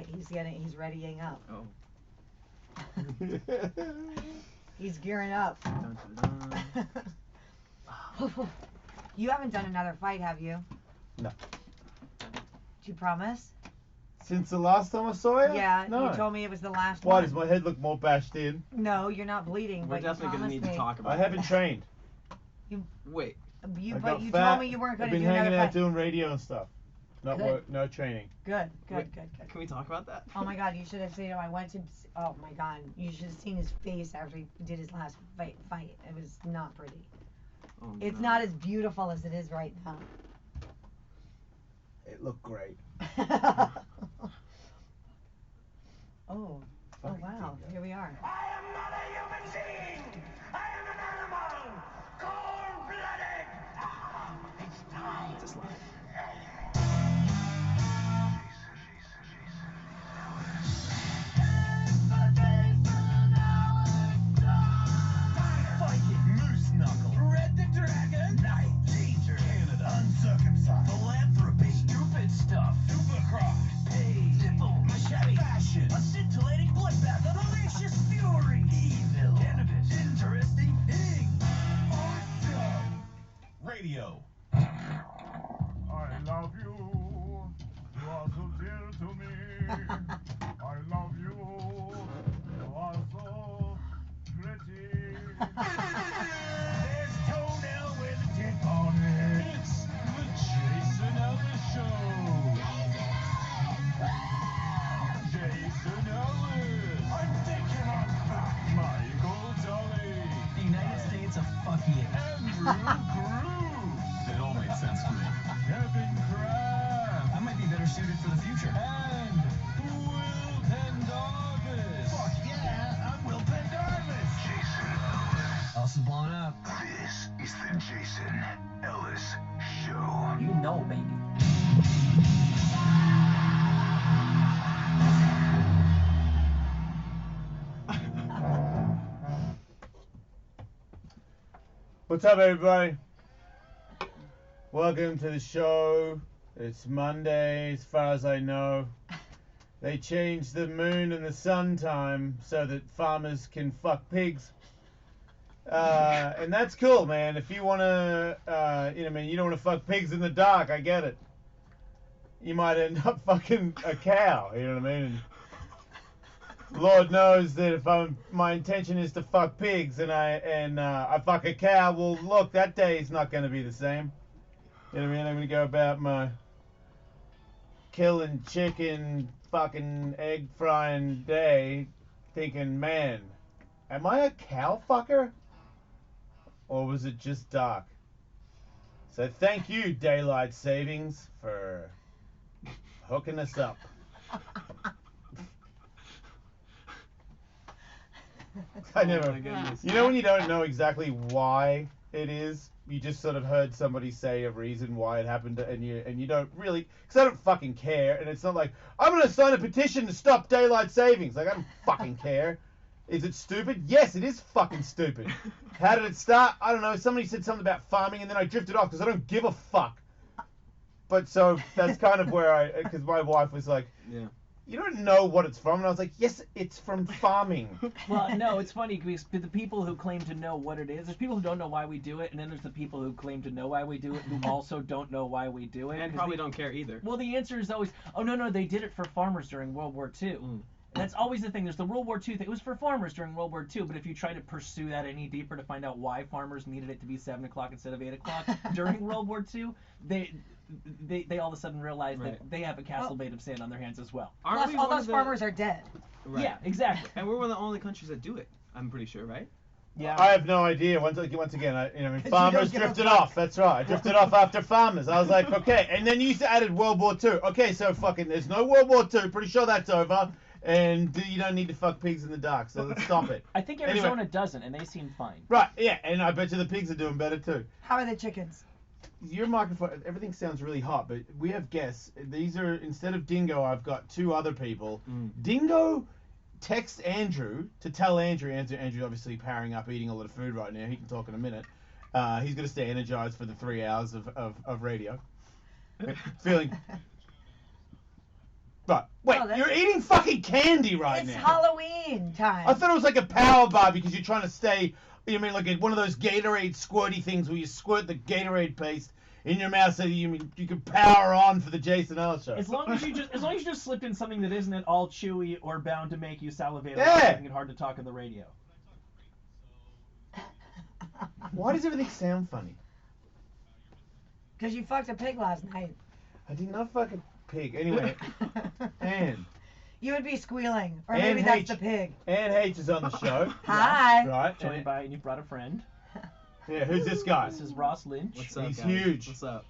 He's readying up. Oh. He's gearing up. Dun, dun, dun. You haven't done another fight, have you? No. Do you promise? Since the last time I saw you? Yeah, No. you told me it was the last Why, one. does my head look more bashed in? No, you're not bleeding, We're but definitely you gonna need promised to me. talk about I haven't trained. Wait. But I you got told fat. me you weren't going I've to been do hanging another out fight. doing radio and stuff. Not Good. work, no training. Good. Wait, Good. Can we talk about that? Oh my God, you should have seen him. Oh my God, you should have seen his face after he did his last fight. It was not pretty. Oh, It's no. not as beautiful as it is right now. It looked great. Oh Fucking wow, dingo. here we are. I am not a human being! I am an animal! Cold-blooded! It's time! Just lie. Moose Knuckle, Red the Dragon, Night Danger, Canada, Uncircumcised, Philanthropy, Stupid Stuff, Supercross, Paid, Nipple, Machete, Fashion, a scintillating bloodbath, a malicious fury, Evil, Cannabis, Interesting Thing, Awesome, Radio. I love you. You are so dear to me. I love you. You are so pretty. There's Toenail with a tip on it. It's the Jason Ellis Show. Jason Ellis. I'm thinking I'm back. Michael Tully. The United States of fuck you. Andrew Cruz. It all made sense to me. Kevin Kraft. I might be better suited for the future. And Will Pendarvis. Fuck yeah, I'm Will Pendarvis. Jason Ellis. House is blown up. This is the Jason Ellis Show. You know, baby. What's up, everybody? Welcome to the show. It's Monday, as far as I know. They changed the moon and the sun time so that farmers can fuck pigs. And that's cool, man. If you want to, you don't want to fuck pigs in the dark, I get it. You might end up fucking a cow, you know what I mean? And Lord knows that if my intention is to fuck pigs and I fuck a cow, well, look, that day is not going to be the same. You know what I mean? I'm going to go about my killing chicken, fucking egg frying day thinking, man, am I a cow fucker? Or was it just dark? So thank you, Daylight Savings, for hooking us up. I never. Oh my goodness. You know when you don't know exactly why it is, you just sort of heard somebody say a reason why it happened, and you don't really, because I don't fucking care, and it's not like I'm gonna sign a petition to stop daylight savings. Like I don't fucking care. Is it stupid? Yes, it is fucking stupid. How did it start? I don't know. Somebody said something about farming, and then I drifted off because I don't give a fuck. But so that's kind of where because my wife was like, Yeah. you don't know what it's from, and I was like, yes, it's from farming. Well, no, it's funny because the people who claim to know what it is, there's people who don't know why we do it, and then there's the people who claim to know why we do it, who also don't know why we do it. And 'cause probably don't care either. Well, the answer is always, oh, no, they did it for farmers during World War II. And that's always the thing. There's the World War II thing. It was for farmers during World War II, but if you try to pursue that any deeper to find out why farmers needed it to be 7 o'clock instead of 8 o'clock during World War II, they all of a sudden realize Right. that they have a castle made of sand on their hands as well. Aren't Plus, we all one those of the- farmers are dead. Right. Yeah, exactly. And we're one of the only countries that do it. I'm pretty sure, right? Yeah. I have no idea. Once again, farmers give a drifted fuck. off. That's right. I drifted off after farmers. I was like, okay. And then you added World War II. Okay, so fucking, there's no World War II. Pretty sure that's over. And you don't need to fuck pigs in the dark. So let's stop it. I think Anyway. Arizona doesn't, and they seem fine. Right. Yeah. And I bet you the pigs are doing better too. How are the chickens? Your microphone, everything sounds really hot, but we have guests. These are, instead of Dingo, I've got two other people. Dingo texts Andrew to tell Andrew's obviously powering up, eating a lot of food right now. He can talk in a minute. He's going to stay energized for the 3 hours of radio. Feeling Right. Wait, Oh, that's- you're eating fucking candy right It's now. Halloween time. I thought it was like a power bar because you're trying to stay. You mean like one of those Gatorade squirty things where you squirt the Gatorade paste in your mouth so that you can power on for the Jason Ellis show. As long as you just slipped in something that isn't at all chewy or bound to make you salivate, Yeah. making it hard to talk on the radio. Why does everything sound funny? Because you fucked a pig last night. I did not fuck a pig. Anyway, Anne. You would be squealing. Or Anne maybe that's H. the pig. Anne H is on the show. Hi. Right. Joined by, and you brought a friend. Yeah, who's this guy? This is Ross Lynch. What's up, He's guys? huge. What's up?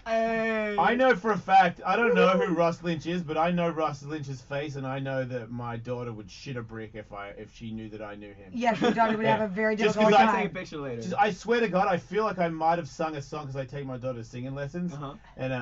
Hey. I know for a fact, I don't know who Ross Lynch is, but I know Ross Lynch's face, and I know that my daughter would shit a brick if she knew that I knew him. Yes, your daughter would have a very Just difficult 'cause I'll take a time. picture later. I swear to God, I feel like I might have sung a song because I take my daughter to singing lessons, Uh-huh. and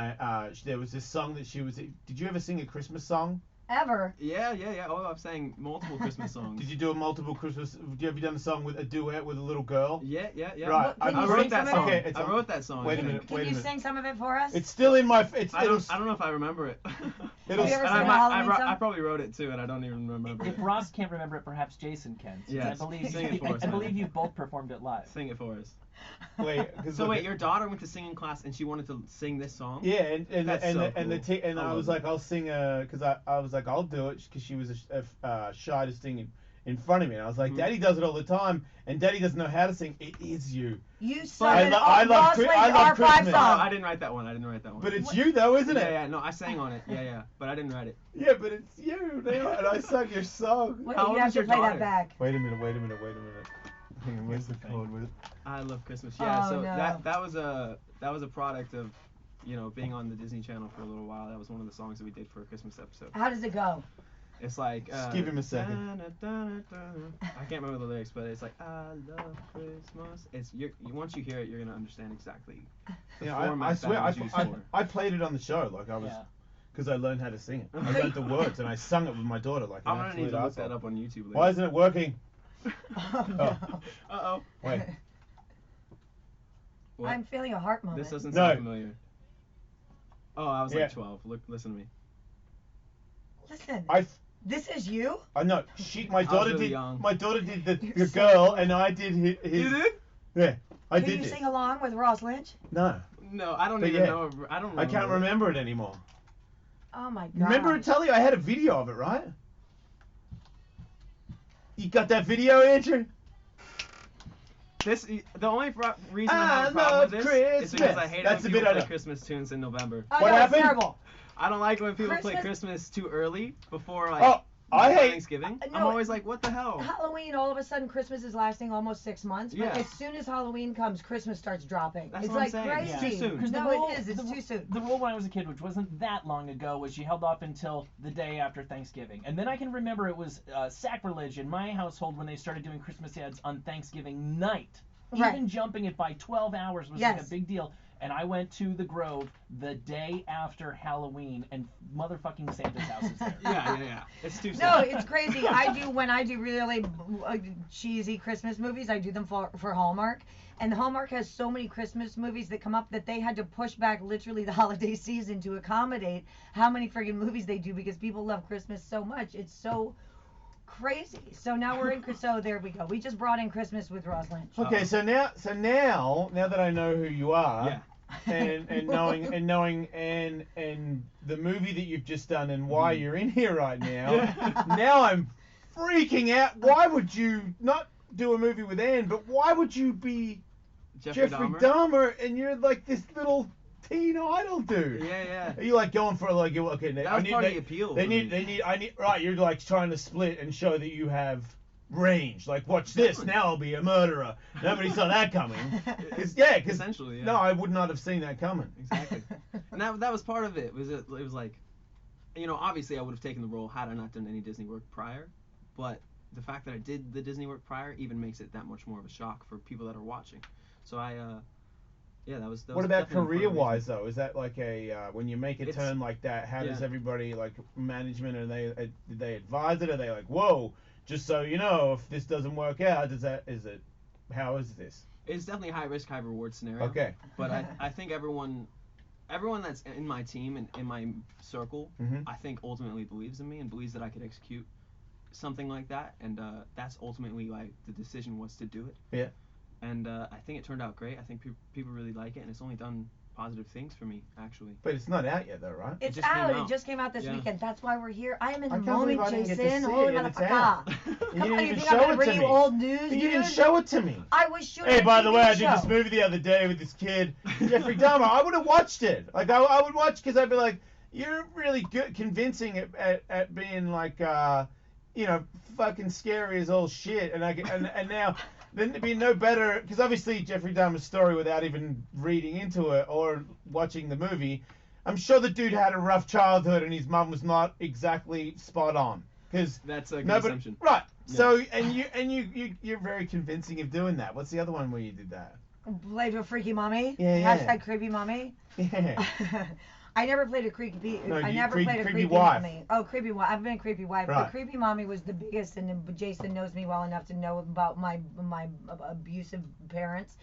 there was this song that she was. Did you ever sing a Christmas song? Ever. Yeah. Oh, I've sang multiple Christmas songs. Did you do a multiple Christmas? Have you done a song with a duet with a little girl? Yeah. Right. Can I you wrote sing that some song. of Okay, it? it's I on- wrote that song. Wait a yeah. minute. Can you sing some of it for us? It's still in my. I don't know if I remember it. It'll- Have you ever And sung a I Halloween song? probably wrote it too, and I don't even remember If it. Ross can't remember it, perhaps Jason can. since Yes. I believe Sing it for us, I man. believe you both performed it live. Sing it for us. Wait. 'Cause So look, wait, your daughter went to singing class and she wanted to sing this song? Yeah, and That's so and cool. I I love was it. like, I'll sing because I was like, I'll do it because she was shy to sing in front of me. And I was like, Mhm. Daddy does it all the time, and Daddy doesn't know how to sing. It is you. You I sung an lo- I love Ross Chris- Lynch I love R5 Christmas. No, song. I didn't write that one. But it's you though, isn't it? Yeah, no, I sang on it. Yeah, but I didn't write it. Yeah, but it's you. Now, and I sung your song. Wait, How you old have is to your play daughter? that back. Wait a minute. Hang on, where's the chord with it? I love Christmas. Yeah, Oh, so no. that was a product of, being on the Disney Channel for a little while. That was one of the songs that we did for a Christmas episode. How does it go? It's like Just give him a second. I can't remember the lyrics, but it's like I love Christmas. It's once you hear it, you're gonna understand exactly. Yeah, format I that swear, it was used for. I played it on the show like I was. Yeah. Because I learned how to sing it. I learned the words and I sung it with my daughter like an I'm gonna need absolute to look asshole. that up on YouTube later. Why isn't it working? Oh, no. Uh-oh. Wait. What? I'm feeling a heart moment. This doesn't No. sound familiar. Oh, I was Yeah. like 12. Listen to me. Listen, I this is you? know. My daughter really did. young. My daughter did the You're so girl, old. and I did his. You did? Yeah, I Can did you this. sing along with Ross Lynch? No, No, I don't But even yeah. know. I don't. I can't remember it anymore. Oh my god. Remember to tell you, I had a video of it, right? You got that video, Andrew? The only reason I I have a problem love with this is because I Christmas. hate That's when the bit people I play know. Christmas tunes in November. Oh, What no, happened? It's terrible. I don't like when people play Christmas- Christmas too early before Oh, I hate. Thanksgiving. I'm No, always like, what the hell? Halloween, all of a sudden, Christmas is lasting almost 6 months. But Yeah. as soon as Halloween comes, Christmas starts dropping. That's it's what I'm like saying. crazy. It's too soon. Because No, it is. It's too soon. The rule when I was a kid, which wasn't that long ago, was you held off until the day after Thanksgiving. And then I can remember it was sacrilege in my household when they started doing Christmas ads on Thanksgiving night. Right. Even jumping it by 12 hours was like Yes. a big deal. And I went to the Grove the day after Halloween, and motherfucking Santa's house is there. Yeah. It's too soon. No, it's crazy. When I do really cheesy Christmas movies, I do them for Hallmark. And Hallmark has so many Christmas movies that come up that they had to push back literally the holiday season to accommodate how many friggin' movies they do because people love Christmas so much. It's so crazy. So now we're in. So there we go. We just brought in Christmas with Ross Lynch. Okay, so now that I know who you are, Yeah. and knowing and the movie that you've just done and why you're in here right now, now I'm freaking out. Why would you not do a movie with Anne? But why would you be Jeffrey Dahmer and you're like this little teen idol dude? Yeah. Are you like going for like okay? That I was need, part they, of the appeal. They for need. me. I need. Right, you're like trying to split and show that you have range. Like, watch this. Now I'll be a murderer. Nobody saw that coming. Because Essentially, yeah. no, I would not have seen that coming. Exactly. And that was part of it. It was like, obviously I would have taken the role had I not done any Disney work prior, but the fact that I did the Disney work prior even makes it that much more of a shock for people that are watching. So that was. What about definitely part of the career-wise reason. though? Is that like a when you make a It's- turn like that? How does yeah. everybody like management? Are they did they advise it? Are they like, whoa? Just so you know, if this doesn't work out, how is this? It's definitely a high risk, high reward scenario. Okay. But I think everyone everyone that's in my team and in my circle, Mhm. I think ultimately believes in me and believes that I could execute something like that, and that's ultimately like the decision was to do it. Yeah. And I think it turned out great. I think people really like it, and it's only done positive things for me, actually. But it's not out yet, though, right? It's just came out. It out. just came out this Yeah. weekend. That's why we're here. I am in I the can't believe moment, I didn't get to Jason. see Holy it, and it's motherfucker. out. You You Come didn't on, you even think show I'm gonna it bring to you me. old news, You dude? didn't show it to me. I was shooting Hey, a by the way, I TV did this show. movie the other day with this kid, Jeffrey Dahmer. I would have watched it. Like, I would watch because I'd be like, you're really good, convincing at being like, fucking scary as all shit. And now, then it'd be no better, because obviously Jeffrey Dahmer's story, without even reading into it or watching the movie, I'm sure the dude had a rough childhood and his mum was not exactly spot on. Because That's a good nobody, assumption. right? Yeah. So you're very convincing of doing that. What's the other one where you did that? Played a freaky mommy. Yeah. Hashtag creepy mommy. Yeah. I never played a creepy. No, I you never played a creepy creepy wife. mommy. Oh, creepy wife. I've been a creepy wife. Right. But creepy mommy was the biggest, and Jason knows me well enough to know about my abusive parents.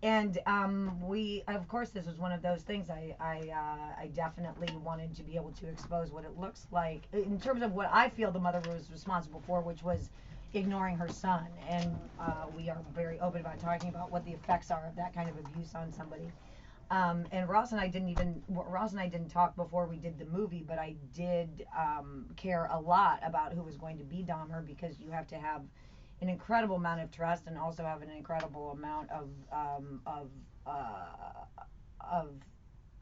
And we, of course, this was one of those things. I definitely wanted to be able to expose what it looks like in terms of what I feel the mother was responsible for, which was ignoring her son. And we are very open about talking about what the effects are of that kind of abuse on somebody. And Ross and I didn't talk before we did the movie, but I did care a lot about who was going to be Dahmer, because you have to have an incredible amount of trust and also have an incredible amount of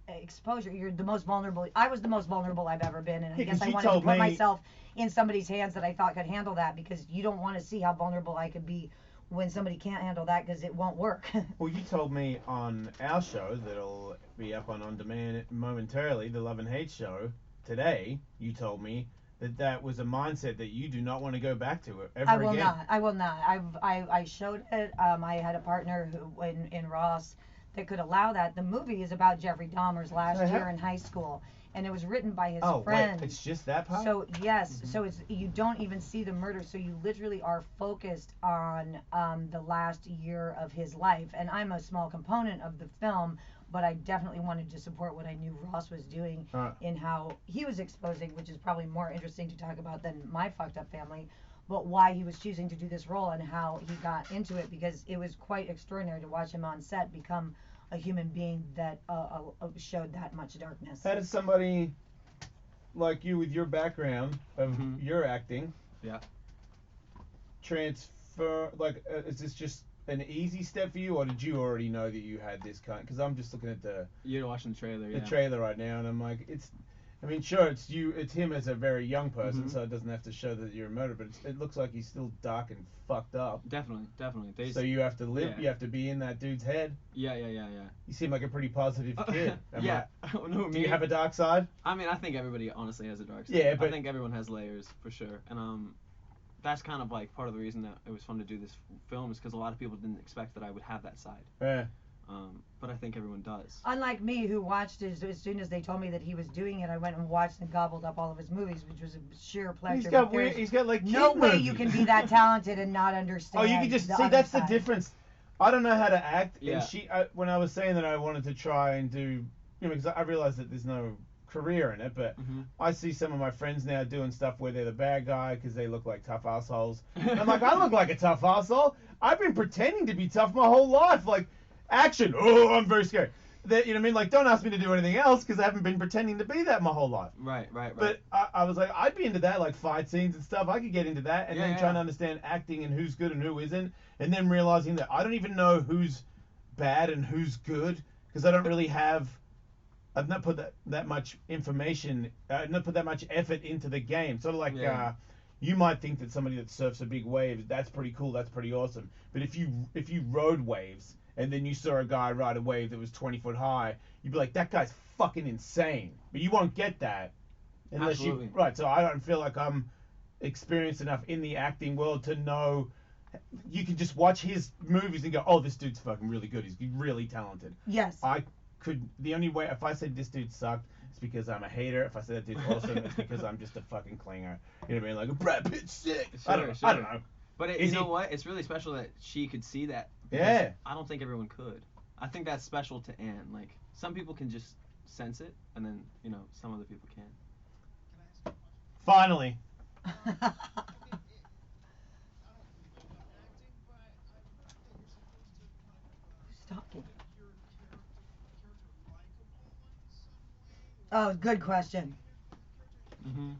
exposure. You're the most vulnerable. I was the most vulnerable I've ever been, and I Yeah, guess 'cause I you wanted to told put me- myself in somebody's hands that I thought could handle that, because you don't want to see how vulnerable I could be when somebody can't handle that, because it won't work. Well, you told me on our show that'll be up on demand momentarily, the Love and Hate show today. You told me that was a mindset that you do not want to go back to it ever I will again. not. I will not. I showed it. I had a partner who in Ross that could allow that. The movie is about Jeffrey Dahmer's last Uh-huh. year in high school, and it was written by his Oh friend. wait, it's just that part. So yes, so it's, you don't even see the murder, so you literally are focused on the last year of his life. And I'm a small component of the film, but I definitely wanted to support what I knew Ross was doing in how he was exposing, which is probably more interesting to talk about than my fucked up family, but why he was choosing to do this role and how he got into it, because it was quite extraordinary to watch him on set become a human being that showed that much darkness. How does somebody like you with your background of Mhm. your acting Yeah. transfer? Like, is this just an easy step for you, or did you already know that you had this kind? Because I'm just looking at the You're watching the trailer, yeah. trailer right now, and I'm like, I mean, sure, it's him as a very young person, Mhm. so it doesn't have to show that you're a murderer, but it looks like he's still dark and fucked up. Definitely. So you have to live, yeah. you have to be in that dude's head. Yeah. You seem like a pretty positive kid. Yeah. No, Do you have a dark side? I mean, I think everybody honestly has a dark side. Yeah, but- I think everyone has layers for sure, and that's kind of like part of the reason that it was fun to do this film, is because a lot of people didn't expect that I would have that side. Yeah. But I think everyone does. Unlike me, who watched as soon as they told me that he was doing it, I went and watched and gobbled up all of his movies, which was a sheer pleasure. He's got but there's he's got like no kid way movies. you can be that talented and not understand. Oh, you can just the see other that's the side. difference. I don't know how to act, Yeah. and when I was saying that I wanted to try and do, because I realized that there's no career in it, but Mhm. I see some of my friends now doing stuff where they're the bad guy because they look like tough assholes. And I'm like, I look like a tough asshole. I've been pretending to be tough my whole life. Like, action. Oh, I'm very scared. That, you know what I mean? Like, don't ask me to do anything else because I haven't been pretending to be that my whole life. Right. But I was like, I'd be into that, like fight scenes and stuff. I could get into that, and Yeah, then yeah. trying to understand acting and who's good and who isn't, and then realizing that I don't even know who's bad and who's good because I don't really have. I've not put that much information, not put that much effort into the game. Sort of like Yeah. you might think that somebody that surfs a big wave, that's pretty cool, that's pretty awesome. But if you rode waves and then you saw a guy ride a wave that was 20 foot high, you'd be like, that guy's fucking insane. But you won't get that unless Absolutely. right. So I don't feel like I'm experienced enough in the acting world to know. You can just watch his movies and go, oh, this dude's fucking really good. He's really talented. Yes. The only way, if I said this dude sucked, it's because I'm a hater. If I said that dude's awesome, it's because I'm just a fucking clinger. You know what I mean? Like, Brad Pitt's sick. I don't know. But you know what? It's really special that she could see that. because Yeah. I don't think everyone could. I think that's special to Anne. Like, some people can just sense it, and then some other people can. Finally. Who's talking? Oh, good question. Hmm.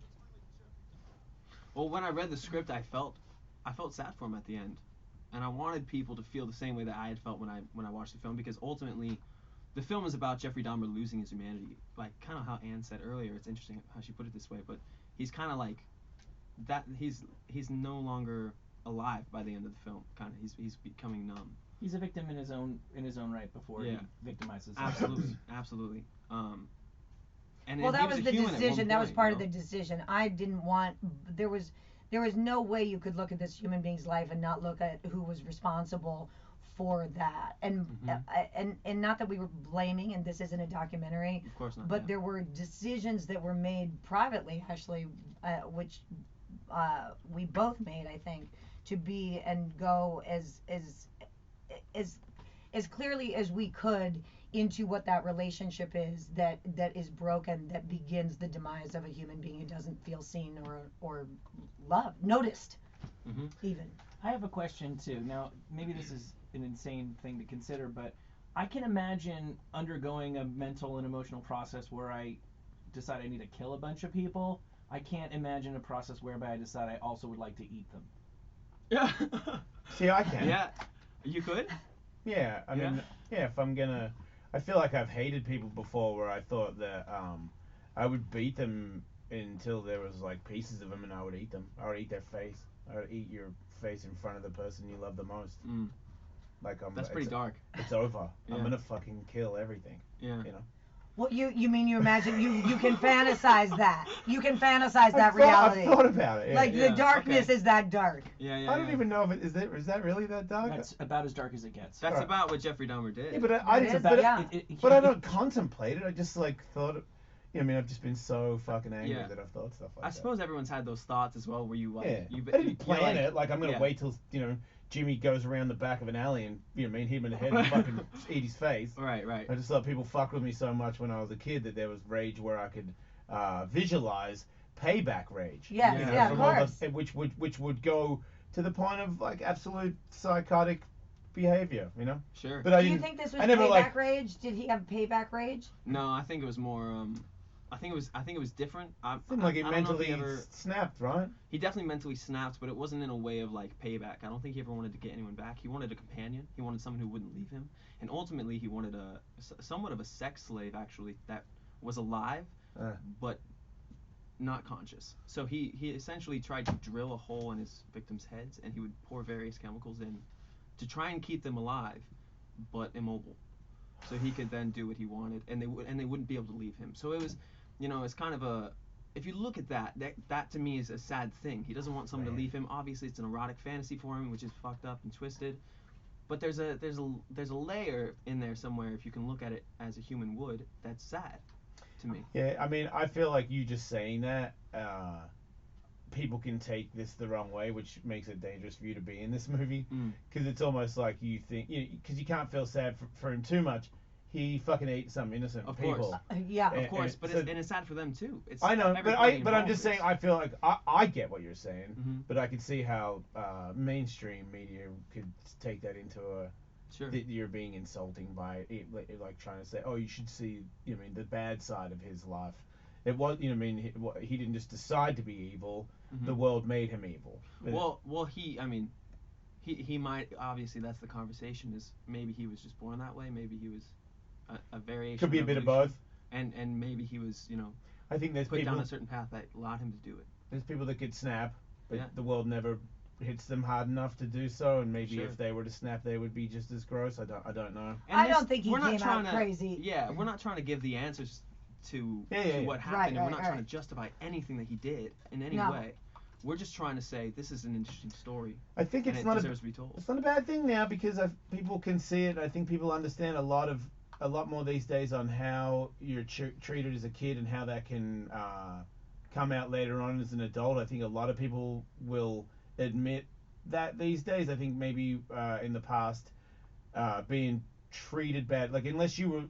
Well, when I read the script, I felt sad for him at the end, and I wanted people to feel the same way that I had felt when I watched the film, because ultimately, the film is about Jeffrey Dahmer losing his humanity. Like kind of how Anne said earlier. It's interesting how she put it this way, but he's kind of like that. He's no longer alive by the end of the film. Kind of he's becoming numb. He's a victim in his own right before he victimizes. Absolutely, absolutely. And Well, he that was a the human at one decision. That was point, part of the decision. I didn't want. There was no way you could look at this human being's life and not look at who was responsible for that. And and not that we were blaming, and this isn't a documentary. Of course not. But there were decisions that were made privately, actually, which we both made, I think, to be and go as clearly as we could into what that relationship is that is broken, that begins the demise of a human being who doesn't feel seen or loved, noticed, even. I have a question too. Now, maybe this is an insane thing to consider, but I can imagine undergoing a mental and emotional process where I decide I need to kill a bunch of people. I can't imagine a process whereby I decide I also would like to eat them. Yeah. See, I can. Yeah. You could? Yeah, I mean, if I'm gonna, I feel like I've hated people before where I thought that I would beat them until there was like pieces of them and I would eat them. I would eat their face. I would eat your face in front of the person you love the most. Like That's pretty dark. It's over. Yeah. I'm gonna fucking kill everything. Yeah. You know. Well, you mean you imagine you can fantasize that. You can fantasize that reality. I've thought about it. Yeah. Like the darkness is that dark. Yeah. I don't even know if it is that really that dark? That's about as dark as it gets. That's about what Jeffrey Dahmer did. Yeah, but I don't contemplate it. I just like thought. I mean, I've just been so fucking angry that I've thought stuff like that. I suppose everyone's had those thoughts as well, where you like. Yeah. You I didn't plan like, it. Like I'm gonna wait till Jimmy goes around the back of an alley and hit him in the head and fucking eat his face. Right. I just thought people fucked with me so much when I was a kid that there was rage where I could visualize payback rage. Yeah, of course. Which would go to the point of like absolute psychotic behavior, you know. Sure. But Do you think this was payback rage? Did he have payback rage? No, I think it was more. I think it was different. Seemed like he mentally snapped, right? He definitely mentally snapped, but it wasn't in a way of like payback. I don't think he ever wanted to get anyone back. He wanted a companion. He wanted someone who wouldn't leave him, and ultimately he wanted somewhat of a sex slave actually that was alive, but not conscious. So he essentially tried to drill a hole in his victims' heads, and he would pour various chemicals in to try and keep them alive, but immobile. So he could then do what he wanted, and they wouldn't be able to leave him. So it was. It's kind of a. If you look at that to me is a sad thing. He doesn't want someone to leave him. Obviously, it's an erotic fantasy for him, which is fucked up and twisted. But there's a layer in there somewhere, if you can look at it as a human would, that's sad to me. Yeah, I mean, I feel like you just saying that, people can take this the wrong way, which makes it dangerous for you to be in this movie, because it's almost like you think, because you can't feel sad for him too much. He fucking ate some innocent people. Of course, but it's sad for them too. I know, but I'm just saying. I feel like I get what you're saying, but I can see how mainstream media could take that into that you're being insulting by it, like trying to say, oh, you should see, the bad side of his life. It was, he didn't just decide to be evil. The world made him evil. Well, he might, obviously that's the conversation, is maybe he was just born that way. Maybe he was a variation. Could be a bit of both. And maybe he was, I think there's put people, down a certain path that allowed him to do it. There's people that could snap, but the world never hits them hard enough to do so, and maybe if they were to snap, they would be just as gross. I don't know. And I don't think he came out crazy. Yeah, we're not trying to give the answers to what happened, right, and we're not trying to justify anything that he did in any way. We're just trying to say this is an interesting story. I think it deserves to be told. It's not a bad thing now, because people can see it. I think people understand a lot more these days on how you're treated as a kid and how that can come out later on as an adult. I think a lot of people will admit that these days. I think maybe in the past, being treated bad. Like unless you were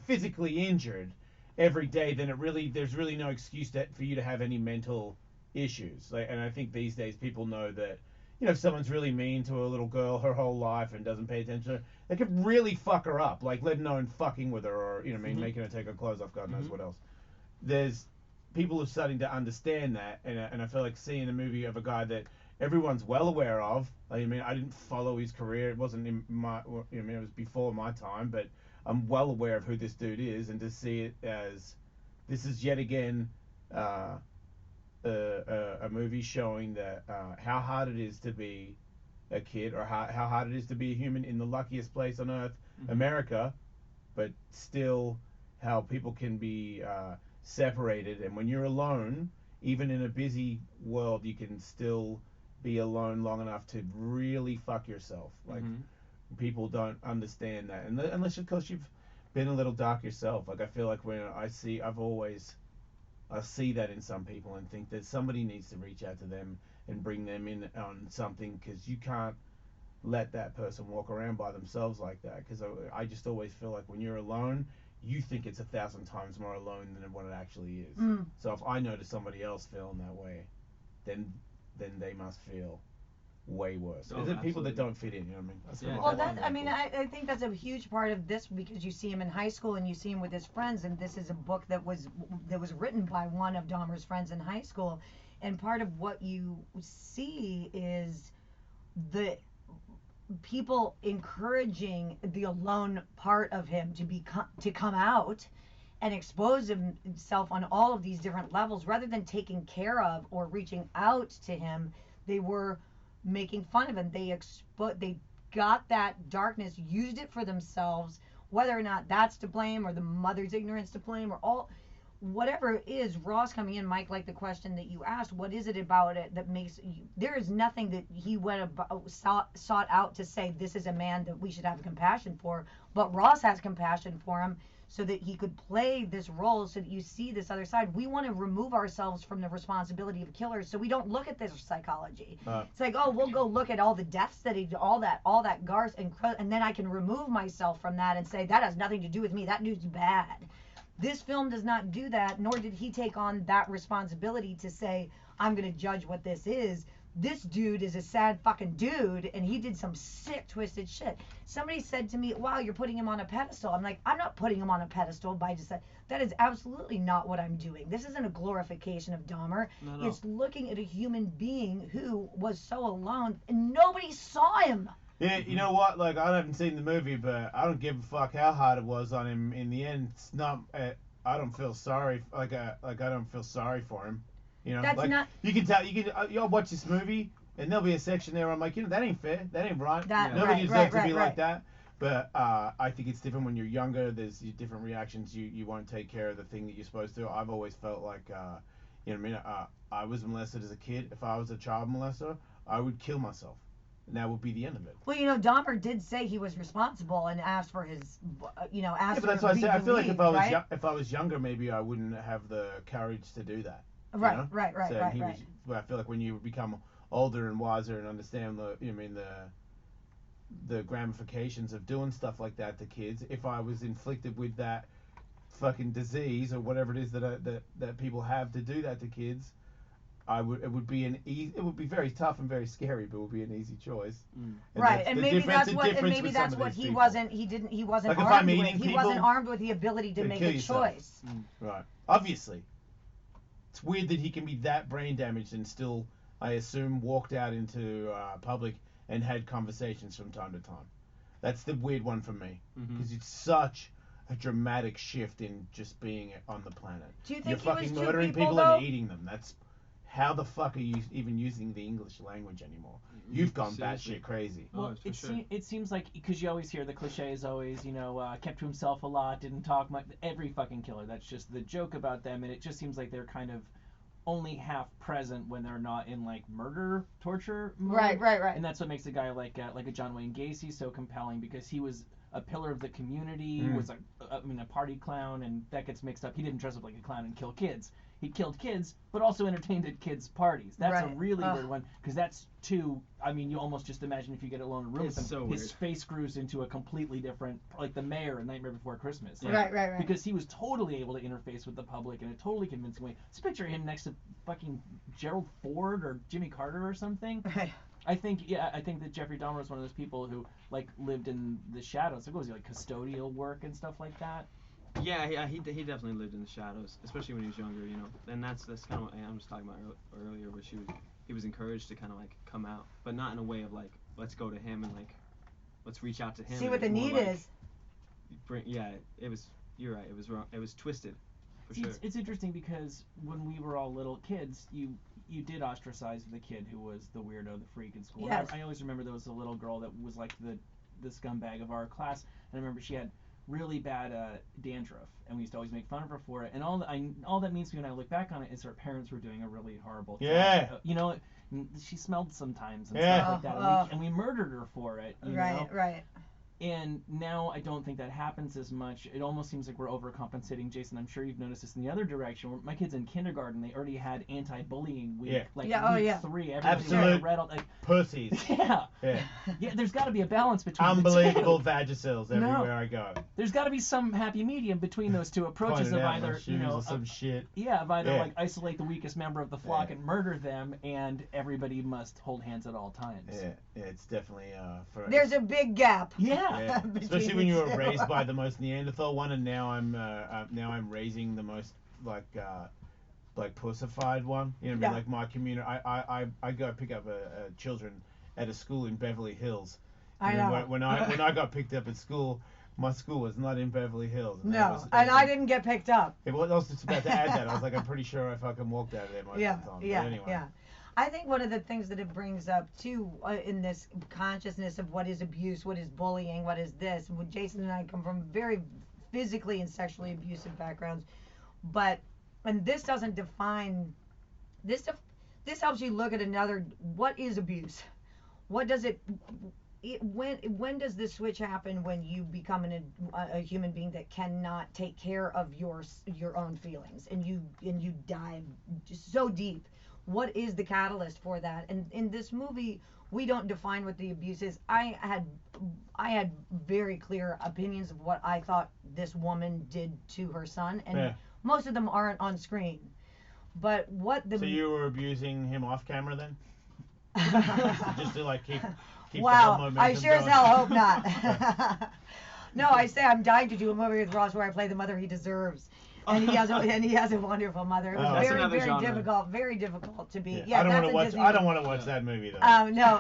physically injured every day, then there's really no excuse for you to have any mental issues. Like, and I think these days people know that if someone's really mean to a little girl her whole life and doesn't pay attention to her, they could really fuck her up. Like let alone fucking with her or making her take her clothes off. God knows what else. There's people are starting to understand that, and I feel like seeing a movie of a guy that everyone's well aware of. I mean, I didn't follow his career. It wasn't in my, it was before my time, but I'm well aware of who this dude is, and to see it as this is yet again a movie showing that how hard it is to be a kid, or how hard it is to be a human in the luckiest place on earth, America, but still how people can be separated, and when you're alone, even in a busy world, you can still be alone long enough to really fuck yourself. Like people don't understand that, and unless of course you've been a little dark yourself. Like I feel like when I see that in some people and think that somebody needs to reach out to them and bring them in on something, because you can't let that person walk around by themselves like that. Because I just always feel like when you're alone, you think it's 1,000 times more alone than what it actually is. So if I notice somebody else feeling that way, then they must feel way worse. Is it people that don't fit in? You know what I mean? I think that's a huge part of this, because you see him in high school and you see him with his friends, and this is a book that was written by one of Dahmer's friends in high school, and part of what you see is the people encouraging the alone part of him to come out and expose himself on all of these different levels, rather than taking care of or reaching out to him. They were making fun of him. They got that darkness, used it for themselves, whether or not that's to blame or the mother's ignorance to blame or all whatever it is. Ross coming in, Mike, like the question that you asked, what is it about it that makes you, there is nothing that he sought out to say this is a man that we should have compassion for, but Ross has compassion for him so that he could play this role, so that you see this other side. We want to remove ourselves from the responsibility of killers, so we don't look at this psychology. It's like, oh, we'll go look at all the deaths that he did, all that garce, and then I can remove myself from that and say that has nothing to do with me. That dude's bad. This film does not do that, nor did he take on that responsibility to say, I'm going to judge what this is. This dude is a sad fucking dude, and he did some sick, twisted shit. Somebody said to me, wow, you're putting him on a pedestal. I'm like, I'm not putting him on a pedestal by just that is absolutely not what I'm doing. This isn't a glorification of Dahmer. No. It's looking at a human being who was so alone, and nobody saw him. Yeah, you know what? Like, I haven't seen the movie, but I don't give a fuck how hard it was on him. In the end, it's not. I don't feel sorry. I don't feel sorry for him. You know, that's like, not. You can tell. You'll watch this movie, and there'll be a section there where I'm like, that ain't fair. That ain't right. Nobody deserves to be like that. But I think it's different when you're younger. There's different reactions. You won't take care of the thing that you're supposed to. I've always felt like, I was molested as a kid. If I was a child molester, I would kill myself. And that would be the end of it. Well, Dahmer did say he was responsible and asked for his, asked yeah, but that's for why I say I feel like if I was younger, maybe I wouldn't have the courage to do that. Right. I feel like when you become older and wiser and understand the ramifications of doing stuff like that to kids, if I was inflicted with that fucking disease or whatever it is that people have to do that to kids, it would be very tough and very scary, but it would be an easy choice. Right, and maybe that's what he wasn't like armed with. He wasn't armed with the ability to make a choice. Right. Obviously. It's weird that he can be that brain damaged and still, I assume, walked out into public and had conversations from time to time. That's the weird one for me, because it's such a dramatic shift in just being on the planet. Do you think you're fucking murdering people and eating them? That's how the fuck are you even using the English language anymore? You've gone batshit crazy. Well, it seems like, because you always hear the cliche is always, kept to himself a lot, didn't talk much. Every fucking killer, that's just the joke about them, and it just seems like they're kind of only half present when they're not in like murder, torture mode. Right. And that's what makes a guy like a John Wayne Gacy so compelling, because he was a pillar of the community, was a party clown, and that gets mixed up. He didn't dress up like a clown and kill kids. he killed kids, but also entertained at kids' parties. That's a Right. really weird one, because that's too. I mean, you almost just imagine if you get alone in a room with It's him, so his weird. face grows into a completely different, like the mayor in Nightmare Before Christmas. Yeah. Right. Because he was totally able to interface with the public in a totally convincing way. Just picture him next to fucking Gerald Ford or Jimmy Carter or something. Right. I think that Jeffrey Dahmer was one of those people who like lived in the shadows. Like, what was he, like custodial work and stuff like that? Yeah, he definitely lived in the shadows, especially when he was younger, you know. And that's kind of what I was talking about earlier, where he was encouraged to kind of like come out, but not in a way of like, let's go to him and like, let's reach out to him. See It what the was more need like, is. It was. You're right. It was wrong. It was twisted, for See, sure. it's interesting because when we were all little kids, you did ostracize the kid who was the weirdo, the freak in school. Yes. I always remember there was a little girl that was like the scumbag of our class, and I remember she had really bad dandruff, and we used to always make fun of her for it. And all that means to me when I look back on it is her parents were doing a really horrible thing. Yeah. You know, she smelled sometimes and Yeah. stuff like that, and we murdered her for it. You know? Right. And now I don't think that happens as much. It almost seems like we're overcompensating. Jason, I'm sure you've noticed this in the other direction. Where my kids in kindergarten, they already had anti-bullying week. Yeah. Like Yeah, week yeah. 3. Everybody Absolute read all, like, Pussies. yeah. Yeah. Yeah, there's got to be a balance between Unbelievable the two. vagicells everywhere I go. There's got to be some happy medium between those two approaches Pointed of out my either, shoes you know, or some shit. of either Yeah. like isolate the weakest member of the flock Yeah. and murder them, and everybody must hold hands at all times. Yeah, it's definitely for. There's a big gap. Yeah. Yeah. between Especially when the you were two. raised by the most Neanderthal one, and now I'm raising the most like pussified one. You know, what I Yeah. mean? Like my community. I go pick up children at a school in Beverly Hills. I You know, know. When I got picked up at school, my school was not in Beverly Hills. And No, and I didn't get picked up. I was just about to add that. I was like, I'm pretty sure I fucking walked out of there most Yeah, of the time. yeah, But anyway. yeah. I think one of the things that it brings up too in this consciousness of what is abuse, what is bullying, what is this. When Jason and I come from very physically and sexually abusive backgrounds, and this doesn't define this. This helps you look at another. What is abuse? What does it? When does this switch happen when you become a human being that cannot take care of your own feelings and you dive just so deep? What is the catalyst for that? And in this movie, we don't define what the abuse is. I had very clear opinions of what I thought this woman did to her son, and Yeah. most of them aren't on screen. But what the So you were abusing him off camera then? Just to like keep the whole wow, momentum I sure as going? hell hope not. No, I say I'm dying to do a movie with Ross where I play the mother he deserves. And he has a wonderful mother. It was Oh. That's very, another very genre. difficult to be. Yeah. Yeah, I don't that's want to a watch. Disney I don't movie. want to watch that movie though. No,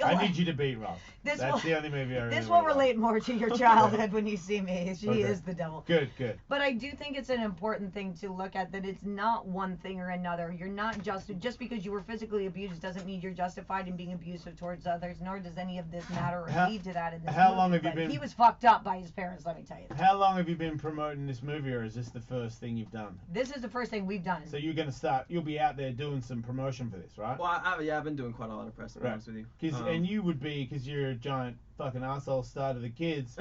I need you to beat Ross. This That's will- the only movie I really This will wanna watch. relate more to your childhood when you see me. She Okay. is the devil. Good, good. But I do think it's an important thing to look at, that it's not one thing or another. You're not just because you were physically abused doesn't mean you're justified in being abusive towards others, nor does any of this matter or How- lead to that in this how movie. long have you But been- He was fucked up by his parents, let me tell you. How long have you been promoting this movie, or is this the first thing you've done? This is the first thing we've done. So you'll be out there doing some promotion for this, right? Well, I've been doing quite a lot of press, to be Right. honest with you. And you would be, because you're a giant fucking asshole star to the kids,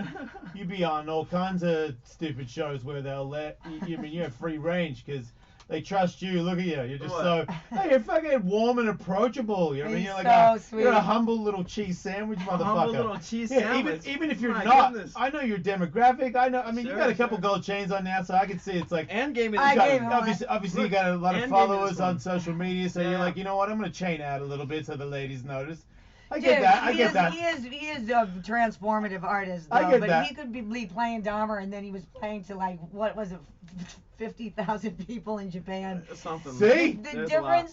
you'd be on all kinds of stupid shows where they'll let you. I mean, you have free range because they trust you. Look at you. You're just What? hey, you're fucking warm and approachable. You know what I mean? He's You're like so you're a sweet. humble little cheese sandwich motherfucker. humble little cheese Yeah, sandwich. even if you're My not, goodness. I know your demographic. I know. I mean, you Sure, got a couple sure. gold chains on now, so I can see it's like. And gave me the I You got- gave him one. obviously, you got a lot of And gave me this followers on one. social media, so you're Yeah. like, you know what? I'm gonna chain out a little bit so the ladies notice. I Dude, get that. I he get is, that. He is a transformative artist, though. I get but that. he could be playing Dahmer, and then he was playing to like what was it, 50,000 people in Japan. Something. See? The There's a lot.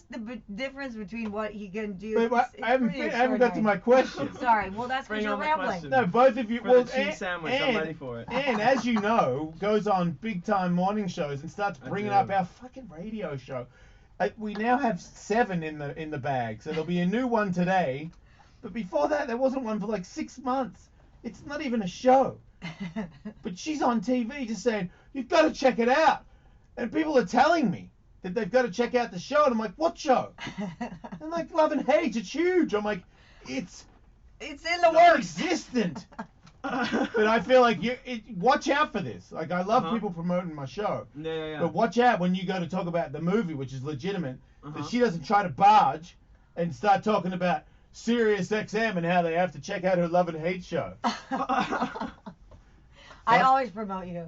difference between what he can do. Wait, what? is I haven't pretty got to my question. Sorry, well that's because Bring you're on the rambling. question. No, both of you. For well, the cheese sandwich, I'm ready for it. And as you know, goes on big time morning shows and starts I bringing do. up our fucking radio show. We now have 7 in the bag, so there'll be a new one today. But before that, there wasn't one for like 6 months. It's not even a show. But she's on TV just saying, you've got to check it out. And people are telling me that they've got to check out the show. And I'm like, what show? And like, Love and Hate, it's huge. I'm like, it's It's in the works. non-existent. But I feel like watch out for this. Like, I love Uh-huh. people promoting my show. Yeah. But watch out when you go to talk about the movie, which is legitimate, Uh-huh. that she doesn't try to barge and start talking about Sirius XM and how they have to check out her love and hate show. I always promote you.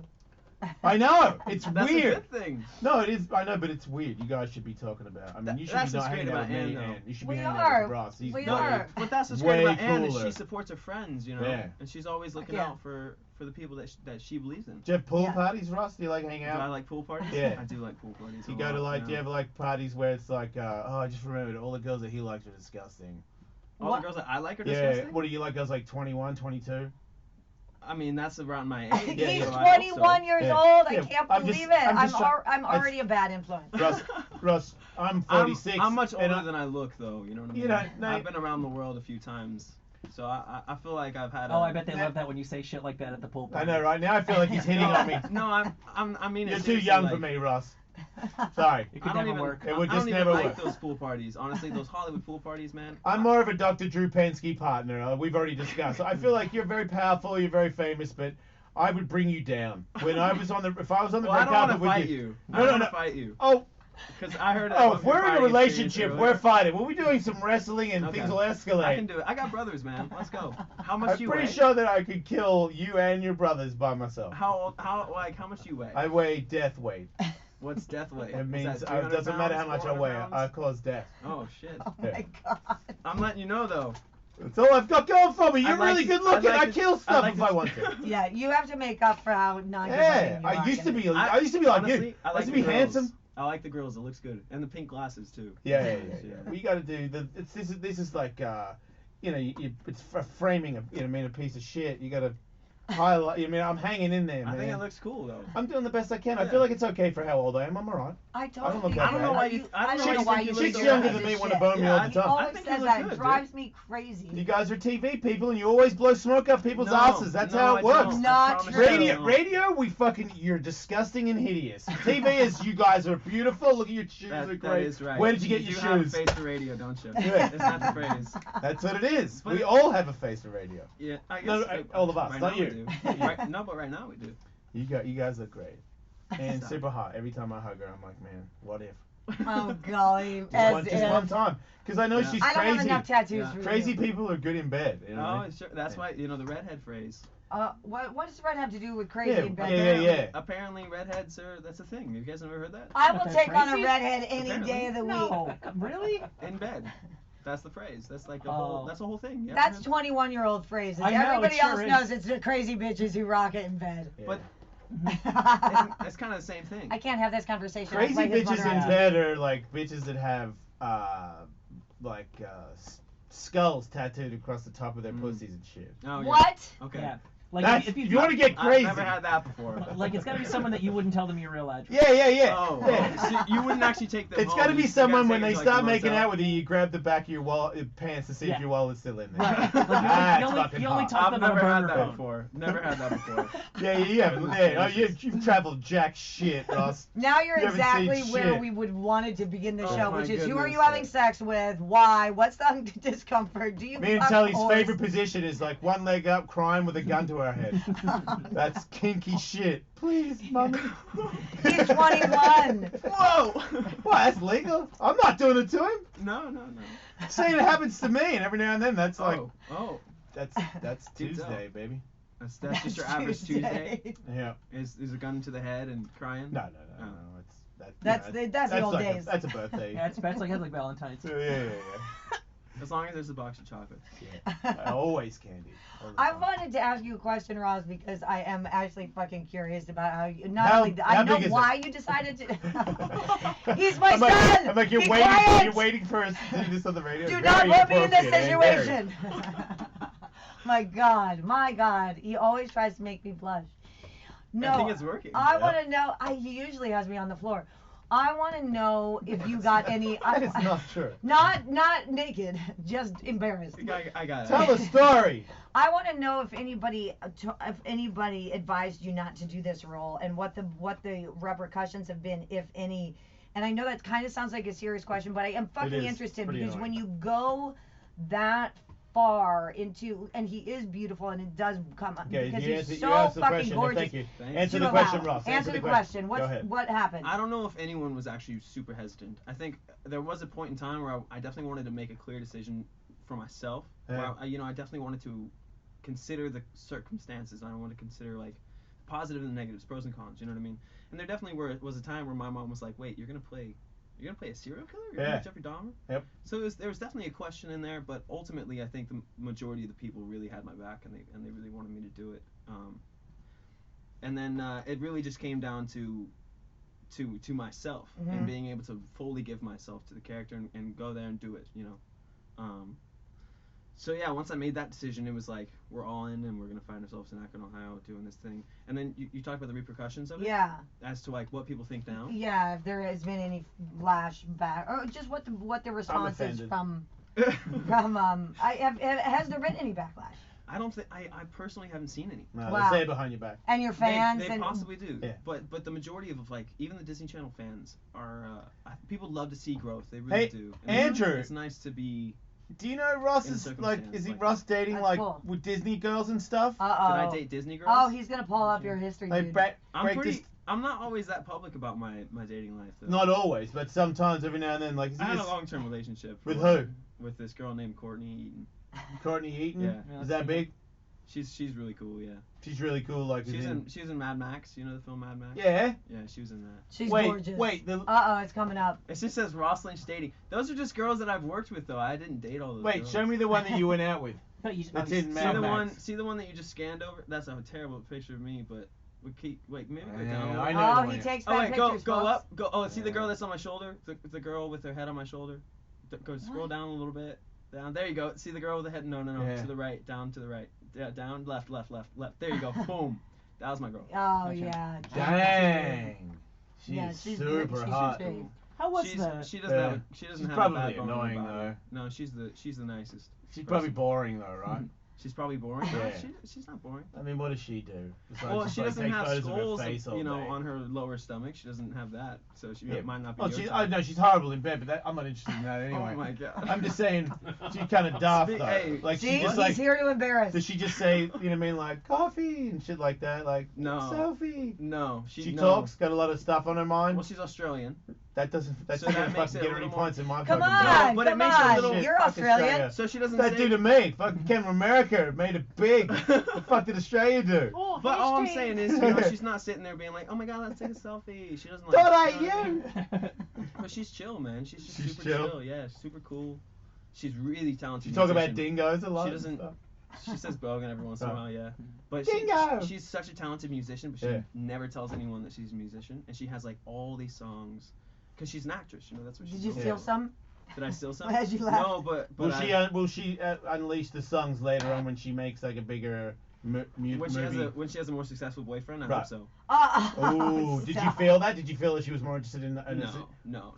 I know. It's That's weird. a good thing. No, it is. I know, but it's weird. You guys should be talking about. I mean, you should That's be what's not great hanging out about with me, Ann, though. and you should We be hanging are. out with Ross. He's We way- are. But that's what's Way great about Ann is cooler. she supports her friends, you know, Yeah. and she's always looking Yeah. out for the people that she believes in. Do you have pool Yeah. parties, Ross? Do you like hanging Do I out? like pool parties? Yeah. I do like pool parties. You a go to lot, like, do you know. have like parties where it's like, oh, I just remembered all the girls that he likes are disgusting. All What? the girls that I like are Yeah. disgusting? What do you like? Girls like 21, 22? I mean, that's around my age. Yeah, He's yeah. so I hope 21 years Yeah. old. I Yeah, can't I'm believe just- it. I'm just try- I'm already a bad influence. Russ, I'm I'm 46. I'm much and older I- than I look, though. You know what I mean? You know, no, I've been around the world a few times, so I feel like I've had. Oh, I bet they love that when you say shit like that at the pool party. I know, right? Now I feel like he's hitting on me. No, I mean. You're it too seriously, young like, for me, Ross. Sorry. It could I don't never even, work. It would I just don't even never like work. those pool parties. Honestly, those Hollywood pool parties, man. I'm more of a Dr. Drew Pensky partner. We've already discussed. So I feel like you're very powerful, you're very famous, but I would bring you down. When I was on the, if I was on the Well, I red don't want carpet to with fight you. you. No, I don't no, want no. to fight you. Oh, Because I heard. if we're in a fighting relationship, experience we're earlier. fighting. When we're doing some wrestling and Okay. things will escalate. I can do it. I got brothers, man. Let's go. How much I'm do you pretty weigh? sure that I could kill you and your brothers by myself. How much do you weigh? I weigh death weight. What's death weight? It Is means that it 300 doesn't matter how pounds, much I 400 weigh. pounds? I cause death. Oh shit. Oh my god. I'm letting you know though. That's all I've got going for me. You're I'd like really to- good looking. I'd like I to- kill I'd stuff like if to- I want to. Yeah, you have to make up for how non Yeah, I used to be. I used to be like honestly, you. I I like used to the be girls. handsome. I like the girls. It looks good, and the pink glasses too. Yeah. We got to do the. This is like it's for framing a piece of shit. You got to highlight. I'm hanging in there, man. I think it looks cool though. I'm doing the best I can. I Yeah. feel like it's okay for how old I am. I'm alright. I I don't look totally. that I don't know bad. why you. I don't know know why why you you think Chicks you look look younger so than good. me as want to shit. bone me Yeah, all I the He time. always think you says look that. It good, drives me crazy. You guys are TV people, and you always blow smoke up people's No, asses. That's no, how it I works. don't. Not I promise true. you I Radio, you're disgusting and hideous. TV is, you guys are beautiful. Look at your shoes, That, are that great. is right. Where did you get your do have a shoes? face for radio, don't you? Yeah. It's not the phrase. That's what it is. But- We all have a face for radio. Yeah, I guess. No, all of us, right not now you. We do. No, but right now we do. You guys look great. And Stop. super hot. Every time I hug her, I'm like, man, what if? Oh golly. Just one time. Because I know Yeah. she's I don't have crazy. enough tattoos Yeah. for Crazy you. people are good in bed. You know what I Oh, mean? sure. That's why the redhead phrase. What does red have to do with crazy Yeah, in bed? yeah. Apparently, redheads are. That's a thing. You guys never heard that? I But will they're take on a crazy? redhead any Apparently. day of the week. No, really? In bed. That's the phrase. That's like a Oh. whole. That's a whole thing. You ever That's heard that? 21-year-old phrases. I know, it Everybody sure else is. knows it's the crazy bitches who rock it in bed. Yeah. But it's kind of the same thing. I can't have this conversation. I'll Crazy play his bitches mother in out. bed are like bitches that have skulls tattooed across the top of their pussies and shit. Oh, yeah. What? Okay. Yeah. Like That's, if if you want to get crazy. I've never had that before. like it's gotta be someone that you wouldn't tell them your real address. Yeah. Oh, Yeah. so you wouldn't actually take them It's home. got to be You someone gotta when take they them to, like, start the making motel. out with you, you grab the back of your pants to see Yeah. if your wallet's still in there. Right. Like, That's you only fucking talk hot. to I've them on a never had burner that phone. before. Never had that before. Yeah, you haven't. Yeah, you've traveled jack shit, Ross. Now you're You haven't seen exactly where shit. we would wanted to begin the Oh show, my which is who are goodness. you having sex with? Why? What's the discomfort? Do you? Me and fuck Tully's horse? favorite position is like one leg up, crying with a gun to our head. That's kinky shit. Please, mommy. He's 21. Whoa! What? That's legal? I'm not doing it to him. No. Saying it happens to me, and every now and then that's like Oh. that's Do tell. Tuesday, baby. That's just your average Tuesday. Yeah. Is a gun to the head and crying? No. Oh. That's the old like days. That's a birthday. Yeah, it's like Valentine's. Yeah. As long as there's a box of chocolates. Always candy. all the I time. wanted to ask you a question, Roz, because I am actually fucking curious about how you. How- I how know big is why it? you decided to. He's my I'm like, son. I'm like, you're Be waiting. quiet! You're waiting for us to do this on the radio. Do Very not put me in this inappropriate, and very- situation. My God, he always tries to make me blush. No, I think it's working. I Yeah. want to know. He usually has me on the floor. I want to know if you got any. That is not true. Not naked, just embarrassed. I got it. Tell a story. I want to know if anybody advised you not to do this role and what the repercussions have been, if any. And I know that kind of sounds like a serious question, but I am fucking is interested pretty because when annoying. you go that far into, and he is beautiful, and it does come up Okay, because you he's answer, so you answer the fucking question. gorgeous. Thank you. Thank Answer you. the Too question, loud. Ross. Answer the question. Go ahead. What happened? I don't know if anyone was actually super hesitant. I think there was a point in time where I definitely wanted to make a clear decision for myself. Yeah. Where I definitely wanted to consider the circumstances. I wanted to consider like positive and negatives, pros and cons. You know what I mean? And there definitely was a time where my mom was like, "Wait, you're gonna play a serial killer? You're gonna be Jeffrey Dahmer?" Yep. So there was definitely a question in there, but ultimately I think the majority of the people really had my back and they really wanted me to do it. And then it really just came down to myself and being able to fully give myself to the character and go there and do it, you know. So yeah, once I made that decision, it was like we're all in and we're gonna find ourselves in Akron, Ohio, doing this thing. And then you talked about the repercussions of it. Yeah. As to like what people think now. Yeah, if there has been any flashback, or just what the response is offended. from has there been any backlash? I don't think I personally haven't seen any. No, Wow. they say it behind your back. And your fans They and possibly do. Yeah. But the majority of like even the Disney Channel fans are people love to see growth. They really Hey, do. Andrew. It's nice to be. Do you know Ross In is circumstance, is he like Ross dating That's like cool. with Disney girls and stuff? Did I date Disney girls? Oh, he's gonna pull up your history, Like dude. I'm not always that public about my dating life though. Not always, but sometimes every now and then. Like, is he I had a just- long-term relationship. with for- who? With this girl named Courtney Eaton. Courtney Eaton. Yeah. Is that big? She's really cool. Yeah. She's really cool. Like, She was in Mad Max. You know the film Mad Max? Yeah. Yeah, she was in that. She's wait, gorgeous. wait. It's coming up. It just says Ross Lynch dating. Those are just girls that I've worked with though. I didn't date all those Wait, girls. show me the one that you went out with. But you, That's in See Mad the Max. one that you just scanned over? That's a terrible picture of me, but we keep wait, maybe go Yeah, down. a little. I know the Oh, he one. takes Oh back wait, pictures, go folks. up, go. Oh, see the girl that's on my shoulder, the girl with her head on my shoulder. Go scroll What? down a little bit. Down. There you go. See the girl with the head? No. Yeah. To the right. Down to the right. Yeah, down. Left. There you go. Boom. That was my girl. Oh Okay. yeah. Dang. She's, Yeah, she's super good. She's hot. great. How was She the? doesn't Yeah. have she doesn't She's have probably a bad bone in her annoying, body. though. No, she's the nicest. She's probably boring though, right? She's probably boring. No, Yeah. she's not boring. I mean, what does she do? Besides Well, just, she like, doesn't take have photos of her skulls, face all you know, day. on her lower stomach. She doesn't have that, so she Yeah. might not be. Oh, your she's, type. no, she's horrible in bed, but I'm not interested in that anyway. Oh my god. I'm just saying, she's kind of daft though. Hey, like See, she just he's like, here to embarrass. does she just say, you know what I mean, like coffee and shit like that, like No. Sophie? No, She no. talks, got a lot of stuff on her mind. Well, she's Australian. That doesn't So that makes fucking it get a her any little more- points in my Come fucking on, book. but it come makes it a on. little- You're Fuck Australian. Australia. So she doesn't That say. do to me? Fucking came from America, made it big. The fuck did Australia do? Oh, But all I'm history. saying is, you know, she's not sitting there being like, "Oh my god, let's take a selfie." She doesn't like. Don't I you know what I mean? you? But she's chill, man. She's just She's super chill. chill. Yeah, super cool. She's really talented. She talk about musician. dingoes a lot. She and doesn't- stuff. She says bogan every once in a Oh. while, yeah. But Dingo! she's such a talented musician, but she Yeah. never tells anyone that she's a musician. And she has like all these songs, because she's an actress, you know, that's what she's Did you doing. steal some? Did I steal some? As you laugh. No, but Will she unleash the songs later on when she makes like a bigger when she has movie? when she has a more successful boyfriend, I Right. hope so. Oh, did you stop. feel that? Did you feel that she was more interested in? No.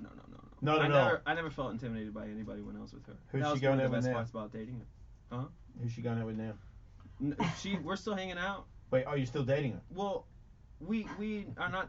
Not I at never, all. I never felt intimidated by anybody when I was with her. Who's that she was going one of out the with best now? parts about dating her. Who's she going out with now? We're still hanging out. Wait, are you still dating her? Well, we are not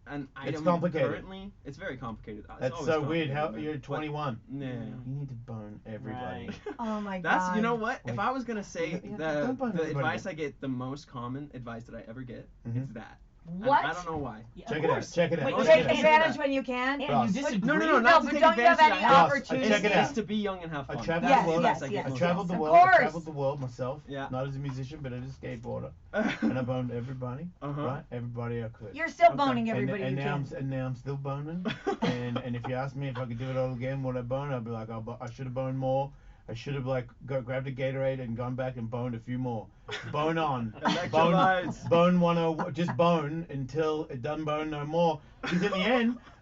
an item complicated. currently. It's very complicated. It's That's always so weird. complicated, How man. you're But- 21. Nah. You need to bone everybody. Right. Oh my god. That's, you know what? Like- if I was gonna say Yeah, the don't bone everybody. advice I get, the most common advice that I ever get, Mhm. it's that. And What? I don't know why. Yeah, Check of it out. course. Check it out. Wait, Oh, check Take it out. advantage when you can. And Ross. you disagree? No, No, not but to take don't you have advantage any of that. opportunity? check it It's out. to be young and have I fun. traveled Yes, the world. yes, I yes, get I most traveled of the Of world. I course. traveled the world myself. Yeah. Not as a musician, but as a skateboarder. it. And I boned everybody. Uh-huh. Right? Everybody I could. You're still Okay. boning everybody and you now can. now I'm still boning. and if you ask me if I could do it all again, would I bone? I'd be like, I should have boned more. I should have like grabbed a Gatorade and gone back and boned a few more. Bone on. Electrolytes. Bone 101. Just bone until it doesn't bone no more. Because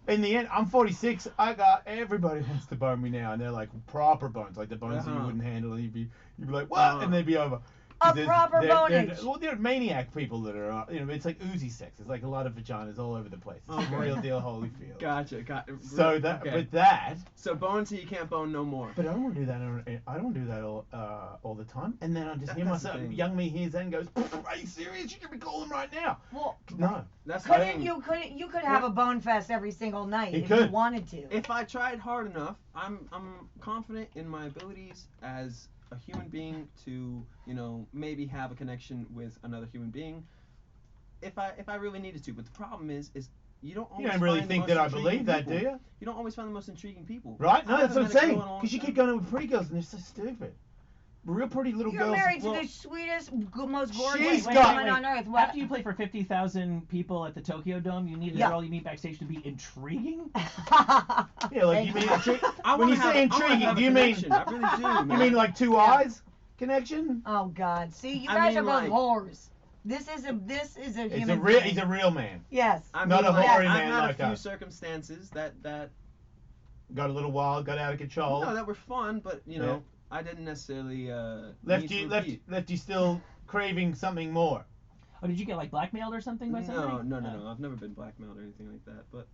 in the end, I'm 46. I got everybody wants to bone me now, and they're like proper bones, like the bones that you Uh-huh. wouldn't handle, and you'd be like, what? Uh-huh. And they'd be over. A 'Cause proper bonage. Well, they're maniac people that are, it's like oozy sex. It's like a lot of vaginas all over the place. It's Okay. a real deal Holyfield. Gotcha. So that, okay. but that, So bone so you can't bone no more. but I don't want to do that. I don't do that all the time. And then I just hear That's the myself, thing. young me hears that and goes, "Are you serious? You should be calling right now." Well, No. That's the couldn't thing. you could have a bone fest every single night You if could. you wanted to. If I tried hard enough, I'm confident in my abilities as a human being to, you know, maybe have a connection with another human being if I really needed to. But the problem is you don't always You don't really find the think most that I intriguing believe that, people. do you? You don't always find the most intriguing people. Right? No, I that's what I'm haven't met a saying. girl in a long Because you time. keep going with pretty girls and they're so stupid. Real pretty little You're girls. married to well- the sweetest, most gorgeous She's woman got- on earth. What? After you play for 50,000 people at the Tokyo Dome, you need a Yeah. girl you meet backstage to be intriguing? Yeah, like you mean I when wanna you have- say I wanna intriguing, have a do you mean connection. I really do, man. you mean like two Yeah. eyes connection? Oh God! See, you I guys mean, are both like- whores. This is a It's human. a real. being. He's a real man. Yes. I Not mean, a like, hoary I've man had like a few us. circumstances that Got a little wild, got out of control. no, that were fun, but you know, I didn't necessarily left need to you repeat. left you still craving something more. Oh, did you get like blackmailed or something by somebody? No. I've never been blackmailed or anything like that. But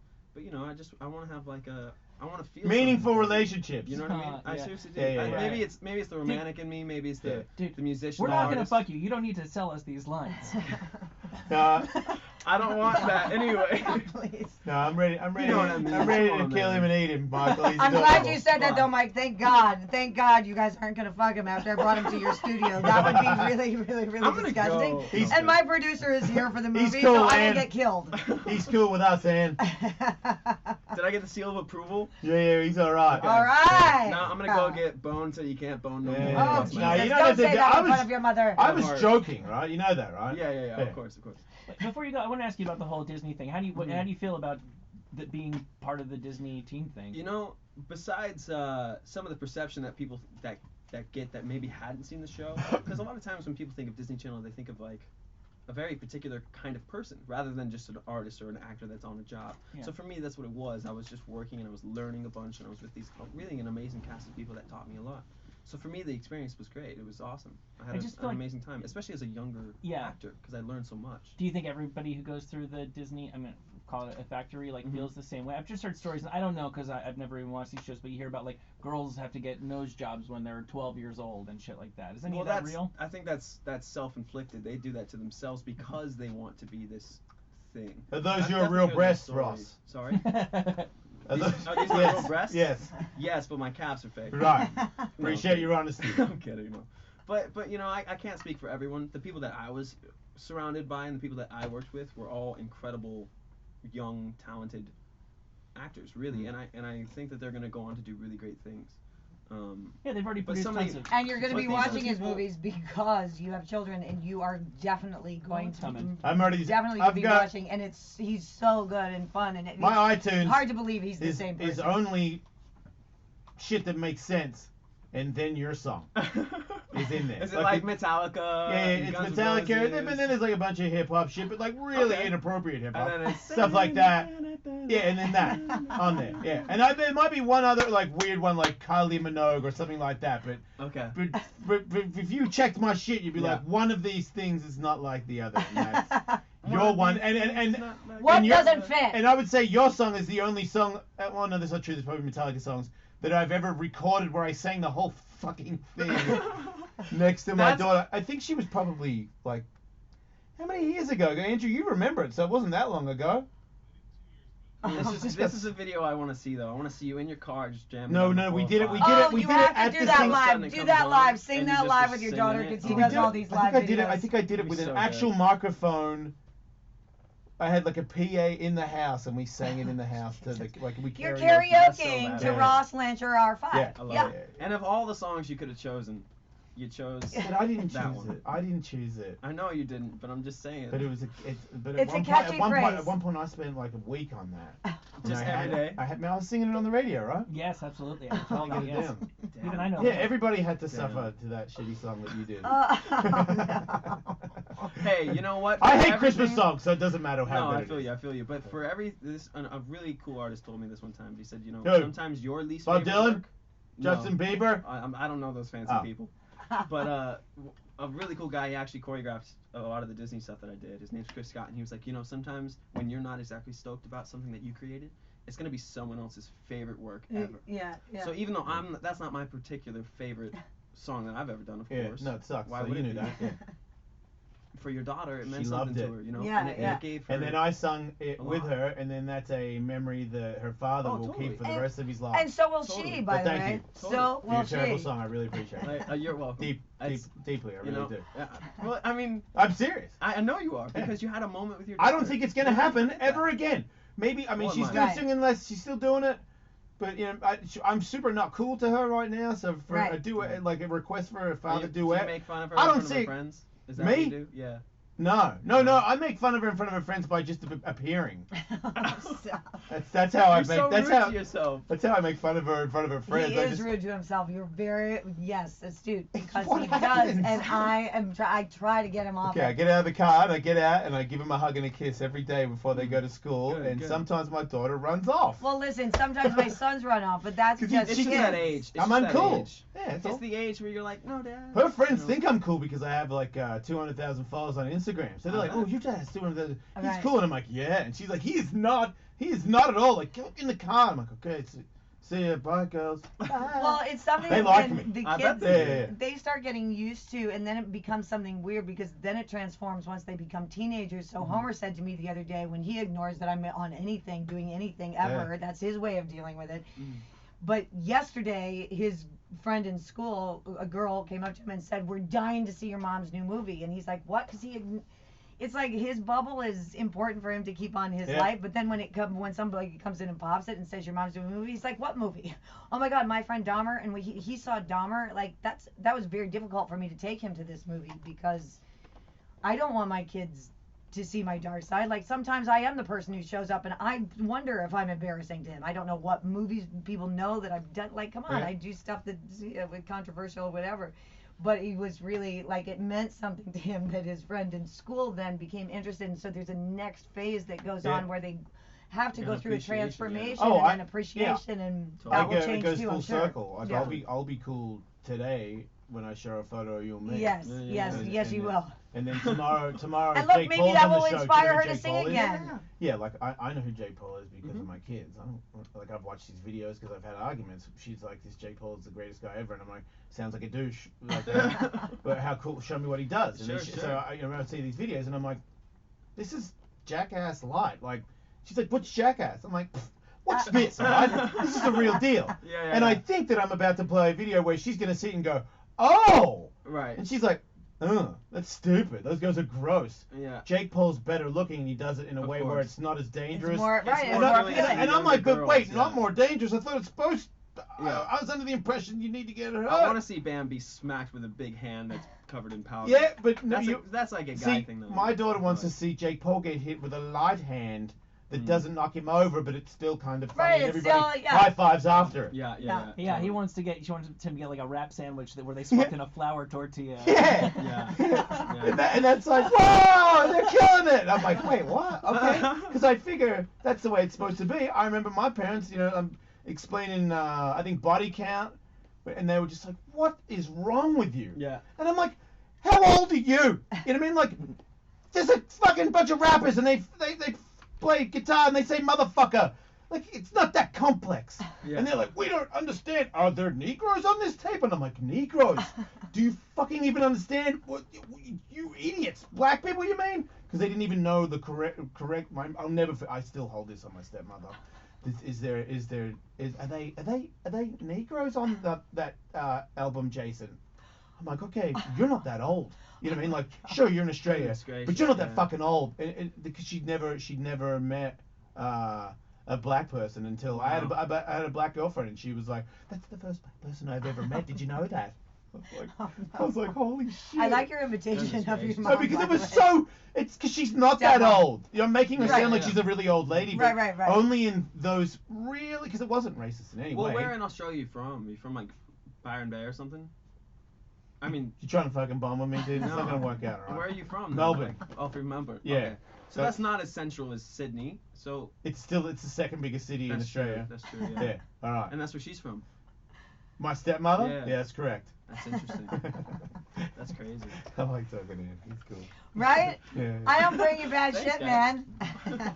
you know, I want to have like I want to feel Meaningful something. relationships. You know what I mean? I Yeah. seriously do. Yeah, yeah, Maybe yeah. it's the romantic in me. Maybe it's the Dude, musician. We're the not gonna artist. fuck you. You don't need to sell us these lines. I don't want that anyway. Please. No, I'm ready. I'm ready. know what I mean. I'm ready Come to on, kill man. him and eat him, Michael. He's I'm glad adorable. you said that though, Mike. Thank God. Thank God you guys aren't gonna fuck him after I brought him to your studio. That would be really, really, really I'm gonna disgusting. go. He's- And my producer is here for the He's movie, cool, so I'm man. gonna get killed. He's cool with us, Ann. Did I get the seal of approval? Yeah, he's all right. All right. Now I'm gonna go get boned so you can't bone no more. Yeah. Oh, That's Jesus. my- No, you don't Don't have to say do- that I in front was- of your mother. I was Heart. joking, right? You know that, right? Yeah, Yeah. of course. But before you go, I want to ask you about the whole Disney thing. How do you feel about being part of the Disney team thing? You know, besides some of the perception that people that get that maybe hadn't seen the show, because a lot of times when people think of Disney Channel, they think of like a very particular kind of person rather than just an artist or an actor that's on a job. Yeah. So for me, that's what it was. I was just working and I was learning a bunch, and I was with these really an amazing cast of people that taught me a lot. So for me, the experience was great. It was awesome. I had I just an feel like- amazing time, especially as a younger actor, because I learned so much. Do you think everybody who goes through the Disney, I mean, call it a factory, like Mhm. feels the same way? I've just heard stories, and I don't know because I've never even watched these shows, but you hear about like girls have to get nose jobs when they're 12 years old and shit like that. Is any of that real? I think that's self-inflicted. They do that to themselves because they want to be this thing. Are those That your definitely real goes breasts, with the Ross? story. Sorry. Are These- those- are these my yes. real breasts? Yes. Yes, but my calves are fake. Right. No, Appreciate your honesty. I'm kidding, no. But you know, I can't speak for everyone. The people that I was surrounded by and the people that I worked with were all incredible, young, talented actors, really. And I think that they're gonna go on to do really great things. Yeah, they've already But produced somebody- tons of. And you're going to But be these are the watching his people- movies because you have children, and you are definitely going it's to coming. I'm already. definitely I've be got watching. And he's so good and fun, and my it's iTunes. hard to believe he's the is, same is person. only shit that makes sense, and then your song is in there. Is it like Metallica? Yeah, and it's Guns N' Metallica, Roses? but then there's like a bunch of hip hop shit, but like really Okay. inappropriate hip And hop then it's stuff like that. Yeah, and then that on there. Yeah, and there might be one other like weird one like Kylie Minogue or something like that, but Okay. but if you checked my shit, you'd be Yeah. like one of these things is not like the other. And that's One your of one, these and not like- What and your- doesn't fit? And I would say your song is the only song. Well, no, that's not true. There's probably Metallica songs that I've ever recorded where I sang the whole fucking thing next to my That's- daughter. I think she was probably like, how many years ago? Andrew, you remember it, so it wasn't that long ago. This is a video I want to see though. I want to see you in your car just jamming. No, on the no, we did it. We 405. did Oh, it. We you did have it at to do the that same- live. Sudden it Do comes that on, live. Sing and you that just live are with your singing daughter it. because Oh, he we does did all it. these I live think I did it. videos. I think I did it It'd with be an so actual good. microphone. I had like a PA in the house, and we sang it in the house to the like we You're karaoke. That's so karaokeing bad. to Yeah. Ross Lancher R5. Yeah. I love Yeah. it. And of all the songs you could have chosen, you chose. But I didn't That choose one. it. I didn't choose it. I know you didn't, but I'm just saying. But it was but It's a at catchy one point, phrase. at one point, I spent like a week on that. And Just I had, every day? I was singing it on the radio, right? Yes, absolutely. I told Get you, it yes. down. Even I know. Yeah, that. everybody had to Damn. suffer to that shitty song that you did. Oh, Hey, you know what? I For hate Christmas everything- songs, so it doesn't matter how No, good I it feel is. you. I feel you. But for a really cool artist told me this one time. He said, you know, Who? sometimes your least Bob favorite Dylan? work- No. Justin Bieber? I don't know those fancy Oh. people. But a really cool guy. He actually choreographed a lot of the Disney stuff that I did. His name's Chris Scott, and he was like, you know, sometimes when you're not exactly stoked about something that you created, it's gonna be someone else's favorite work ever. yeah, yeah. So even though that's not my particular favorite song that I've ever done, of Yeah, course. no, it sucks. Why so would you it knew be? that. Yeah. for your daughter, it meant She something loved to it. her, you know. Yeah, and it, yeah. it gave her. And then I sung it a with lot. her, and then that's a memory that her father Oh, will totally. keep for the And- rest of his life. And so will Totally. she, by But the thank way. you. So Totally. will You're a terrible she. song. I really appreciate it. You're welcome. It's- Deeply, I you really know, do. well, I mean, I'm serious. I know you are because you had a moment with your. I don't daughter. think it's gonna happen ever again. Maybe I mean Well, she's it still might. singing less. She's still doing it, but you know I'm super not cool to her right now. So for Right. a duet, like a request for a father Do you duet, make fun of her I in don't front of see- her friends? Is that Me? what you do? Yeah. no. I make fun of her in front of her friends by just appearing. Stop. That's how I You're make. so That's rude how. to yourself. That's how I make fun of her in front of her friends. He I is just, rude to himself. You're very astute because What he happens? does, and I try to get him off. Okay, I it. get out of the car and I get out and I give him a hug and a kiss every day before they go to school. Good, and good. sometimes my daughter runs off. Well, listen. Sometimes my sons run off, but that's 'Cause just It's just kids. that age. It's I'm just that uncool. age. Yeah, it's It's all. the age where you're like, no, Dad. Her friends You know? think I'm cool because I have like 200,000 followers on Instagram. So they're like, Uh-huh. "Oh, your dad has 200,000. He's Right. cool." And I'm like, "Yeah." And she's like, "He is not. He is not at all. Like, get in the car." I'm like, "Okay, see ya, bye, girls." Well, it's something They that like when me. the I bet kids they do. they start getting used to, and then it becomes something weird because then it transforms once they become teenagers. So Homer said to me the other day when he ignores that I'm on anything, doing anything ever, that's his way of dealing with it. Mm. But yesterday, his friend in school, a girl, came up to him and said, "We're dying to see your mom's new movie," and he's like, "What?" Because it's like his bubble is important for him to keep on his Yeah. life, but then when somebody comes in and pops it and says your mom's doing a movie, he's like, "What movie?" Oh my God, my friend Dahmer, and when he saw Dahmer, like that was very difficult for me to take him to this movie because I don't want my kids to see my dark side. Like sometimes I am the person who shows up and I wonder if I'm embarrassing to him. I don't know what movies people know that I've done. Like, come on, Yeah. I do stuff that's controversial, whatever. But he was really like it meant something to him that his friend in school then became interested in. So there's a next phase that goes Yeah. on where they have to An go through a appreciation, yeah. transformation Oh, and I- then appreciation and Totally. that will it change goes too, full I'm sure. circle. Like Yeah. I'll be cool today when I show a photo of you and me. Yes, Yeah, yes, yeah. yes, you will. And then tomorrow And if look, Jake maybe Paul's that on the will show, inspire do you know her who to Jake sing Paul is? again. Yeah, like I know who Jake Paul is because Mhm. of my kids. I don't like I've watched his videos because I've had arguments. She's like, "This Jake Paul is the greatest guy ever," and I'm like, "Sounds like a douche." Like, but how cool? Show me what he does. And then Sure, So sure. I see these videos and I'm like, "This is Jackass light." Like, she's like, "What's Jackass?" I'm like, "Watch this, alright? This is the real deal." Yeah, And I think that I'm about to play a video where she's gonna sit and go, "Oh," Right. and she's like, "That's stupid. Those guys are gross." Yeah. Jake Paul's better looking and he does it in a Of way where course. it's not as dangerous. It's more, It's right, more it's and, more I, appealing appealing. and I'm younger like, but girls, wait, yeah. not more dangerous. I thought it's supposed. Yeah. I was under the impression you need to get hurt. I want to see Bam be smacked with a big hand that's covered in powder. Yeah, but no, That's like a guy see, thing though. my daughter wants to Right. see Jake Paul get hit with a light hand that Mm. doesn't knock him over, but it's still kind of funny. Right, and it's everybody still- yeah. high fives after it. Yeah. Yeah. Yeah, he wants him to get like a wrap sandwich where they swept in a flour tortilla. Yeah. Yeah. And that's like, whoa, they're killing it. I'm like, wait, what? Okay. Because I figure that's the way it's supposed to be. I remember my parents, I'm explaining, I think, body count, and they were just like, what is wrong with you? Yeah. And I'm like, how old are you? You know what I mean? Like, there's a fucking bunch of rappers, and they play guitar, and they say motherfucker. Like, it's not that complex. Yeah. And they're like, we don't understand. Are there Negroes on this tape? And I'm like, Negroes? Do you fucking even understand? What, you idiots. Black people, you mean? Because they didn't even know the correct. I'll never. I still hold this on my stepmother. Are they Negroes on that album, Jason? I'm like, okay, you're not that old. You know what I mean? Like, sure, you're in Australia, Goodness gracious, but you're not that yeah. fucking old. And because she'd never met a black person until I had a black girlfriend, and she was like, "That's the first black person I've ever met. Did you know that?" I was like, holy shit. I like your imitation Goodness of your gracious. mom. No, because by it the was way. so. It's because she's not that Stepmom. old. I'm making her Right. sound like Yeah. she's a really old lady, but Right. only in those really, because it wasn't racist in any Well, way. where in Australia are you from? You from like Byron Bay or something? I mean, You trying to fucking bomb with me, dude? It's No. not gonna work out, alright? where are you from? then? Melbourne. Like, oh, from Melbourne. Yeah. Okay. So that's not as central as Sydney. So It's the second biggest city in that's Australia. true. That's true. Yeah. Yeah. All right. And that's where she's from. My stepmother? Yeah. That's correct. That's interesting. That's crazy. I like talking to him. He's cool. Right? Yeah. I don't bring you bad Thanks, shit, guys. man.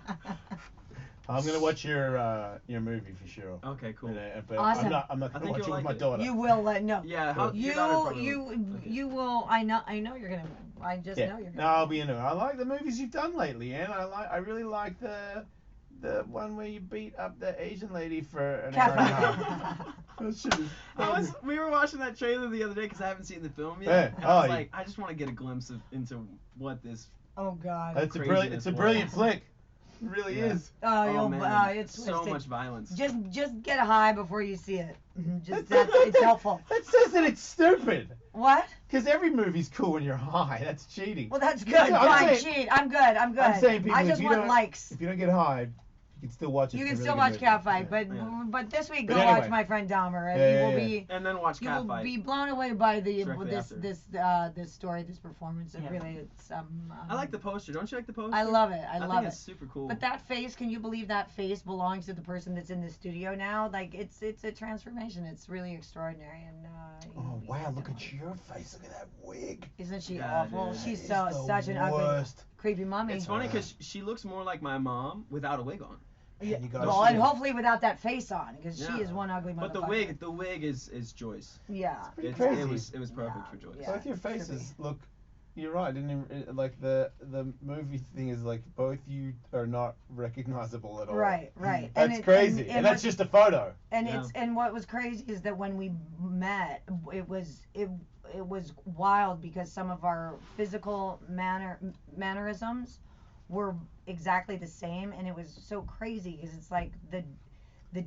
I'm gonna watch your movie for sure. Okay, cool. But Awesome. I'm not I gonna think watch it you'll with my like it. daughter. You will no. Yeah, how, You your daughter probably will. you will. I know you're gonna. I just know you're No, gonna. I'll be into it. I like the movies you've done lately, and I really like the one where you beat up the Asian lady for an hour and a half. That shit is We were watching that trailer the other day because I haven't seen the film yet. Yeah. And I was Oh, like, I just want to get a glimpse into what this. Oh God. It's a craziness brilliant was. flick. It really Yeah. is. Oh, man, it's so twisted. much violence. Just get a high before you see it. It's helpful. That says that it's stupid. What? Because every movie's cool when you're high. That's cheating. Well, that's good. I'm Fine, saying- cheat. I'm good. I'm good. I'm saying, people, I if just you want don't- likes. If you don't get high, you can still watch it. You It's can a still really watch good Cat movie. Fight, but Yeah. but this week But go anyway. watch My Friend Dahmer, and Yeah, you yeah, will yeah. be And then watch you Cat will Fight. be blown away by Directly this after. this story, this performance. It Yeah. really it's I like the poster. Don't you like the poster? I love it. I I love think it. it's super cool. But that face, can you believe that face belongs to the person that's in the studio now? Like it's a transformation. It's really extraordinary. And Oh wow! Look at your face. Look at that wig. Isn't she Yeah, awful? dude. She's That is the such an ugly, worst. creepy mummy. It's funny because she looks more like my mom without a wig on. Yeah, You gotta well, see and it. hopefully without that face on, because Yeah. she is one ugly motherfucker. But the wig is Joyce. Yeah. Pretty It crazy. was perfect Yeah, for Joyce. yeah. Both your should be. faces look. You're right. Didn't even, like the movie thing is like both you are not recognizable at all. Right. That's crazy, and that's just a photo. And Yeah. it's and what was crazy is that when we met, it was wild because some of our physical mannerisms were exactly the same, and it was so crazy because it's like the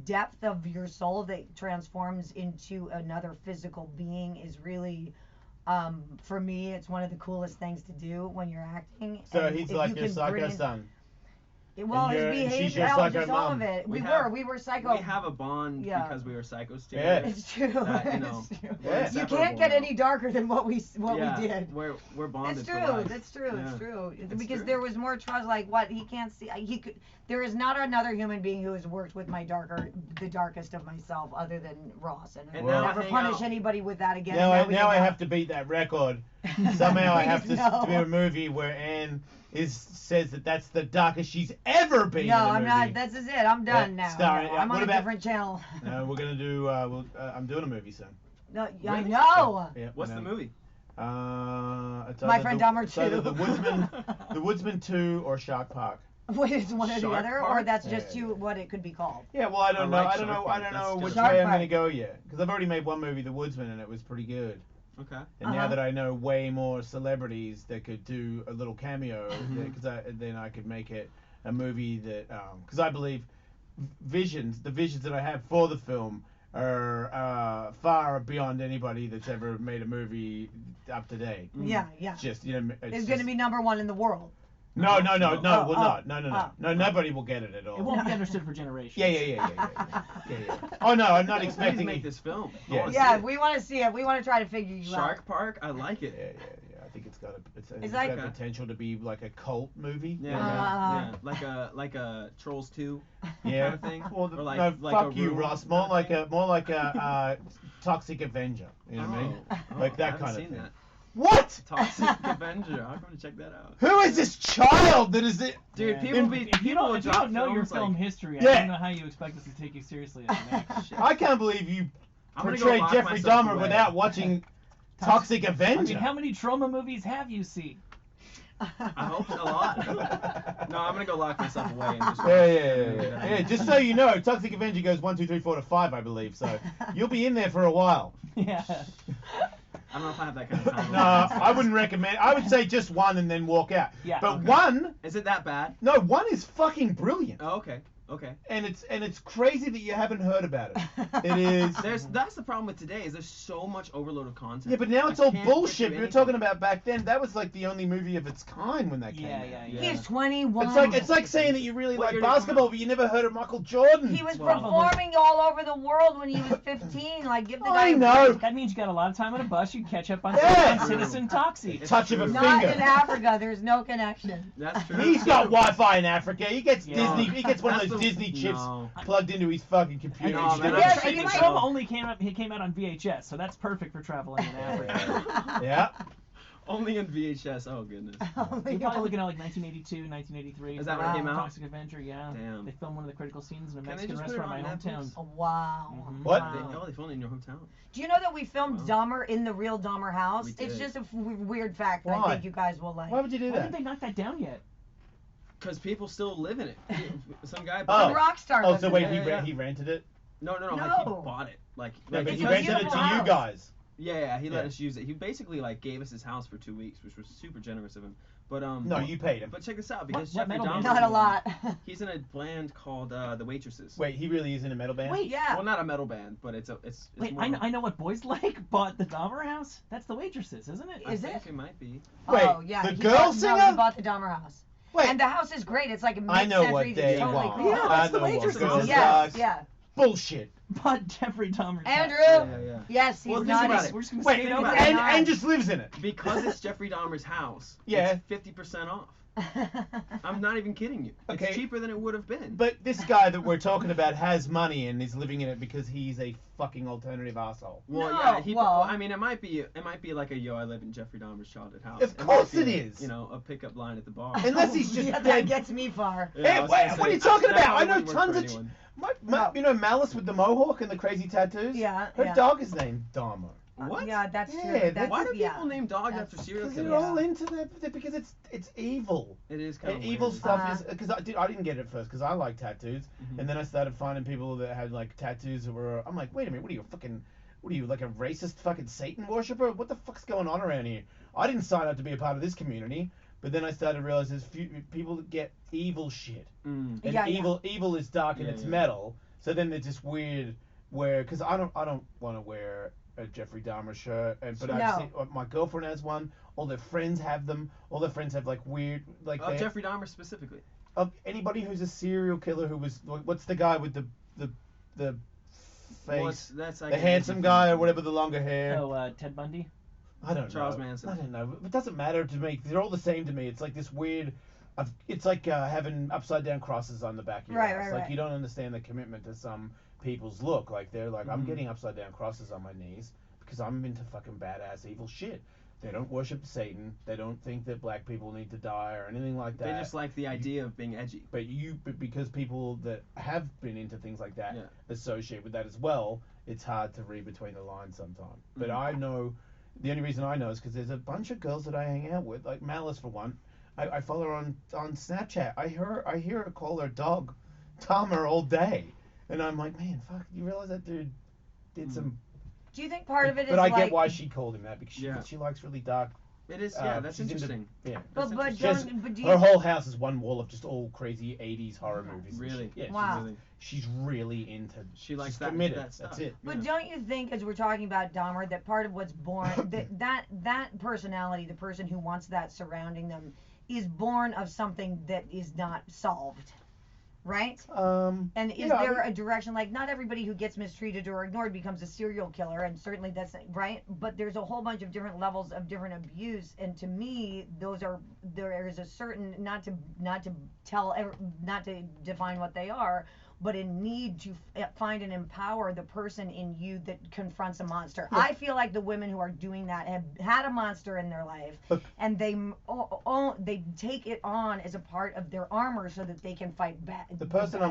depth of your soul that transforms into another physical being is really. For me, it's one of the coolest things to do when you're acting. So and he's if like you your can psycho bring- son. Well, And his you're- and she's behavior, your psycho just all mom. of it. We We were psycho. We have a bond Yeah. because we were psychos Yeah. together. It's true. That, you know, It's true. Yeah. You inseparable can't get now. any darker than what we Yeah, did. We're bonded That's for true. life. That's true. Yeah. It's true. It's Because true. there was more trust. Like what he can't see. He could. There is not another human being who has worked with the darkest of myself, other than Ross, and I And will now I never hang punish out- anybody with that again. Now and I we have to beat that record. Somehow I have to No. do a movie where Anne says that that's the darkest she's ever been. No, in a I'm movie. not. This is it. I'm done Yeah, now. starring- No, yeah, I'm what on a about- different channel. No, we're gonna do. I'm doing a movie soon. No, I Really? know. Yeah, What's I the know. movie? It's My either Friend the- Dahmer it's either 2. The Woodsman 2 or Shark Park. Wait, it's one or the Shark other, or Park? that's Yeah, just yeah. what it could be called. Yeah, well, I don't know. like I don't Shark know. Park. I don't That's know good. which Shark way I'm Park. gonna go yet. Because I've already made one movie, The Woodsman, and it was pretty good. Okay. And now Uh-huh. that I know way more celebrities that could do a little cameo, Mhm. then I could make it a movie that, because I believe the visions that I have for the film are far beyond anybody that's ever made a movie up to date. Yeah. Just It's going to be number one in the world. No, Oh, will not. oh. No, nobody will get it at all. It won't be understood for generations. Yeah. Oh no, I'm not Please expecting make it. this film. I Yeah. wanna Yeah, see it. we want to see it. We want to try to figure you Shark out. Park. I like it. Yeah. I think it's got It's got like- potential to be like a cult movie. Yeah. Like a Trolls 2 Yeah. kind of thing. Well, Or like- no, like fuck a you, Room Ross. kind More of like thing? a Toxic Avenger. You know what I mean? Like that I haven't kind of seen thing. That. What? Toxic Avenger. I'm going to check that out. Who is this child that is it? Dude, Yeah. people If you don't drop know your films film like, history, I Yeah. don't know how you expect us to take you seriously as an actor. shit. I can't believe you I'm gonna go portrayed lock Jeffrey myself Dahmer away. without watching Toxic I Avenger. mean, how many trauma movies have you seen? I hope a lot. No, I'm gonna go lock myself away and just. Yeah. Just so you know, Toxic Avenger goes 1, 2, 3, 4 to 5, I believe. So you'll be in there for a while. Yeah. I don't know if I have that kind of time. No, I wouldn't recommend. I would say just one and then walk out. Yeah, But okay. one, Is it that bad? no, one is fucking brilliant. Oh, okay. Okay. And it's crazy that you haven't heard about it. It is. That's the problem with today is there's so much overload of content. Yeah, but now it's I all can't get bullshit. through We were anything. talking about back then. That was like the only movie of its kind when that came out. Yeah. He's 21. It's like saying that you really What like year did it come basketball, out? but you never heard of Michael Jordan. He was Well, performing all over the world when he was 15. Like, give the guy I a know. break. That means you got a lot of time on a bus. You catch up on, Yeah. on Citizen Toxie. Touch of a True. Not finger. in Africa. There's no connection. That's true. He's got Wi-Fi in Africa. He gets Yeah. Disney. He gets one of That's those the- Disney chips No. plugged into his fucking computer. No, He's man, doing Yeah, it. but I you think might- Trauma only came out on VHS, so that's perfect for traveling in Africa. Yeah. Only in VHS. Oh goodness. Only You're probably on- looking at like 1982, 1983. Is that for when it came out? Toxic Avenger, yeah. Damn. They filmed one of the critical scenes in a Can they Mexican just put it restaurant in my on hometown. Netflix? Oh, wow. Mhm. What? Wow. They filmed it in your hometown. Do you know that we filmed Wow. Dahmer in the real Dahmer house? We It's did. just a weird fact that I Why? think you guys will like. Why would you do Why that? didn't they knock that down yet? Because people still live in it. Some guy Oh. bought it. Rockstar. Oh, lives so in wait, it. Yeah. he rented it? No, like he No. bought it. Like No, but It's he a rented it to beautiful you house. guys. yeah, he let Yeah. us use it. He basically like gave us his house for 2 weeks, which was super generous of him. But No, you paid him. But check this out, because What Jeffrey metal band? Dahmer, Not a lot. he's in a band called The Waitresses. Wait, he really is in a metal band? Wait, Yeah. Well, not a metal band, but it's wait, more. I know what Boys Like bought the Dahmer house. That's the Waitresses, isn't it? I Is think it? it might be. Wait, Oh, yeah. the he girl bought, No, singer? he bought the Dahmer house. Wait, And the house is great. It's like a I know mid-century. what they It's totally want. cool. Yeah, I that's the know what Waitresses. girls Yeah, like. yeah. Bullshit. Bought Jeffrey Dahmer's Andrew. house. Yeah. Yes, he's Well, think not. about as- it. We're just gonna Wait, skate think over about that. it. and just lives in it. Because it's Jeffrey Dahmer's house. Yeah. It's 50% off. I'm not even kidding you. Okay. It's cheaper than it would have been. But this guy that we're talking about has money and is living in it because he's a fucking alternative asshole. Well, No, yeah, well- I mean, it might be like a yo, I live in Jeffrey Dahmer's childhood house. Of might course be it a, is. You know, a pickup line at the bar. Unless he's just yeah, dead. that gets me far. Yeah, I Hey, was wait, gonna what are say, you talking that about? I probably know wouldn't work tons for of. anyone. No. You know Malice with the mohawk and the crazy tattoos? Yeah, Her yeah. dog is named Dahmer. What? Yeah, that's Yeah, true. that's- That's, Why do yeah. people name dogs That's- after serial Because they're killers? all into that because it's evil. It is kind And of evil weird. stuff is because I didn't get it at first because I like tattoos, Mhm. and then I started finding people that had like tattoos that were. I'm like, wait a minute, what are you like a racist fucking Satan worshiper? What the fuck's going on around here? I didn't sign up to be a part of this community, but then I started to realize there's few people that get evil shit, Mm. and Yeah, yeah. evil is dark and Yeah, it's yeah. metal. So then they're just weird. Where because I don't want to wear a Jeffrey Dahmer shirt, but No. I've seen my girlfriend has one. All their friends have them. All their friends have like weird like they- Jeffrey Dahmer specifically. of anybody who's a serial killer who was what's the guy with the Well, face, that's like the an handsome easy guy thing. or whatever, the longer hair. Oh, Ted Bundy. I don't Charles know. Manson. I don't know. It doesn't matter to me. They're all the same to me. It's like this weird. It's like having upside down crosses on the back of your Right, house. right, Like right. you don't understand the commitment to some people's look. Like they're like, I'm Mhm. getting upside down crosses on my knees because I'm into fucking badass evil shit. They don't worship Satan. They don't think that black people need to die or anything like that. They just like the idea of being edgy. But because people that have been into things like that Yeah. associate with that as well, it's hard to read between the lines sometimes. But Mhm. I know, the only reason I know is because there's a bunch of girls that I hang out with, like Malice for one. I follow her on Snapchat. I hear her call her dog Dahmer all day, and I'm like, man, fuck! You realize that dude did some. Do you think part of it is But I like? get why she called him that because Yeah. she likes really dark. It is, yeah, that's she's into- interesting. Yeah. But That's She has- don't. But do Her you? whole house is one wall of just all crazy 80s horror movies. and Really? shit. Yeah. Wow. Really. She's really into. She likes she's that- committed. that stuff. That's it. But Yeah. don't you think, as we're talking about Dahmer, that part of what's born, that personality, the person who wants that surrounding them, is born of something that is not solved, right? And is yeah, I there mean- a direction, like, not everybody who gets mistreated or ignored becomes a serial killer, and certainly that's right, but there's a whole bunch of different levels of different abuse, and to me, there is a certain, not to define what they are, but a need to find and empower the person in you that confronts a monster. Yeah. I feel like the women who are doing that have had a monster in their life, But- and they take it on as a part of their armor so that they can fight back. The person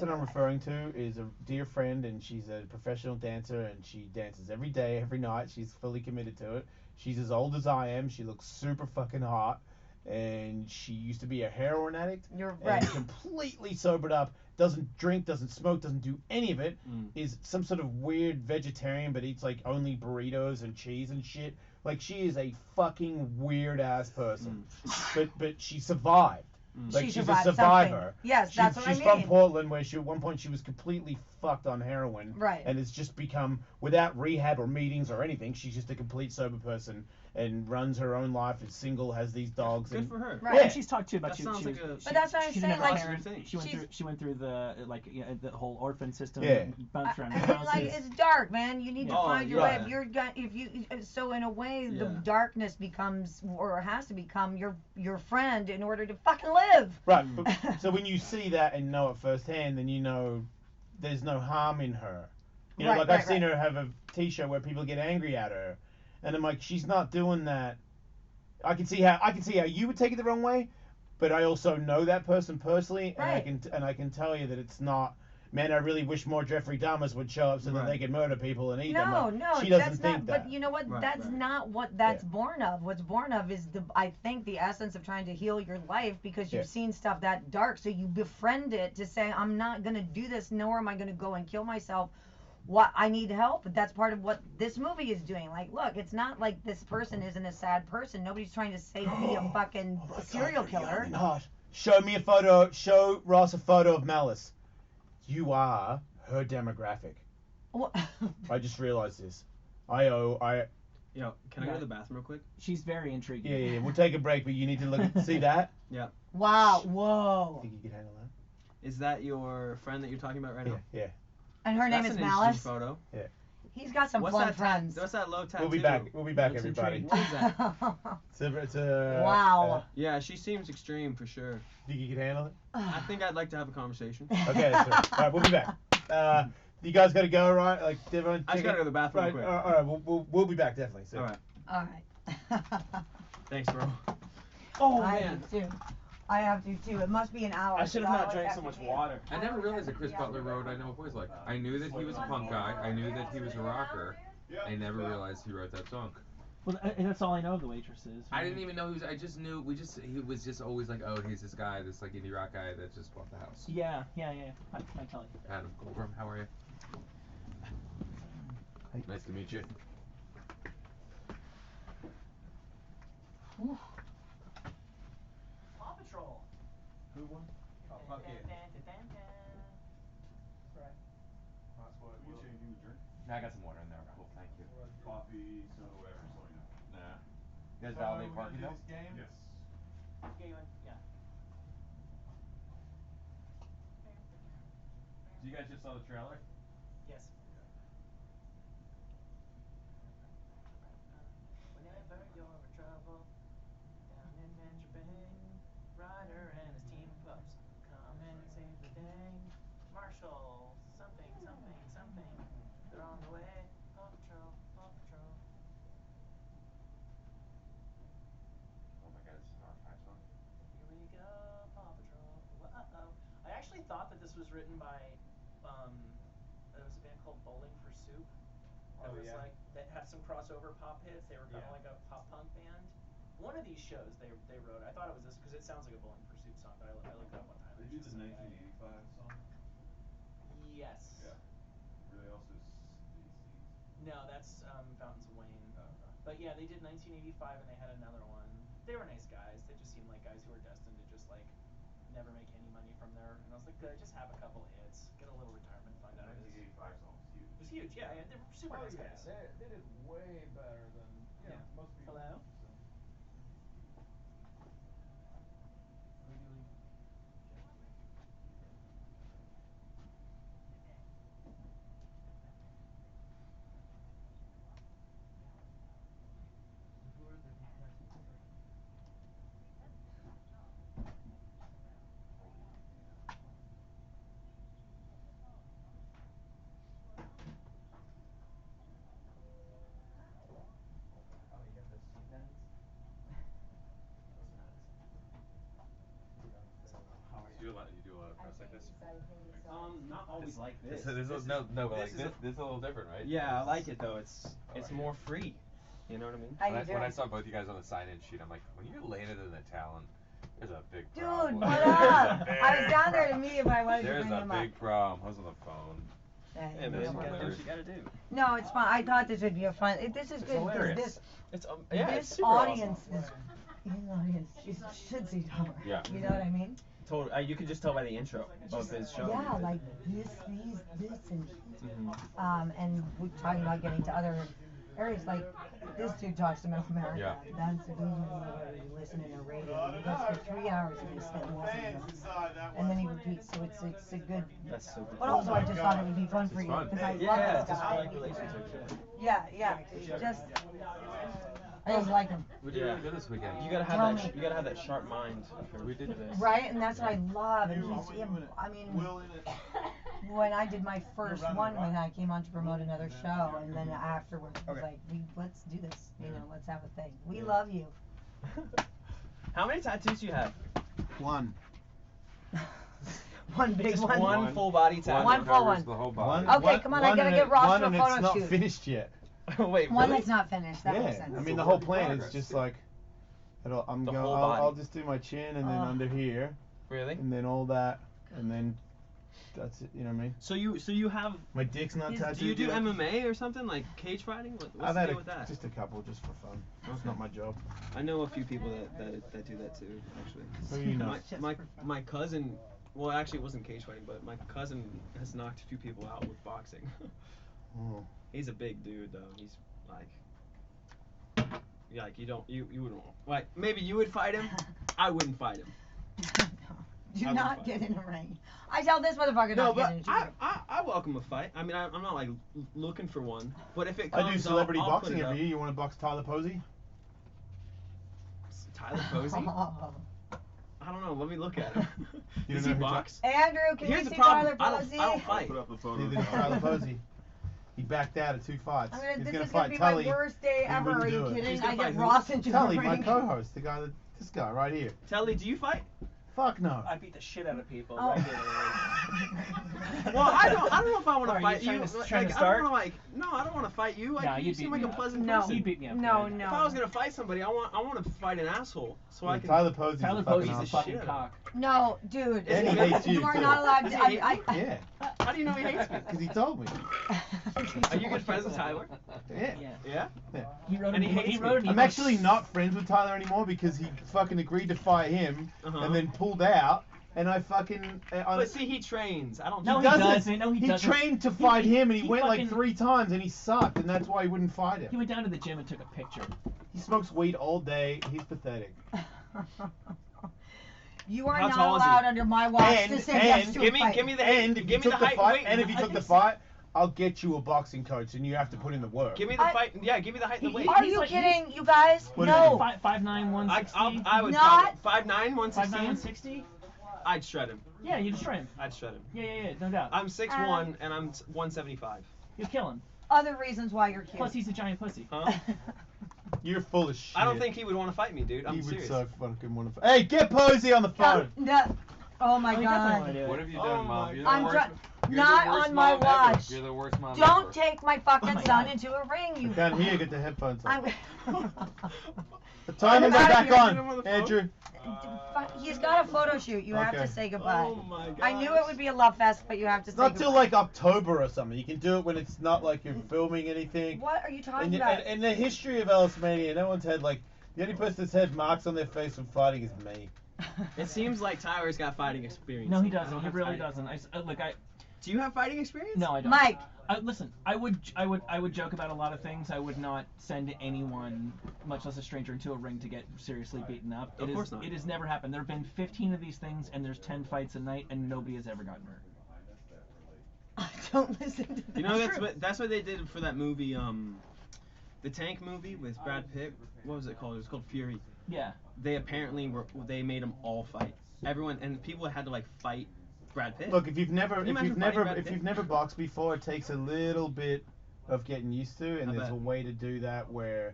I'm referring to is a dear friend, and she's a professional dancer, and she dances every day, every night. She's fully committed to it. She's as old as I am. She looks super fucking hot, and she used to be a heroin addict. You're And right. completely sobered up. Doesn't drink, doesn't smoke, doesn't do any of it. Mm. Is some sort of weird vegetarian, but eats like only burritos and cheese and shit. Like she is a fucking weird ass person. But she survived. Like She she's survived a survivor. something. Yes, that's what I she's from mean. Portland, where at one point she was completely fucked on heroin. Right. And it's just become, without rehab or meetings or anything, she's just a complete sober person and runs her own life. Is single, has these dogs. Good and for her. Right. Yeah. And she's talked too about That she, sounds she, like a- she, But that's what I'm she saying, didn't have like, a parent. thing. She went through the the whole orphan system. Yeah. Bounced around I the mean, houses. like, it's dark, man. You need to Oh, find your yeah. way. If you so in a way, the Yeah. darkness becomes or has to become your friend in order to fucking live. Right. But, so when you see that and know it firsthand, then you know there's no harm in her. You know, Right, like right, I've seen her have a T-shirt where people get angry at her, and I'm like, she's not doing that I can see how you would take it the wrong way, but I also know that person personally, and I can tell you that it's not. Man, I really wish more Jeffrey Dahmers would show up so that they could murder people and eat them. No, she that's doesn't not. think that. But you know what? That's not what that's born of. What's born of is I think the essence of trying to heal your life because you've seen stuff that dark, so you befriend it to say, I'm not gonna do this, nor am I gonna go and kill myself. What I need help. That's part of what this movie is doing. Like, look, it's not like this person isn't a sad person. Nobody's trying to say be a fucking serial killer. Show me a photo. Show Ross a photo of Malice. You are her demographic. What? I just realized this. Yo, can I go to the bathroom real quick? She's very intriguing. Yeah. We'll take a break, but you need to look at see that. Yeah. Wow. Whoa. Think you can handle that? Is that your friend that you're talking about right now? Yeah. And her name is Malice. Photo. Yeah. He's got some fun friends. What's that low tattoo? We'll be back, everybody. What is that? It's a. Wow. Yeah, she seems extreme for sure. Think you can handle it? I think I'd like to have a conversation. Okay, that's right. All right, we'll be back. You guys gotta go, right? Like, everyone. I just gotta go to the bathroom right, quick. All right, we'll be back definitely. So. All right. Thanks, bro. Oh I man. have to too. I have to too. It must be an hour. I should have not drank so much water. I never realized that Chris Butler wrote I Know What Boys Like. I knew that he was a punk guy. I knew that he was a rocker. I never realized he wrote that song. Well, that's all I know of the Waitresses. I didn't even know he was. I just knew he was just always like, oh, he's this guy, this like indie rock guy that just bought the house. Yeah. I tell you. Adam Goldrum, how are you? Nice to meet you. Whew. Paw Patrol. Who won? Oh, fuck it. You say you need a drink? I got some water in there. Cool, thank you. Coffee, soda, whatever, so you know. Nah. You guys validate parking though? Yes. Yeah. You guys just saw the trailer? Yes. Whenever you're in trouble, down in Venture Bay, Ryder and his team of pups come and save the day. Marshall, something. They're on the way. Paw Patrol, Paw Patrol. Oh my god, it's an archive song. Here we go, Paw Patrol. Uh-oh. I actually thought that this was written by, there was a band called Bowling for Soup. That was like, that had some crossover pop hits. They were kind of like a pop punk band. One of these shows they wrote, I thought it was this because it sounds like a Bowling for Soup song, but I looked it up one time. They did the 1985 song? Yes. Yeah. Everybody else is DC's. No, that's Fountains of Wayne. Oh, okay. But yeah, they did 1985 and they had another one. They were nice guys. They just seemed like guys who were destined to just like never make any money from there. And I was like, good, just have a couple of hits, get a little retirement fund The out of this. 1985 song was huge. It was huge, yeah. They were super nice guys. They did way better than most people. Hello? So. Oh, you got those seat bends? You do a lot of press like this? Not always like this. But like this is a little different, right? Yeah, I like it though. It's more free. You know what I mean? How you doing? When I saw both you guys on the sign-in sheet, I'm like, when you landed in the Talon, there's a big Dude, problem. what There's up? a big I was down there to problem. meet you, but I wanted to There's bring a him up. big problem. I was on the phone. Hey, man, you gotta do what you gotta do. No, it's fine. I thought this would be a fun. This is good because hilarious. this It's super audience awesome. should see Dahmer. Yeah. You know what I mean? Totally. You can just tell by the intro of his show. Yeah, like this and we're talking about getting to other areas. Like this dude talks to Middle America. Yeah. That's the dude who listening to radio. He goes for 3 hours and he spent listening to it. And then he repeats. So it's a good. That's super But cool. also, I just thought it would be fun for you fun. because I Yeah, love it's this just guy. like relationships. Yeah. Just I just like him. We did really good this weekend. You gotta have that. You gotta have that sharp mind. We did this. Right, and that's what I love. And he's him. I mean, when I did my first one, when I came on to promote another show, and then afterwards was like, let's do this. You know, let's have a thing. We love you. How many tattoos do you have? One. One big Just one. one full body tattoo. One that full covers one. the whole body. Okay, come on, I gotta get Ross one for a and photo it's not shoot. finished yet. Wait, One really? that's not finished. That makes Yeah, sense. I mean It's the a whole work in plan is progress. just like, I'm The going. whole I'll body. just do my chin and then Oh. under here, Really? and then all that, and then that's it. You know what I mean? So you have. My dick's not tattooed. Do you do yet. MMA or something like cage fighting? What's I've the had deal with that? just a couple, just for fun. It's Okay. not my job. I know a few people that do that too, actually. Who do you know? My cousin. Well, actually, it wasn't cage fighting, but my cousin has knocked a few people out with boxing. Oh. He's a big dude though. He's like. Yeah, like you wouldn't like maybe you would fight him. I wouldn't fight him. Do I not would get fight. in a ring. I tell this motherfucker No, not to but get into a ring. I welcome a fight. I mean, I'm not like looking for one, but if it I comes, do celebrity I'll boxing put it every up. year. You want to box Tyler Posey? Tyler Posey? I don't know. Let me look at him. You Does don't he know who box? Andrew, can Here's you the see problem. Tyler I Posey? don't fight. Put up the photo. Neither does Tyler Posey. He backed out of 2 fights. This He's gonna is fight gonna be Tully. my worst day He ever. wouldn't Are do you it. kidding? He's I gonna get fight who? Ross into Tully, the my ring. co-host, this guy right here. Telly, do you fight? Fuck no. I beat the shit out of people Oh. regularly. Well, I don't know if I want Are to you fight you. trying to- Like, trying to I start? don't want to no, I don't want to fight you. Like, Nah, you you'd seem beat like me a up. pleasant No. person. You beat me up. No, good. no. If I was gonna fight somebody, I want to fight an asshole, so I can. Tyler Posey's Tyler a fucking Posey's a asshole. fucking cock. No, dude. And he hates you, are too. not allowed Does to. he hate me? Yeah, How do you know he hates me? because he told me. Are you good friends with Tyler? Yeah. Yeah. Yeah. He wrote And an he email. hates He me. wrote an I'm email. actually not friends with Tyler anymore because he fucking agreed to fight him Uh-huh. and then pulled out, and I fucking. But see, he trains. I don't. No, do he that. doesn't. No, he He doesn't. trained to fight him, and he went like fucking- 3 times, and he sucked, and that's why he wouldn't fight He him. went down to the gym and took a picture. He smokes weed all day. He's pathetic. You are How not tall is he? allowed under my watch to say yes to a fight. Give me the And if you give me took the the height. fight, Wait, and if you I took the think so. fight, I'll get you a boxing coach, and you have to put in the work. give me the I- fight. Yeah, give me the height and the weight. Are He's you like- kidding, you guys? What No. 5'9", 160. I would Not- 5'9", 5'9", 116. 160. I'd shred him. Yeah, you destroy him. I'd shred him. Yeah, no doubt. I'm 6'1" and I'm 175. You'll kill him. Other reasons why you're cute. Plus, he's a giant pussy. Huh? You're full of shit. I don't think he would want to fight me, dude. I'm he would serious. so fucking want to. Hey, get Posey on the phone. Oh my Oh, he definitely god. wanna do it. What have you Oh done, my Mom? You're I'm the try- worst. You're not the worst on my mom ever. watch. You're the worst mom Don't ever. take my fucking Oh my son God. into a ring, you. I can't hear. Get the headphones on. I'm. The time I'm them outta back here. Get him on on, the phone. Andrew. He's got a photo shoot. You have Okay. to say goodbye. Oh my god. I knew it would be a love fest, but you have to It's say not goodbye. till like October or something. You can do it when it's not like you're filming anything. What are you talking And, about? and the history of Ellis Mania, no one's had like the only person that's had marks on their face from fighting is me. It seems like Tyler's got fighting experience. No, he I don't doesn't. He have really fighting. doesn't. Look, Do you have fighting experience? no, I don't. Mike. Listen, I would joke about a lot of things. I would not send anyone, much less a stranger, into a ring to get seriously beaten up. Of course not. It has never happened. There have been 15 of these things, and there's 10 fights a night, and nobody has ever gotten hurt. Don't listen to that. You know that's what they did for that movie, the Tank movie with Brad Pitt. What was it called? It was called Fury. Yeah. They apparently made them all fight. Everyone and people had to like fight Brad Pitt. Look, if you've never Can you imagine fighting Brad Pitt? boxed before, it takes a little bit of getting used to, and I there's bet. a way to do that where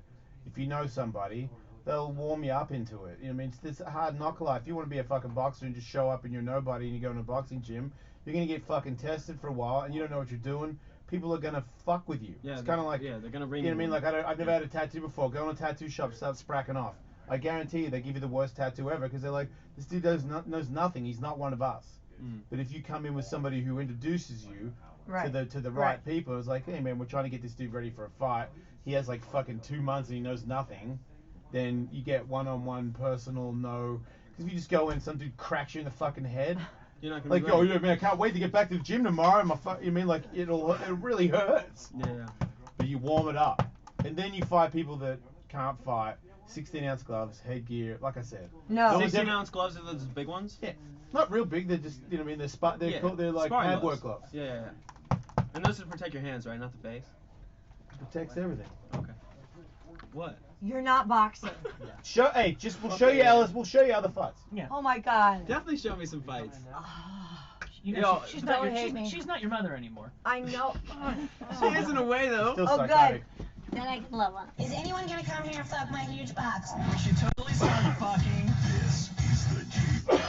if you know somebody, they'll warm you up into it. You know what I mean? It's a hard knock life. If you want to be a fucking boxer and just show up and you're nobody and you go in a boxing gym, you're gonna get fucking tested for a while and you don't know what you're doing. People are gonna fuck with you. Yeah, It's kind of like, they're gonna ring you know what I mean? one. Like I've never had a tattoo before. Go in a tattoo shop, start spracking off. I guarantee you they give you the worst tattoo ever because they're like, this dude knows nothing. He's not one of us. Mm. But if you come in with somebody who introduces you Right. to the Right. right people, it's like, hey man, we're trying to get this dude ready for a fight. He has like fucking 2 months and he knows nothing. Then you get one-on-one personal no. Because if you just go in, some dude cracks you in the fucking head. You're not gonna Like, be oh ready. yeah, man, I can't wait to get back to the gym tomorrow. You mean like it really hurts. Yeah. But you warm it up, and then you fight people that can't fight. 16-ounce gloves, headgear, like I said. No. 16-ounce gloves are those big ones. Yeah, not real big. They're just, you know what I mean? They're Yeah. called, they're like Sparring pad work gloves. Yeah. And those are to protect your hands, right? Not the face. Protects everything. Okay. What? You're not boxing. We'll show you Ellis. We'll show you other fights. Yeah. Oh my god. Definitely show me some fights. You Yo, know, she's not don't your hate me. she's not your mother anymore. I know. She is in a way though. Still Oh, psychotic. Then I can love one. Is anyone gonna come here and fuck my huge box? We should totally start fucking. This is the Jeep.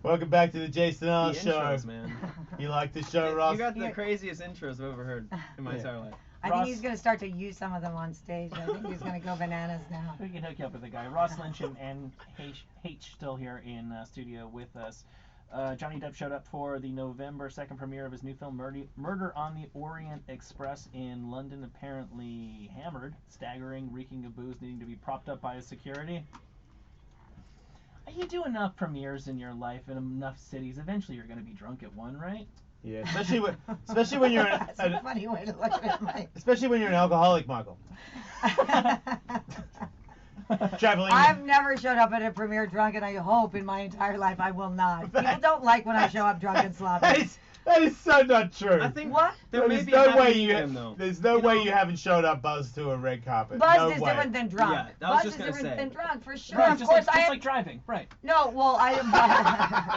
Welcome back to the Jason The Ellis Show. intros, man. You like the show, Ross? You got the craziest intros I've ever heard in my Yeah. entire life. I Ross- think he's gonna start to use some of them on stage. I think he's gonna go bananas now. We can hook you up with a guy. Ross Lynch and H still here in studio with us. Johnny Depp showed up for the November 2nd premiere of his new film Murder on the Orient Express in London, apparently hammered, staggering, reeking of booze, needing to be propped up by his security. You do enough premieres in your life in enough cities, eventually you're going to be drunk at one, right? Yeah, especially when you're That's a funny way to look at it, Mike. especially when you're an alcoholic, Michael. Traveling. I've never showed up at a premiere drunk, and I hope in my entire life I will not. People don't like when I show up drunk and sloppy. That is so not true. I think What? there may There's be no a happy way medium, though. There's no You way know- you haven't showed up buzzed to a red carpet. Buzz no is way. different than drunk. Yeah, I was Buzz just is gonna different say. than drunk, for sure. Right, Of just course, like, I just am. like driving, right? No, well, I am.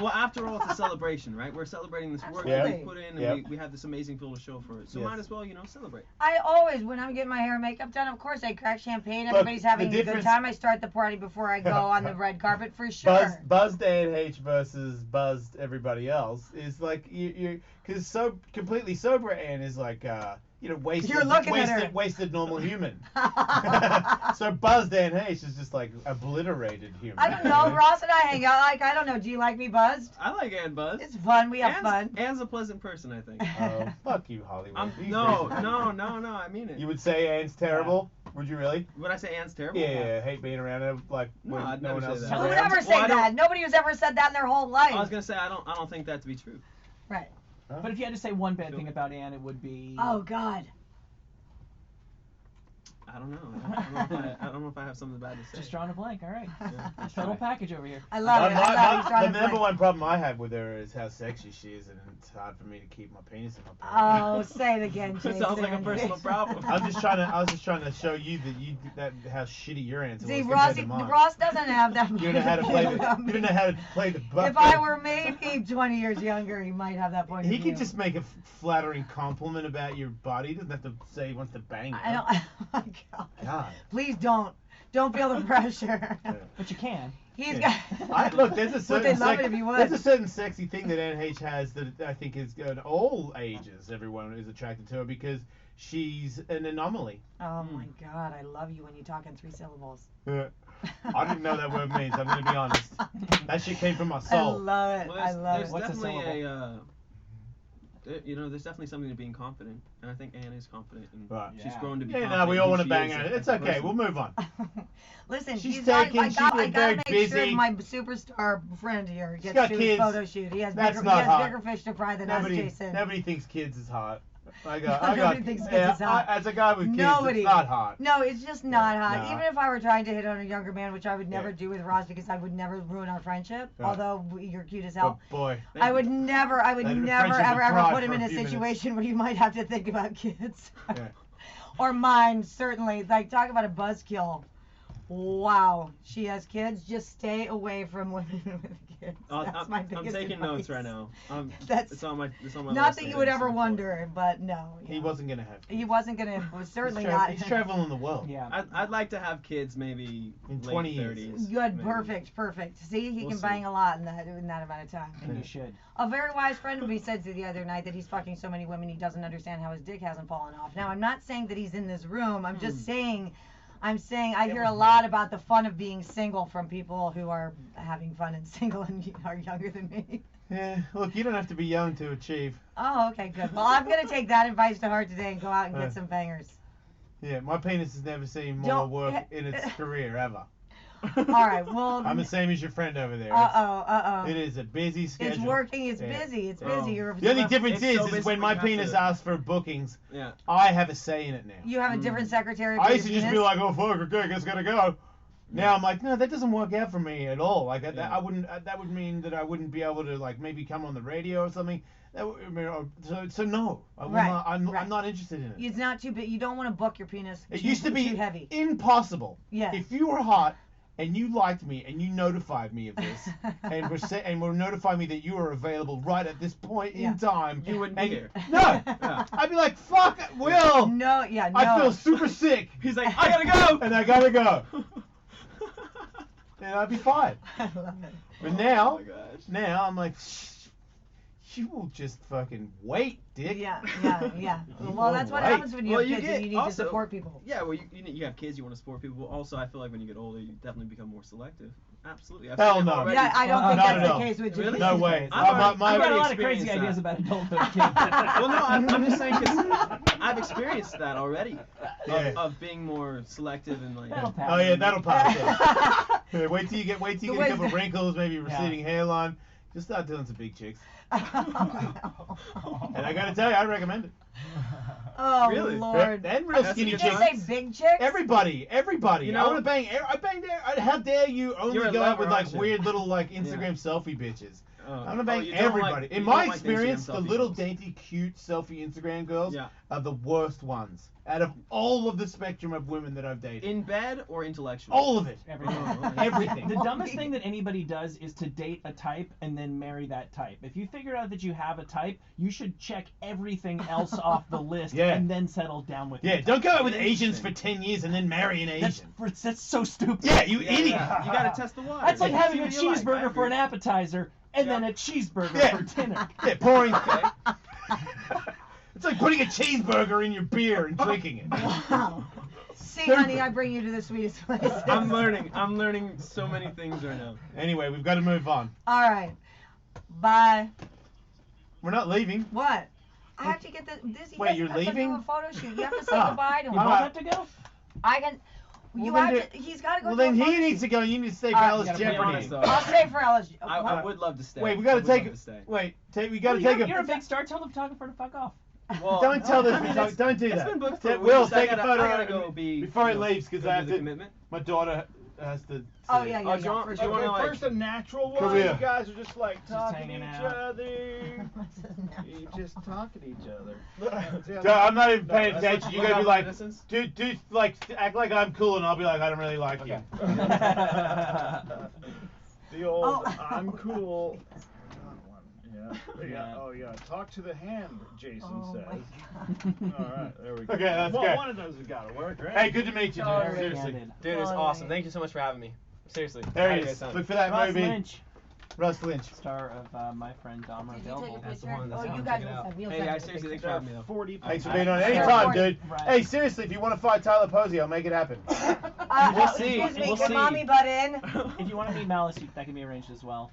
Well, after all, it's a celebration, right? We're celebrating this work that Absolutely. we put in, and Yep. we have this amazing film to show for it. So Yes. might as well, celebrate. I always, when I'm getting my hair and makeup done, of course I crack champagne. Look, Everybody's having the a good difference- time. I start the party before I go on the red carpet, for sure. Buzzed A&H versus buzzed everybody else is like you because so completely sober Anne is like wasted You're looking at her. wasted normal human. So buzzed A&H is just like obliterated human. I don't know. Ross and I hang out. Like, I don't know. Do you like me buzzed? I like Ann Buzz. It's fun. We have fun. Ann's a pleasant person, I think. Oh, fuck you, Hollywood. You No, crazy. no, I mean it. You would say Anne's terrible? Would you really? Would I say Ann's terrible? Yeah, hate being around her like No, when I'd no never one else say is that. Who would around. ever say Well, I don't- that? Nobody who's ever said that in their whole life. I was gonna say I don't think that to be true. Right. But if you had to say one bad thing about Anne, it would be... Oh, God. I don't know. I don't know if I have something bad to say. Just drawing a blank, all right. Yeah. Total package over here. I love it. I love it. The number one problem I have with her is how sexy she is, and it's hard for me to keep my penis in my pants. Oh, say it again, It Jason. sounds like a personal problem. I was just trying to show you that how shitty your answer See, was compared to Ross mine. doesn't have that much. You didn't know how to play the. You didn't know how to play the. If I were maybe 20 years younger, he might have that point of He view. could just make a flattering compliment about your body. He doesn't have to say he wants to bang you. I don't. Oh my God. God. Please don't. Don't feel the pressure. But you can. He's Yeah. got. Look, there's a But certain they'd love it if you would. there's a certain sexy thing that NH has that I think is at all ages everyone is attracted to her because she's an anomaly. Oh my God, I love you when you talk in 3 syllables. I didn't know that word means. I'm gonna be honest. That shit came from my I soul. love it. Well, I love there's it. What's a definitely there's definitely something to being confident, and I think Anne is confident, and Right. she's Yeah. grown to be. Yeah, confident no, we all who want to she bang is her. as It's a okay. person. We'll move on. Listen, She's she's got, taking- I she's got, I been gotta very make sure busy. my superstar friend here gets got to his kids. photo shoot. He has That's bigger, not he has hot. bigger fish to fry than us, Jason. Nobody thinks kids is hot. I Nobody got. thinks kids Yeah, is hot. as a guy with kids, Nobody. it's not hot. No, it's just not hot. No. Even if I were trying to hit on a younger man, which I would never Yeah. do with Ross because I would never ruin our friendship. Yeah. Although you're cute as But hell. boy, I would never, Let the friendship ever thrive put him for in a a few minutes. situation where you might have to think about kids. Yeah. Or mine, certainly. Like, talk about a buzzkill. Wow. She has kids. Just stay away from women with kids. That's my biggest I'm taking advice. notes right now. That's it's on my not list that of you would things to ever look for. wonder, but no. he yeah. wasn't gonna have. He wasn't gonna. Was certainly he's not. He's traveling the world. Yeah. I'd like to have kids maybe In late 20 years. 30s. Good, maybe. perfect. See, he We'll can see. bang a lot in that amount of time. And you should. A very wise friend of me said to the other night that he's fucking so many women he doesn't understand how his dick hasn't fallen off. Now I'm not saying that he's in this room. I'm just saying. I hear a lot about the fun of being single from people who are having fun and single and are younger than me. Yeah. Look, you don't have to be young to achieve. Oh, okay, good. Well, I'm gonna take that advice to heart today and go out and get some bangers. Yeah, my penis has never seen more Don't- work in its career ever. All right. Well. I'm the same as your friend over there. It is a busy schedule. It's working. It's Yeah. busy. It's Oh. busy. You're The only difference It's so is busy when we my have penis to- asks for bookings, Yeah. I have a say in it now. You have a different secretary. For I your used to just be penis? like, oh fuck, okay, I guess I gotta go. Now I'm like, no, that doesn't work out for me at all. Like, Yeah. I wouldn't. That would mean that I wouldn't be able to like maybe come on the radio or something. That would, I mean, so no, I will Right, not, I'm right. not interested in it. It's not too big. You don't want to book your penis. It too- used to be too heavy. impossible. Yes. If you were hot and you liked me, and you notified me of this, and were notifying me that you are available right at this point in time. You wouldn't be here. No! Yeah. I'd be like, fuck, Will! No, yeah, no. I feel super sick. He's like, I gotta go! And I gotta go. And I'd be fine. I love it. But now, Oh my gosh. now I'm like, you will just fucking wait, dick. Yeah. You Well, that's what wait. happens when you Well, have you kids get and you need also- to support people. Yeah, well, you have kids, you want to support people. But also, I feel like when you get older, you definitely become more selective. Absolutely. I've Hell seen it no. already. Yeah, I don't Not think at that's the all. case with you. Really? No way. I've already- I've got a already lot of crazy experienced ideas that. about adulthood, kids. Well, no, I'm just saying because I've experienced that already. Yeah. Of being more selective and like. That'll pass. Oh yeah, that'll pass. Yeah, wait till you get The a way- couple wrinkles, maybe a Yeah. receding hairline. Just start doing some big chicks. Oh, And I gotta tell you, I recommend it. Really? Lord. And real That's a skinny good Did you chicks. say big chicks? Everybody. You I know- want to bang. I bang there. How dare you only You're a go out with lover, like aren't you? weird little like Instagram selfie bitches. Oh. I'm gonna bang Oh, you don't everybody. like- In you my don't like the experience, Instagram the selfie little girls. dainty, cute selfie Instagram girls Yeah. are the worst ones out of all of the spectrum of women that I've dated. In bed or intellectual? All of it. Everything. Oh, okay. Everything. The dumbest thing that anybody does is to date a type and then marry that type. If you figure out that you have a type, you should check everything else off the list Yeah. and then settle down with Yeah, your don't go out with Interesting. Asians for 10 years and then marry an That's, Asian. that's so stupid. Yeah, you Yeah, idiot. yeah. You gotta test the water. That's like See having a what you like. I cheeseburger for an agree. appetizer and Yeah. then a cheeseburger Yeah. for dinner. Yeah, pouring. Okay. It's like putting a cheeseburger in your beer and drinking it. Wow. See, honey, I bring you to the sweetest place. I'm learning so many things right now. Anyway, we've got to move on. All right. Bye. We're not leaving. What? I have to get this. Wait, you're have to do leaving? a photo shoot. You have to say Ah. goodbye to You him. both have to go? I can. You Well, have then to. He's got to go. Well, to then a he photo needs shoot. to go. You need to stay for All right, Alice you gotta be Jeopardy. honest, though. I'll stay for Ellis. I would love to stay. Wait, we I gotta would take love it. to stay. Wait, we gotta Well, take you're a a. big star. Tell the photographer to fuck off. Well, Don't tell this. I mean, it's- Don't do it's that. been booked for Will, weeks. I take a gotta- photo I gotta go be, before you he know, leaves because go I do have the to. commitment. My daughter has to. Oh see yeah, it. yeah, do you want- for do you sure. wanna, Okay, like- first a natural one. Korea. You guys are just like talking to hanging each out. other. You just talking to each other. So I'm not even paying No, that's attention. like- You gotta be Look like, out for the distance. do like act like I'm cool, and I'll be like, I don't really like you. The old Oh. I'm cool. Yeah. Yeah. Oh yeah. Talk to the hand, Jason Oh my says. God. All right, there we go. Okay, that's well, good. one of those has got to work, right? Hey, good to meet you, dude. Sorry. Seriously. Dude, it's All awesome. right. Thank you so much for having me. Seriously. There How he you guys is. sound? Look for that Ross movie. Lynch, Russ Lynch. star of My Friend Dahmer, Did you available. take a That's the picture? one that's Oh, out. you Check guys it will out. send. We'll Hey send guys, you a seriously, thanks picture. for having me though. 40 Thanks for I- being on. I- Anytime, I- dude. Right. Hey, seriously, if you want to fight Tyler Posey, I'll make it happen. We'll see. Excuse me, We'll can see. mommy butt in? If you want to meet Malice, that can be arranged as well.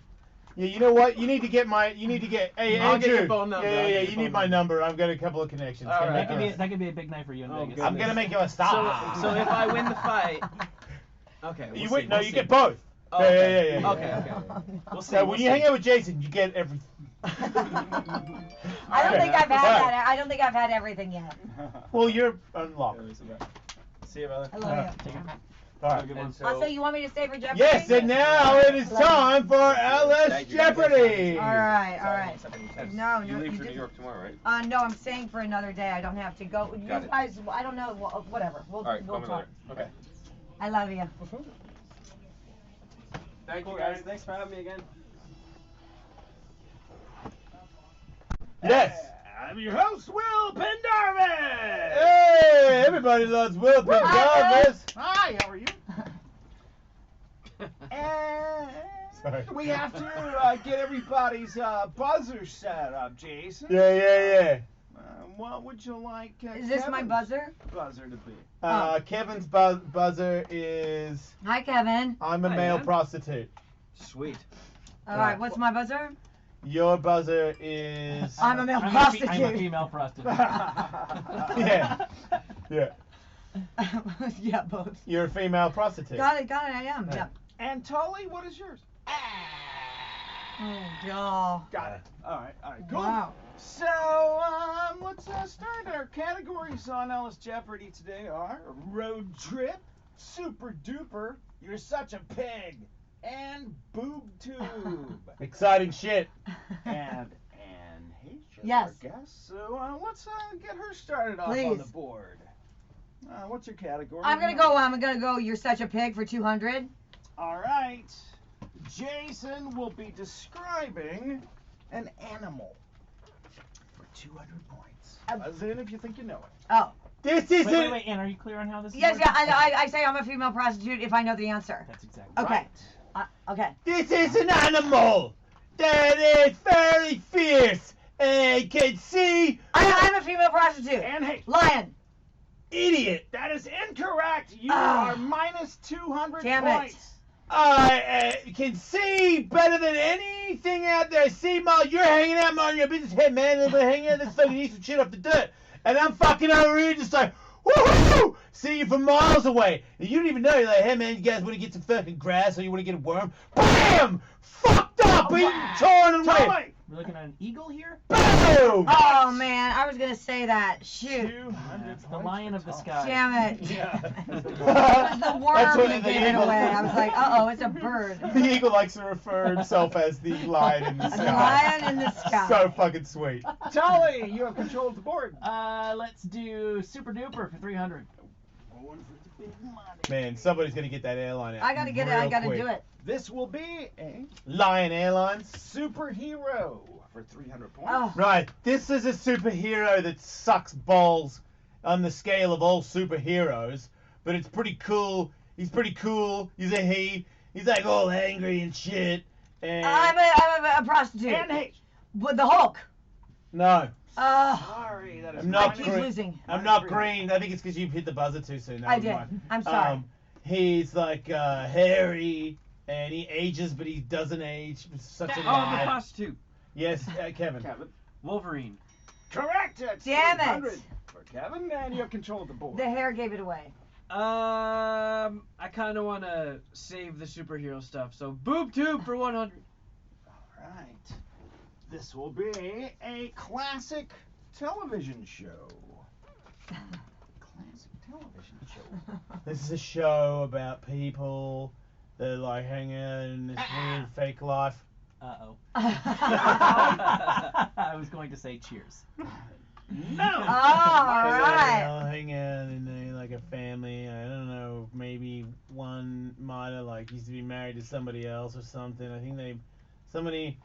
Yeah, you know what? You need to get. Hey, I'll Andrew. get your phone number. I'll Yeah, get your you phone need my number. number. I've got a couple of connections. All Gonna right. make That could be a big night for you in Oh, Vegas. goodness. I'm gonna make you a So, star. so if I win the fight, okay. You we'll win. see, No, we'll you see. get both. Oh, Yeah, okay. yeah. Okay, okay. We'll see. So when you hang out with Jason, you get everything. I don't Okay. think I've had Bye. that. I don't think I've had everything yet. Well, you're unlocked. See you, brother. I love you. Take it. All right. Good one. So you want me to stay for Jeopardy? Yes, and now it is time for Ellis Jeopardy. All right, all right. No, You no, leave you for New didn't- York tomorrow, right? No, I'm staying for another day. I don't have to go. You Got it. guys, I don't know. Whatever. We'll, All right, we'll call me talk. later. Okay. I love you. Thank you guys. Thanks for having me again. Yes. I'm your host, Will Pendarvis. Hey, everybody loves Will Pendarvis. Hi, how are you? Sorry. We have to get everybody's buzzer set up, Jason. Yeah. What would you like? Is this my Kevin's buzzer? buzzer to be? Kevin's buzzer is Hi, Kevin. I'm a Hi, male man. prostitute. Sweet. All right, what's my buzzer? Your buzzer is I'm a male I'm prostitute. a female prostitute. yeah. Yeah, both. You're a female prostitute. Got it, I am. Yeah. And Tully, what is yours? Oh, God. Got it. All right, cool. Wow. So, let's start. Our categories on Ellis Jeopardy today are road trip, super duper, you're such a pig, and boob tube. Exciting shit. and H, Yes. our guest. So, let's get her started off on Please. the board. What's your category? I'm gonna go. You're such a pig for 200. All right. Jason will be describing an animal for 200 points. Buzz in if you think you know it. Oh. This isn't. Wait, Ann, are you clear on how this is Yes, working? yeah, I say I'm a female prostitute if I know the answer. That's exactly Okay. Right. Okay. This is an animal that is very fierce and can see. I'm a female prostitute. And hey, Lion. Idiot. that is incorrect. You Ah. are minus 200 Damn it. points. I can see better than anything out there. See, Ma, you're hanging out, mind your business. Hey, man, everybody hanging out. This fucking eat some shit off the dirt. And I'm fucking over here just like, woohoo! See you from miles away. And you don't even know. You're like, hey, man, you guys want to get some fucking grass or you want to get a worm? Bam! Fucked up! Eaten, torn, and ripped. Tommy. We're looking at an eagle here? Boom! Oh man, I was gonna say that. Shoot. 200 It's the points lion for of the Tom. sky. Damn it. Yeah. It was the worm That's what that the gave it eagle- away. I was like, uh-oh, it's a bird. The eagle likes to refer himself as the lion in the The sky. lion in the sky. So fucking sweet. Tully, you have control of the board. Let's do Super Duper for 300. Going for the big money. Man, somebody's gonna get that airline out. I gotta get it. I real gotta quick. do it. This will be a Lion Airlines. superhero for 300 points. Oh. Right, this is a superhero that sucks balls on the scale of all superheroes, but it's pretty cool. He's pretty cool. He's a he. He's like all angry and shit. And I'm a prostitute. And hey, With the Hulk. no, sorry, that is I'm not I keep green. losing. I'm not green. I think it's because you hit the buzzer too soon. I Never did. mind. I'm sorry. He's like hairy and he ages, but he doesn't age. It's such a Oh, the lie. prostitute. Yes, Kevin. Kevin. Wolverine. Correct. It's Damn it. 300 for Kevin, and you have control of the board. The hair gave it away. I kind of want to save the superhero stuff, so boob tube for 100. All right. This will be a classic television show. Classic television show. This is a show about people that like hang out in this weird fake life. Uh-oh. I was going to say cheers. No. All They right. all hang out and they like a family. I don't know. Maybe one might have like used to be married to somebody else or something. I think somebody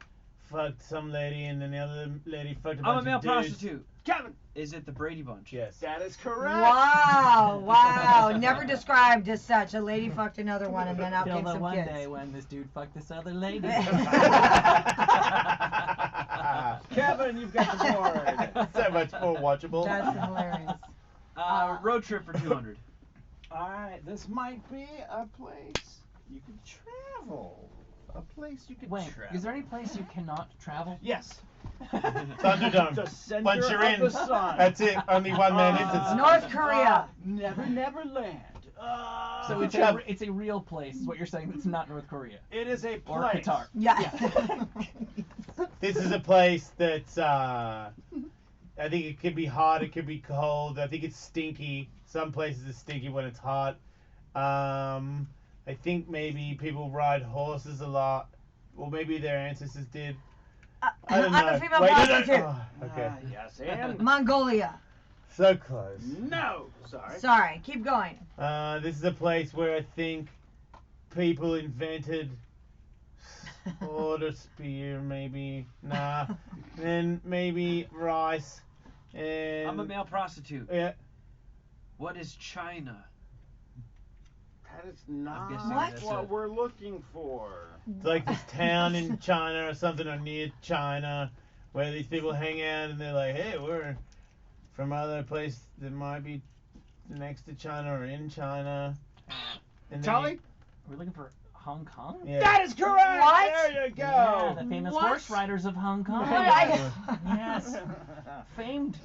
fucked some lady and then the other lady fucked a bunch I'm a male of dudes. prostitute. Kevin. Is it the Brady Bunch? Yes. That is correct. Wow. Never described as such. A lady fucked another one and then out Till came the some one kids. day when this dude fucked this other lady. Kevin, you've got the board. So much more watchable. That's hilarious. Road trip for 200. All right, this might be a place you could travel. A place you could Wait, travel. is there any place you cannot travel? Yes. Thunderdome. The center Once you're of in, the sun. that's it. Only one man instance. North Korea. Never land. So it's a real place, is what you're saying. It's not North Korea. It is a Or place. Qatar. Yeah. This is a place that's I think it could be hot, it could be cold. I think it's stinky. Some places it's stinky when it's hot. I think maybe people ride horses a lot. Well, maybe their ancestors did. I don't know. I'm a female Wait, no, no, prostitute. oh, okay. Yes, and Mongolia. So close. no. Sorry. Sorry. Keep going. This is a place where I think people invented sword or spear, maybe. Nah. Then maybe rice. And I'm a male prostitute. Yeah. What is China? That is not guessing What? that's what it. we're looking for. It's like this town in China or something, or near China, where these people hang out and they're like, hey, we're from other place that might be next to China or in China. And then Tully? We're looking for Hong Kong? Yeah. That is correct. What? There you go. Yeah, the famous What? horse riders of Hong Kong. Yes. Famed.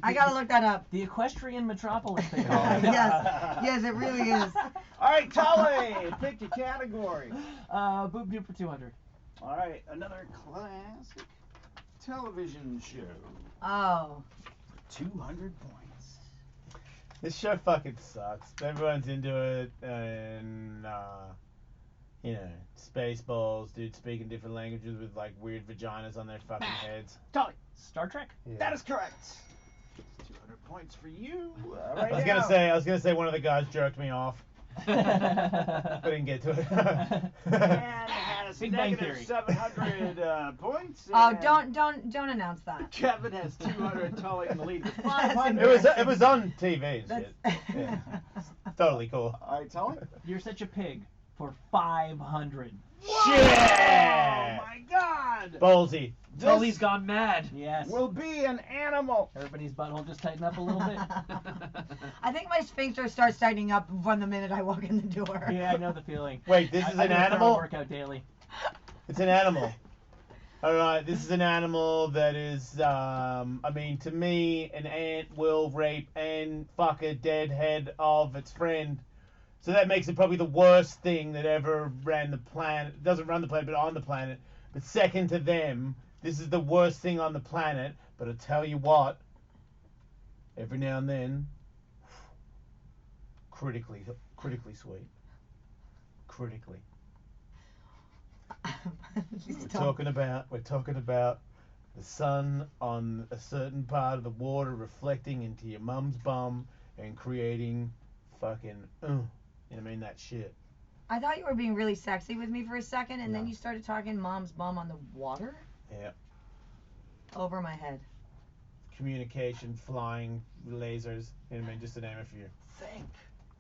I gotta look that up. The equestrian metropolis, they call it. Yes, it really is. All right, Tully, pick your category. Boob Doop for 200. All right, another classic television show. Oh. 200 points. This show fucking sucks. Everyone's into it, and you know, Spaceballs, dudes speaking different languages with like weird vaginas on their fucking heads. Tully, Star Trek? Yeah. that is correct. 200 points for you. Right I was now. gonna say one of the guys jerked me off. I didn't get to it. And has Big Bang negative Theory. 700 points. Oh, and don't announce that. Kevin has 200, Tully in the lead with That's 500. it was on TV and shit. That's Yeah. Totally cool. All right, Tully. You're such a pig for 500. Whoa! Shit! Oh my God! Ballsy. Tully's gone mad. Yes. Will be an animal. Everybody's butthole just tighten up a little bit. I think my sphincter starts tightening up from the minute I walk in the door. Yeah, I know the feeling. Wait, this I is do an a thorough animal? workout daily. It's an animal. Alright, this is an animal that is, to me, an ant will rape and fuck a dead head of its friend. So that makes it probably the worst thing that ever ran the planet. It doesn't run the planet, but on the planet. But second to them, this is the worst thing on the planet. But I'll tell you what, every now and then, critically sweet. Critically. We're talking about the sun on a certain part of the water reflecting into your mum's bum and creating fucking that shit. I thought you were being really sexy with me for a second, and then No. you started talking mom's bum on the water Yeah. over my head. Communication, flying, lasers, just to name a few. Think.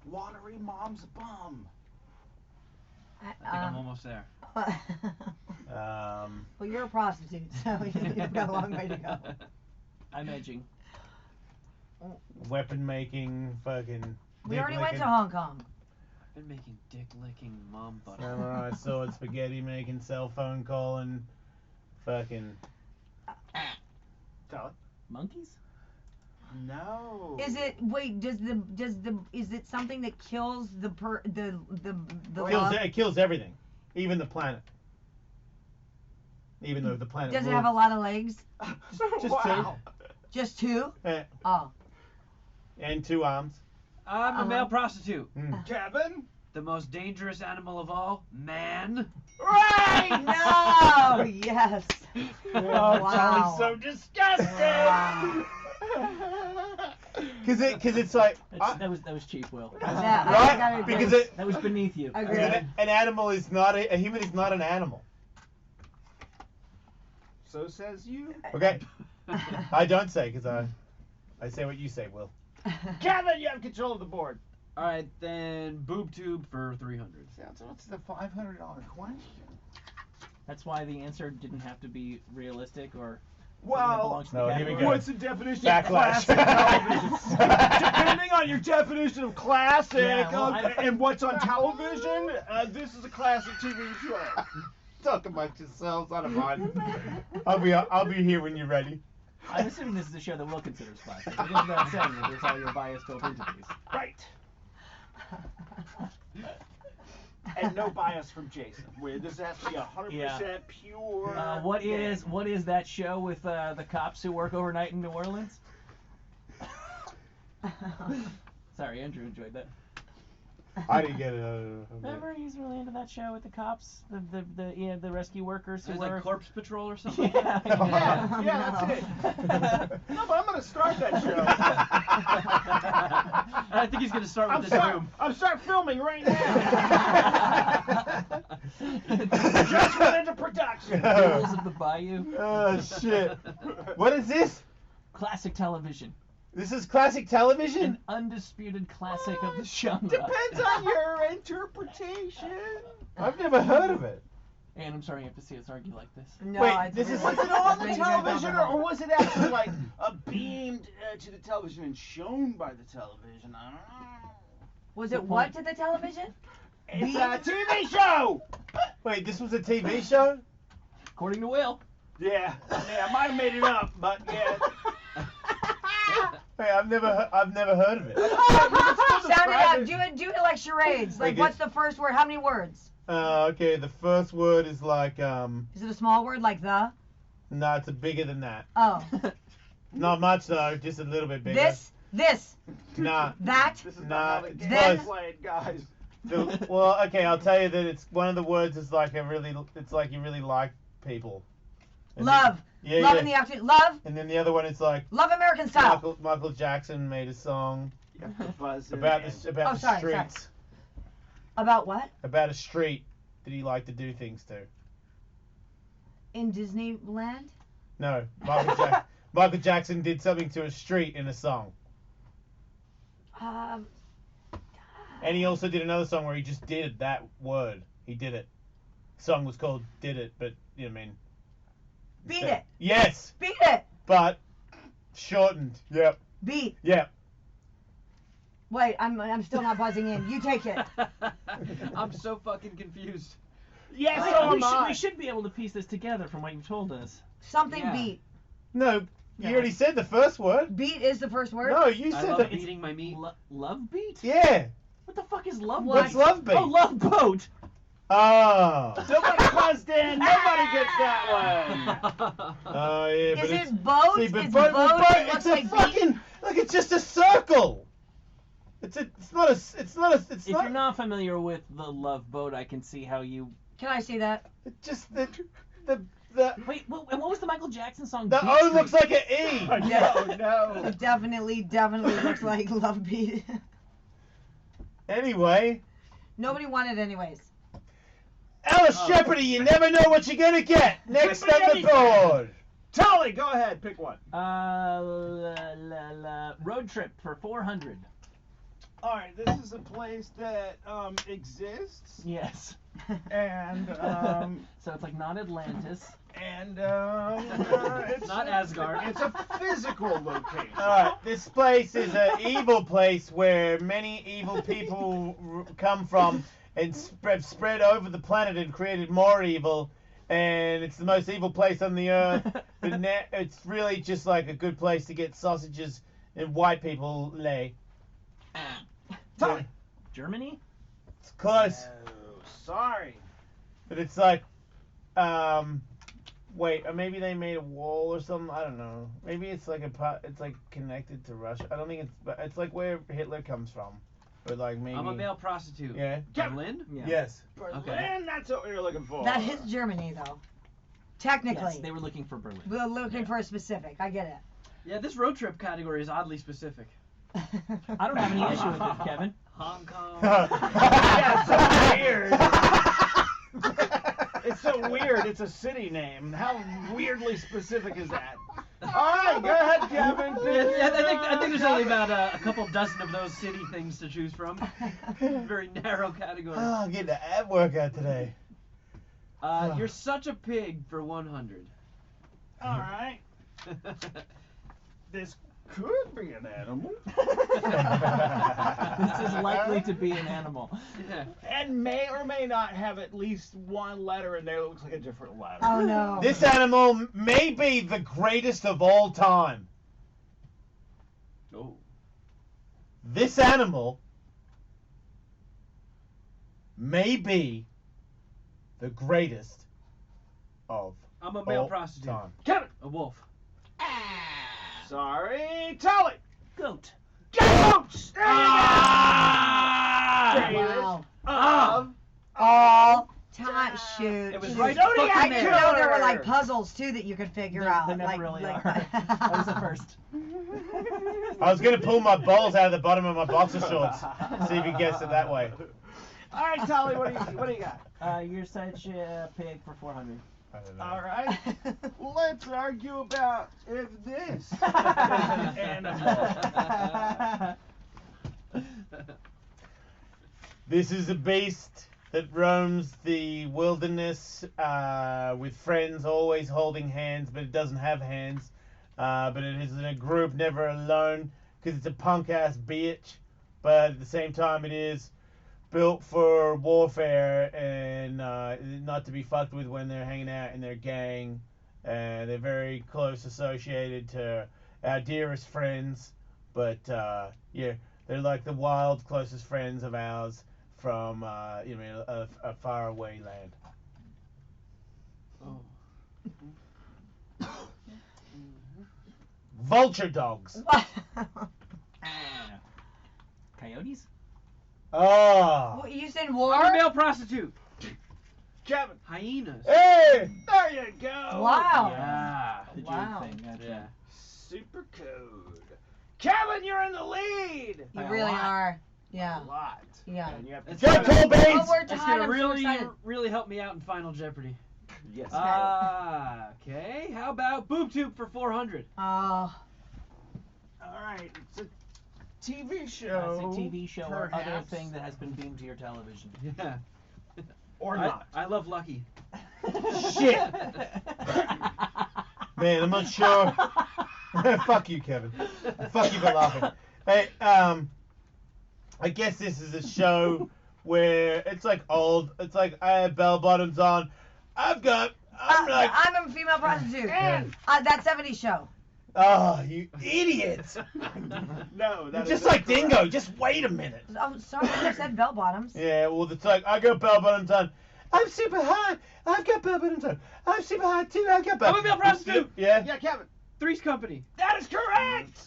Watery mom's bum. I think I'm almost there. Um, Well, you're a prostitute, so you've got a long way to go. I'm edging. weapon making, fucking. We dick already went licking, to Hong Kong. I've been making dick licking mom butter. Samurai sword, spaghetti making, cell phone calling, fucking. Tell it. Monkeys? No. Is it is it something that kills the love? It kills everything, even the planet. Even though the planet. Does it have a lot of legs? Just wow. Just two? two. Oh. And 2 arms. I'm a male prostitute. Mm. Kevin? The most dangerous animal of all, man. Right! No! Yes. Oh, Wow. Charlie's so disgusting! Wow. Cause it's like. That was cheap, Will. Yeah, I Right? gotta agree. Because That was beneath you. Agreed. an animal is not a human is not an animal. So says you. Okay. I don't say, because I say what you say, Will. Kevin, you have control of the board. All right, then boob tube for 300. So what's the $500 question? That's why the answer didn't have to be realistic or something that Well, belongs to No, the here we category. go. what's the definition Backlash. of classic television? Depending on your definition of classic Yeah, well, and what's on television, this is a classic TV show. Talk about yourselves, I don't mind. I'll be here when you're ready. I'm assuming this is a show that Will considers classic. It goes without saying that there's all your bias built into these. Right. And no bias from Jason. This has to be 100% Yeah. pure. What is that show with the cops who work overnight in New Orleans? Sorry, Andrew enjoyed that. I didn't get it. Remember, he's really into that show with the cops, the rescue workers who Is work. like Corpse Patrol or something? Yeah, Yeah, that's it. No, but I'm gonna start that show. I think he's gonna start with this room. I'm start filming right now. Just went into production. Rules of the Bayou. Oh shit! What is this? Classic television. This is classic television. An undisputed classic of the genre. Depends on your interpretation. I've never heard of it. And I'm sorry you have to see us argue like this. No, Wait, I this is- Was it on the television, or was it actually like beamed to the television and shown by the television? I don't know. Was Good it what point. to the television? It's a TV show. Wait, this was a TV show? According to Will. Yeah, I might have made it up, but yeah. Wait, I've never heard of it. Sound it out. Do it like charades. Like, Like what's it's- the first word? How many words? Okay, the first word is like Is it a small word like the? no, it's bigger than that. Oh. Not much though, just a little bit bigger. This, Nah. that. This is Nah, not how the it's game close. played, guys. Well, okay, I'll tell you that it's one of the words is like it's like you really like people. And Love. then- yeah, Love yeah. in the afternoon. Love. And then the other one is like Love American Style. Michael Jackson made a song Buzz about in. the Oh, sorry, streets. About what? About a street that he liked to do things to. In Disneyland? No, Michael Jackson did something to a street in a song. Um. And he also did another song where he just did that word. He did it. The song was called Did It, but, you know what I mean. Beat it. Yes, Beat it. but shortened. Yep. Beat. Yep. Wait, I'm still not buzzing in. You take it. I'm so fucking confused. Yes, Wait, so we, am I. we should be able to piece this together from what you've told us. Something Yeah. beat. No, you already said the first word. Beat is the first word. No, you I said love that. beating my meat. Love beat? Yeah. What the fuck is love What? What's love beat? Oh, love boat. Oh. Nobody buzzed in. Nobody gets that one. Oh yeah, but Is it's, it boat? see, but It's boat, boat. boat, It it's looks a like beat. fucking look. It's just a circle. It's not a. If you're not familiar with the love boat, I can see how you. Can I see that? It's just the Wait, and what was the Michael Jackson song? the Beat O Street? looks like an E. No. It definitely looks like love beat. Anyway, Nobody wanted anyways. Alice Jeopardy. You never know what you're gonna get. Next Flip up it the board. Tully, go ahead. Pick one. Road trip for 400. All right, this is a place that exists, Yes. and So it's like not Atlantis. it's Not Asgard. It's a physical location. Alright, this place is an evil place where many evil people come from and spread over the planet and created more evil. And it's the most evil place on the earth. But it's really just like a good place to get sausages and white people lay. Tully. Germany? It's close. Oh, sorry. But it's like, wait, or maybe they made a wall or something. I don't know. Maybe it's like it's like connected to Russia. I don't think it's like where Hitler comes from. But like maybe. I'm a male prostitute. Yeah. Berlin? Yeah. Yes. Berlin, that's what we were looking for. That is Germany though. Technically. Yes, they were looking for Berlin. We're looking for a specific. I get Yeah, this road trip category is oddly specific. it. I don't have any issue with it, Kevin. Hong Kong. Yeah, it's so weird. It's so weird. It's a city name. How weirdly specific is that? All right, go ahead, Kevin. Yeah, I think there's only about a couple dozen of those city things to choose from. Very narrow category. Oh, I'm getting an ab workout today. You're such a pig for 100. All right. This could be an animal. This is likely to be an animal. Yeah. And may or may not have at least one letter in there that looks like a different letter. Oh no. This animal may be the greatest of all time. Oh. This animal may be the greatest of I'm a male all prostitute. time. Kevin. A wolf. Sorry, Tully. Goat. Goats. Wow. Of All time. Shoot. It was Shoot. right I fucking didn't there. know there were like puzzles too that you could figure out. They never like, really like, are. That was the first. I was gonna pull my balls out of the bottom of my boxer shorts. See if you guessed it that way. All right, Tully, what do you got? You're such a pig for 400. I don't know. All right. Let's argue about if this is an animal. This is a beast that roams the wilderness with friends, always holding hands, but it doesn't have hands. But it is in a group, never alone, because it's a punk-ass bitch. But at the same time, it is built for warfare and not to be fucked with when they're hanging out in their gang. They're very close associated to our dearest friends. But, yeah, they're like the wild closest friends of ours from a faraway land. Oh. Vulture dogs. Coyotes? Oh. Well, you said I'm a war? male prostitute. Kevin. Hyenas. Hey! There you go. Wow. Yeah. The Jew Wow. thing. Gotcha. Yeah. Super code. Kevin, you're in the lead. You By a really lot. are. Yeah. A lot. Yeah. And you have to It's Go, gonna- Cole Oh, Baines! we're That's tied. gonna I'm really, so excited. really help me out in Final Jeopardy. Yes. Okay. How about Boob Tube for 400? Oh. All right. It's a TV show. It's a TV show or other perhaps, thing that has been beamed to your television. Yeah. or not. I love Lucky. Shit. Man, I'm not sure. Fuck you, Kevin. Fuck you for laughing. Hey, I guess this is a show where it's like old. It's like I have bell bottoms on. I'm like, I'm a female prostitute. And That 70s show. oh, you idiot. no, You're that just is like incorrect. Dingo. Just wait a minute. Oh, sorry, I said bell bottoms. Yeah, well, it's like, I got bell bottoms on. I'm super hot. I've got bell bottoms on. I'm super hot too. I got bell. I'm a male prostitute. Yeah. Yeah, Kevin. Three's Company. That is correct.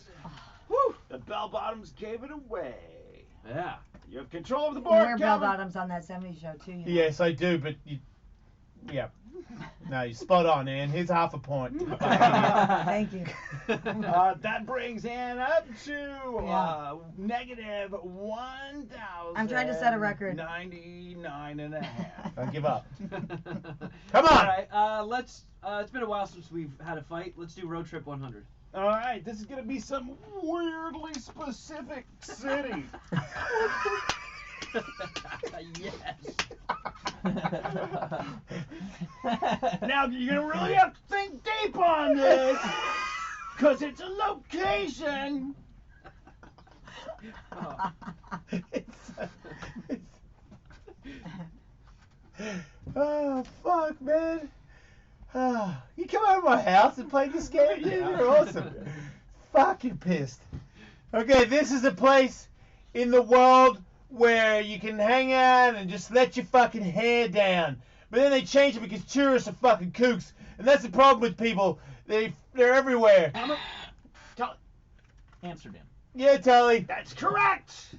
Woo! The bell bottoms gave it away. Yeah. You have control of the You board, wear bell Kevin. bottoms on that 70s show, too. You know? Yes, I do, but you. Yeah. No, you're spot on, Ann. Here's half a point. Thank you. That brings Ann up to negative 1,000. I'm trying to set a record. 99 and a half. Don't give up. All Come on. right. Let's. It's been a while since we've had a fight. Let's do Road Trip 100. All right, this is gonna be some weirdly specific city. Yes. Now you're gonna really have to think deep on this, cause it's a location. Oh, fuck, man. You come over to my house and play this game, dude? Yeah. You're awesome. Fucking pissed. Okay, this is a place in the world where you can hang out and just let your fucking hair down. But then they change it because tourists are fucking kooks. And that's the problem with people. They're everywhere. Amsterdam. Yeah, Tully. That's correct.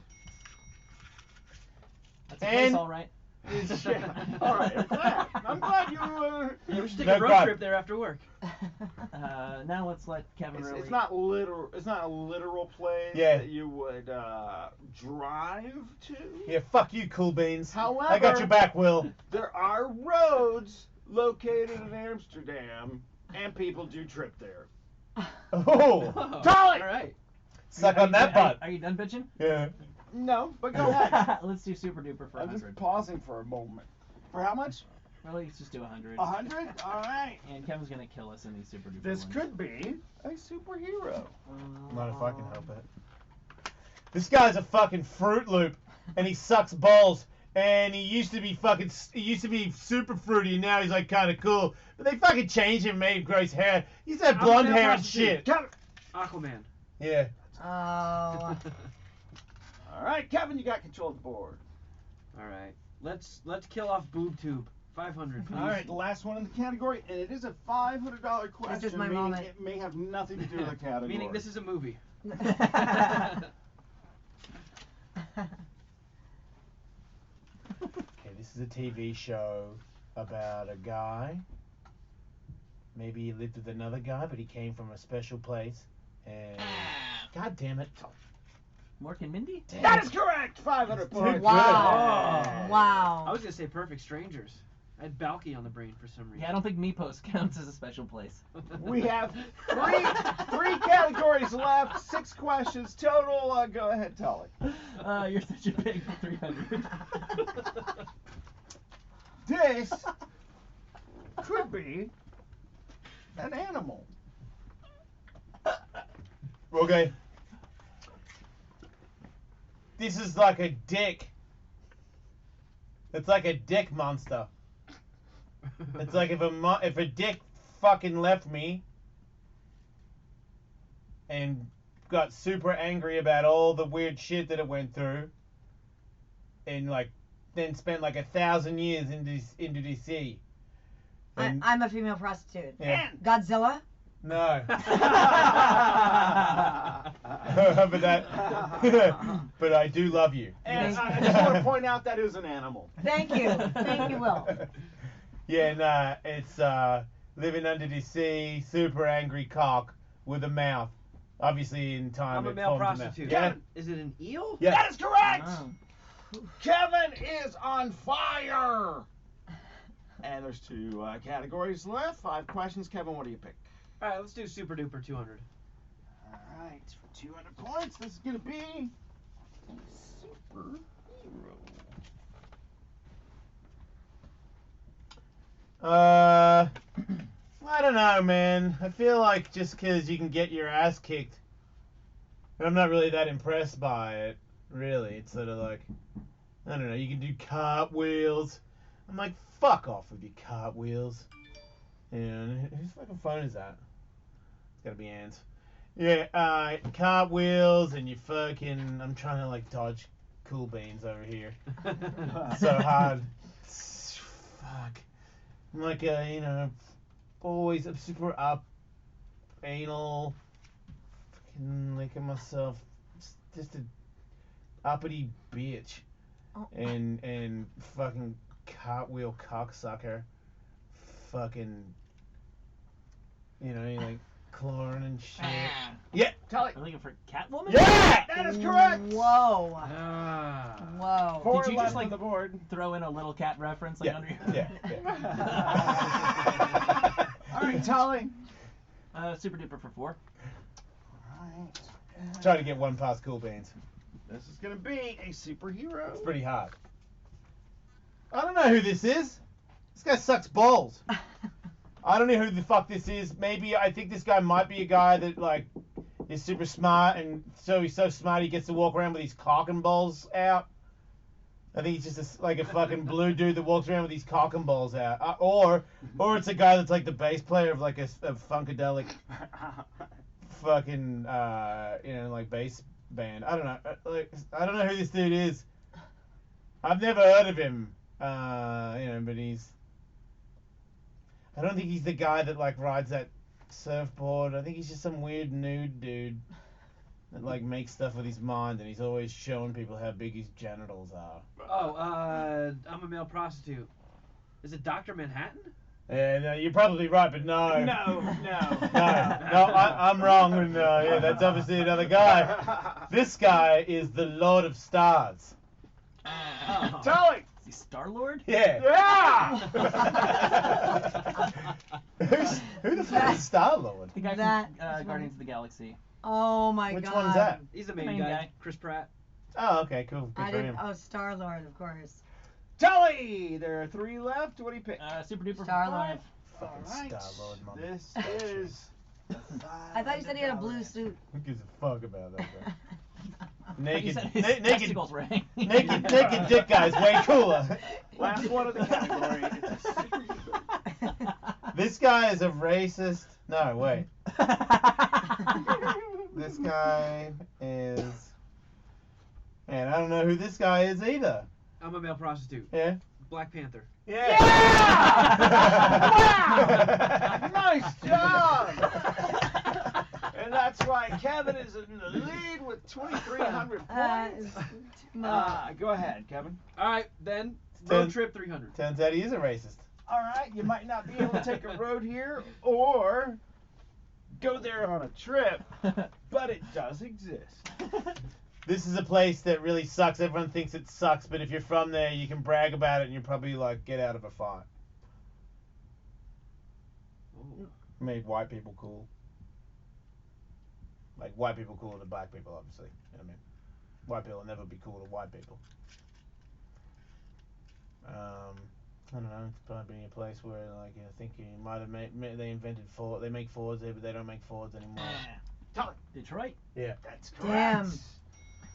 That's a place, And- all right. Yeah. All right, I'm glad you. Yeah, we should take No a road God. trip there after work. Now let's let Kevin really. It's not literal. It's not a literal place Yeah. that you would drive to. Yeah, fuck you, Cool Beans. However, I got your back, Will. there are roads located in Amsterdam, and people do trip there. Oh, Tolly! All right. suck Are on you that done- butt. Are you done bitching? Yeah. No, but go ahead. Let's do Super Duper for I'm just 100. pausing for a moment. For how much? Well, let's just do 100. 100? All right. And Kevin's gonna kill us in these Super Duper This ones. could be a superhero. Not if I can help it. This guy's a fucking Fruit Loop, and he sucks balls. And he used to be super fruity, and now he's like kind of cool. But they fucking changed him, made him grow his hair. He used to have blonde hair and shit. Aquaman. Yeah. Oh. All right, Kevin, you got control of the board. All right. Let's kill off Boob Tube. 500, please. All right, the last one in the category, and it is a $500 question. This is my meaning moment. It may have nothing to do with the category. Meaning this is a movie. Okay, this is a TV show about a guy. Maybe he lived with another guy, but he came from a special place. And God damn it. Mork and Mindy? That is correct. 500 points. Wow. Yeah. Wow. I was gonna say Perfect Strangers. I had Balky on the brain for some reason. Yeah, I don't think Meepos counts as a special place. We have three categories left, 6 questions total. Go ahead, Tully. You're such a pig for 300. This could be an animal. Okay. This is like a dick. It's like a dick monster. It's like if a dick fucking left me and got super angry about all the weird shit that it went through, and like then spent like 1,000 years into the sea. And- I'm a female prostitute. Yeah. Godzilla? No. but but I do love you. And I just want to point out that is an animal. Thank you. Thank you, Will. Yeah, and it's living under the sea, super angry cock with a mouth. Obviously, in time. I'm a it male formed prostitute. Yeah. Kevin, is it an eel? Yeah. That is correct! Oh. Kevin is on fire! And there's 2 categories left. 5 questions. Kevin, what do you pick? All right, let's do Super Duper 200. Alright, for 200 points, this is going to be superhero. I don't know, man. I feel like just because you can get your ass kicked, and I'm not really that impressed by it, really. It's sort of like, I don't know, you can do cartwheels. I'm like, fuck off with your cartwheels. And whose fucking phone is that? It's gotta be Anne's. Yeah, cartwheels and you fucking, I'm trying to like dodge cool beans over here. So hard. Fuck. I'm like you know, always I'm super anal, fucking licking myself, just a uppity bitch, Oh. and fucking cartwheel cocksucker, fucking, you know, like clawing and shit. Yeah, Tell it. I'm looking for Catwoman? yeah. That is correct! Whoa. Ah. Whoa. 4 Did you left just, like, on the board. Throw in a little cat reference like Yeah, under your... yeah. Alright, Tully. Super Duper for 4. Alright. Try to get one past cool beans. This is going to be a superhero. It's pretty hard. I don't know who this is. This guy sucks balls. I don't know who the fuck this is. Maybe I think this guy might be a guy that like is super smart, and so he's so smart he gets to walk around with his cock and balls out. I think he's just like a fucking blue dude that walks around with his cock and balls out. Or it's a guy that's like the bass player of like a funkadelic fucking you know, like bass band. I don't know. Like, I don't know who this dude is. I've never heard of him. You know, but I don't think he's the guy that like rides that surfboard. I think he's just some weird nude dude that like makes stuff with his mind, and he's always showing people how big his genitals are. Oh, I'm a male prostitute. Is it Dr. Manhattan? Yeah, no, you're probably right, but no. No. I'm wrong. And, yeah, that's obviously another guy. This guy is the Lord of Stars. Oh. Tully. Is he Star-Lord? Yeah. Yeah! Who the fuck is Star Lord? The guy That from is Guardians of the Galaxy. Oh my Which god. one's that? He's the Main main guy. guy. Chris Pratt. Oh, okay, cool. Good I for didn't. him. Oh, Star Lord, of course. Tully! There are 3 left. What do you pick? Super Duper Star for 5. Lord. Fucking Alright. Star-Lord, mom. This is. I thought you said he had a blue suit. Who gives a fuck about that, bro? You Naked, said his naked, testicles were hanging. naked dick guy's way cooler. Last one of the category. It's a superhero. This guy is a racist. No, wait. This guy is. Man, I don't know who this guy is either. I'm a male prostitute. Yeah. Black Panther. Yeah! Wow! Nice job! And that's why Kevin is in the lead with 2,300 points. Go ahead, Kevin. All right, then Ten- road trip 300. Turns out he is a racist. All right, you might not be able to take a road here or go there on a trip, but it does exist. This is a place that really sucks. Everyone thinks it sucks, but if you're from there, you can brag about it and you probably like get out of a fight. Ooh. Make white people cool. Like white people cooler to black people, obviously. You know what I mean? White people will never be cool to white people. I don't know. It's probably a place where, like, I think you might have they invented Ford. They make Fords there, but they don't make Fords anymore. Detroit. Yeah. That's correct. Damn.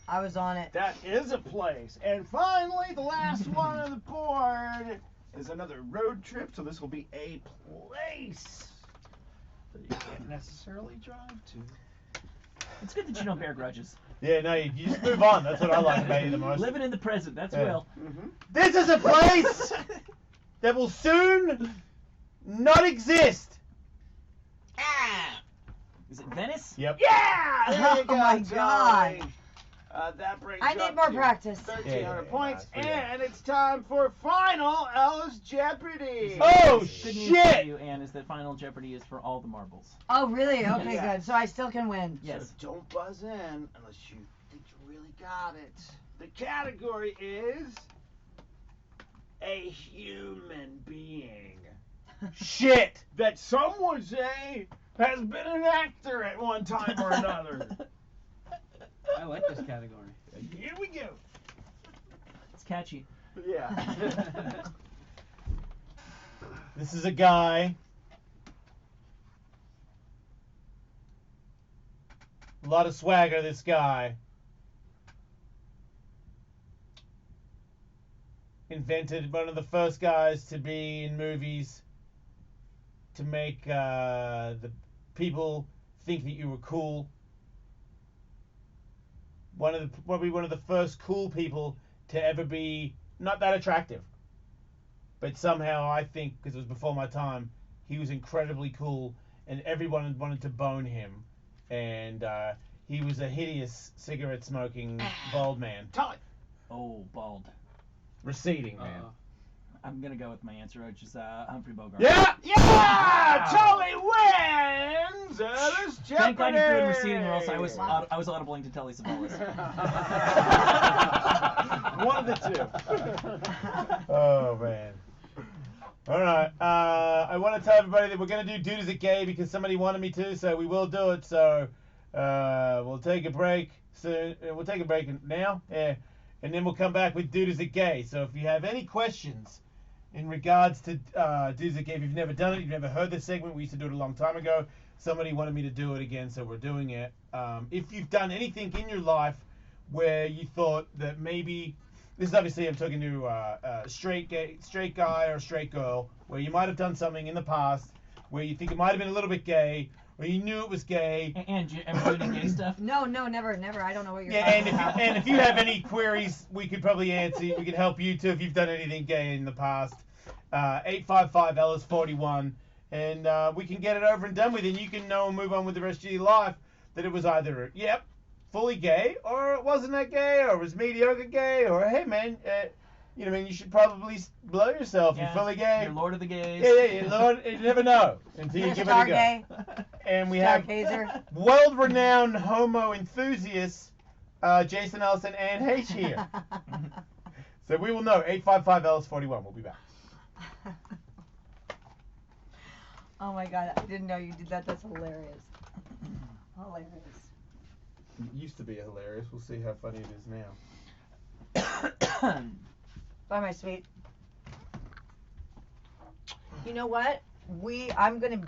I was on it. That is a place. And finally, the last one on the board is another road trip, so this will be a place that you can't necessarily drive to. It's good that you don't bear grudges. Yeah, no, you just move on. That's what I like about you the most. Living in the present, that's Yeah. Will. Mm-hmm. This is a place that will soon not exist. Is it Venice? Yep. Yeah! There you Oh go, my Joey. God. That brings I you need up more to practice. 1,300 Yeah, points, nice, yeah. and it's time for Final Ellis Jeopardy! Oh, Good news for shit! you, Anne, is that Final Jeopardy is for all the marbles. Oh, really? Okay, Yeah. good. So I still can win. Yes. So don't buzz in unless you think you really got it. The category is a human being Shit! that some would say has been an actor at one time or another. I like this category. Here we go. It's catchy. Yeah. This is a guy. A lot of swagger, this guy. Invented one of the first guys to be in movies to make the people think that you were cool. Probably one of the first cool people to ever be not that attractive. But somehow I think, because it was before my time, he was incredibly cool and everyone wanted to bone him. And he was a hideous cigarette smoking bald man. Tully. Oh, bald. Receding man. I'm gonna go with my answer, which is Humphrey Bogart. Yeah! Yeah! Tully wins! Ellis Jeopardy! Thank God you threw in receding, or else I was audibling to Telly Savalas. One of the two. Oh, man. All right. I want to tell everybody that we're going to do Dude Is It Gay because somebody wanted me to, so we will do it. So we'll take a break soon. We'll take a break now. Yeah. And then we'll come back with Dude Is It Gay. So if you have any questions in regards to Dude Is It Gay, if you've never done it, you've never heard this segment, we used to do it a long time ago. Somebody wanted me to do it again, so we're doing it. If you've done anything in your life where you thought that maybe... This is obviously I'm talking to a straight guy or a straight girl, where you might have done something in the past where you think it might have been a little bit gay, or you knew it was gay. And you ever do any gay stuff? No, never. I don't know what you're Yeah, talking about. and if you have any queries, we could probably answer. We could help you too if you've done anything gay in the past. 855 Ellis 41, and we can get it over and done with, and you can know and move on with the rest of your life that it was either fully gay, or it wasn't that gay, or it was mediocre gay, or hey man, you know, you should probably blow yourself. Yeah, You're fully gay. You're Lord of the Gays. Yeah, Lord, you never know until you give it a go. Gay. And we have Stargazer. world-renowned homo enthusiasts, Jason Ellis and Anne H here. So we will know. 855 Ellis 41. We'll be back. Oh my God, I didn't know you did that. That's hilarious. Hilarious. It used to be hilarious. We'll see how funny it is now. Bye, my sweet. You know what? I'm gonna.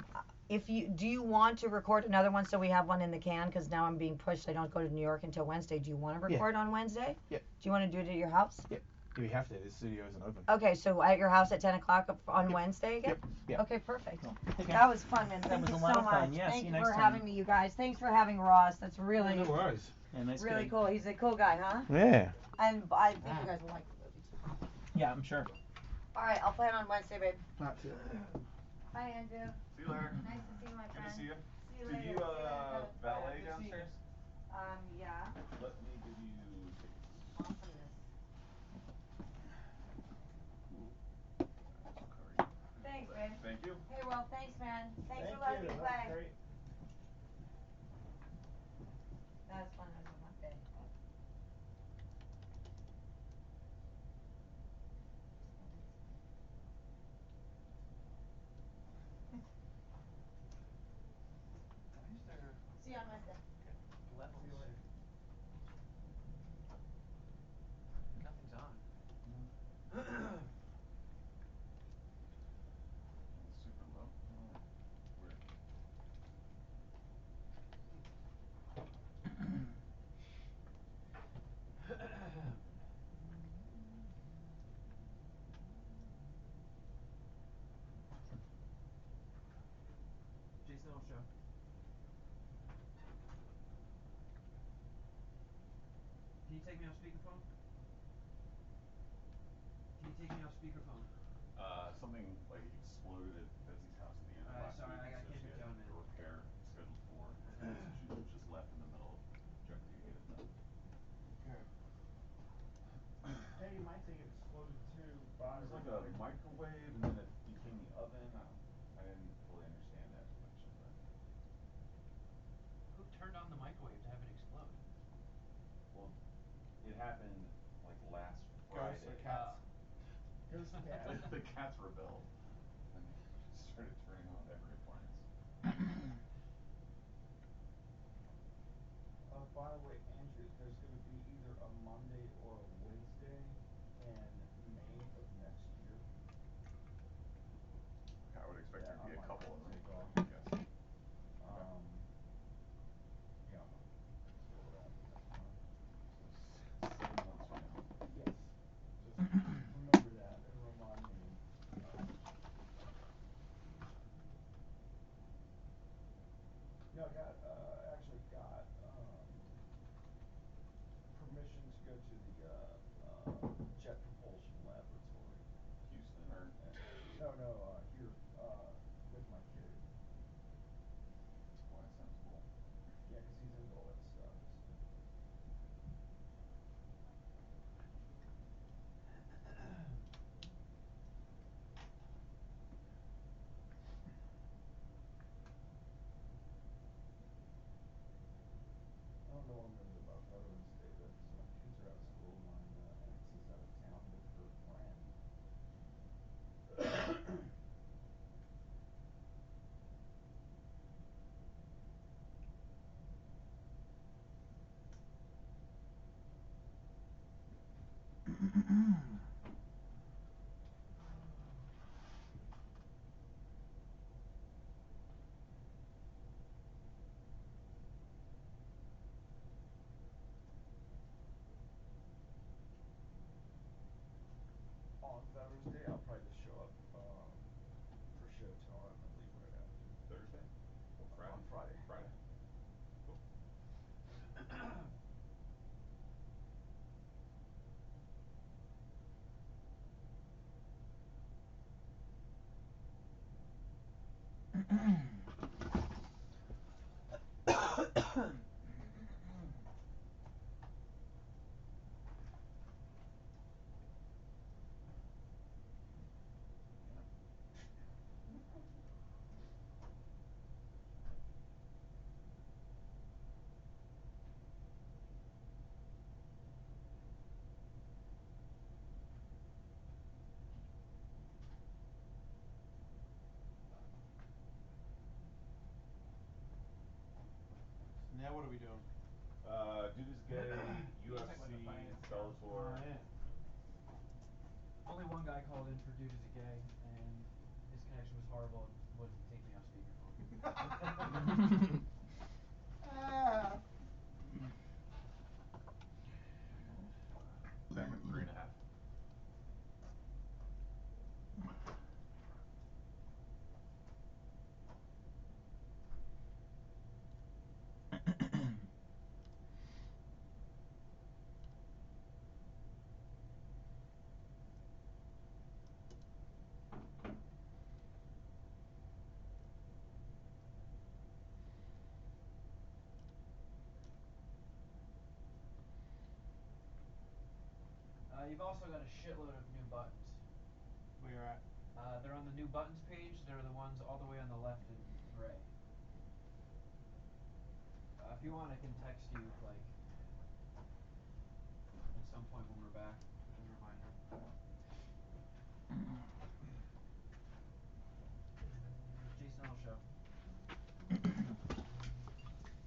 Do you want to record another one so we have one in the can? Because now I'm being pushed. I don't go to New York until Wednesday. Do you want to record on Wednesday? Yeah. Do you want to do it at your house? Yeah. We have to. This studio isn't open. Okay, so at your house at 10 o'clock on Wednesday again? Yep. Okay, perfect. Okay. That was fun, man. That Thank was you a lot so of much. fun. Yeah, see Thank you you next for time. having me, you guys. Thanks for having Ross. That's really, No worries. Yeah, nice really guy. cool. He's a cool guy, huh? Yeah. And I think you guys will like the movie. Yeah, I'm sure. All right, I'll plan on Wednesday, babe. Not too. Bye, Andrew. See you later. Nice to see you, my Good friend. to see you. See you Did later. you valet downstairs? Yeah. Let me give you tickets. Awesomeness. Thanks, babe. Thank you. Hey, well, thanks, man. Thanks for letting me play. That was fun. That was a fun day. See you on Wednesday. Levels. See you later. Nothing's on. Super low. Oh, weird. Jason L. Show. Can you take me off speakerphone? Can you take me off speakerphone? Something like exploded at Betsy's house at the end of last Sorry, week. I So can't she take had you on, man. a repair scheduled for. So she just left in the middle of trying to get it done. like a microwave and then it became the oven. I didn't fully understand that connection, but Who turned on the microwave to have it explode? well, it happened like last Ghosts Friday. or cats? Ghost cat. The cats rebelled and started turning on every appliance. By the way, Andrew, there's going to be either a Monday or a Wednesday in May of next year. I would expect that there'd be I a might couple have of to them. take off. Yes. Yeah, I'm gonna throw it out, but that's fine. So 7 months from now. Yes. Just remember that and remind me. I got actually got permission to go to the Jet Propulsion Laboratory. Houston or No, here with my kid. well, that sounds cool. Yeah, 'cause he's into all that stuff. So. I don't know what I'm gonna do about Veterans Day though, 'cause my kids are out of school. My ex is out of town with her friend. On Veterans Day, I'll probably just show up for show time and leave right after. Thursday? Oh, Friday. On Friday. Friday. Cool. So now what are we doing? Dude is gay, Talk about the UFC, finance account. Bellator. Oh, yeah. Only one guy called in for Dude is a Gay, and his connection was horrible and wouldn't take me off speakerphone. Ah. Salmon 3.5. You've also got a shitload of new buttons. Where you're at? They're on the new buttons page. They're the ones all the way on the left in gray. If you want, I can text you like at some point when we're back as a reminder. Jason will show.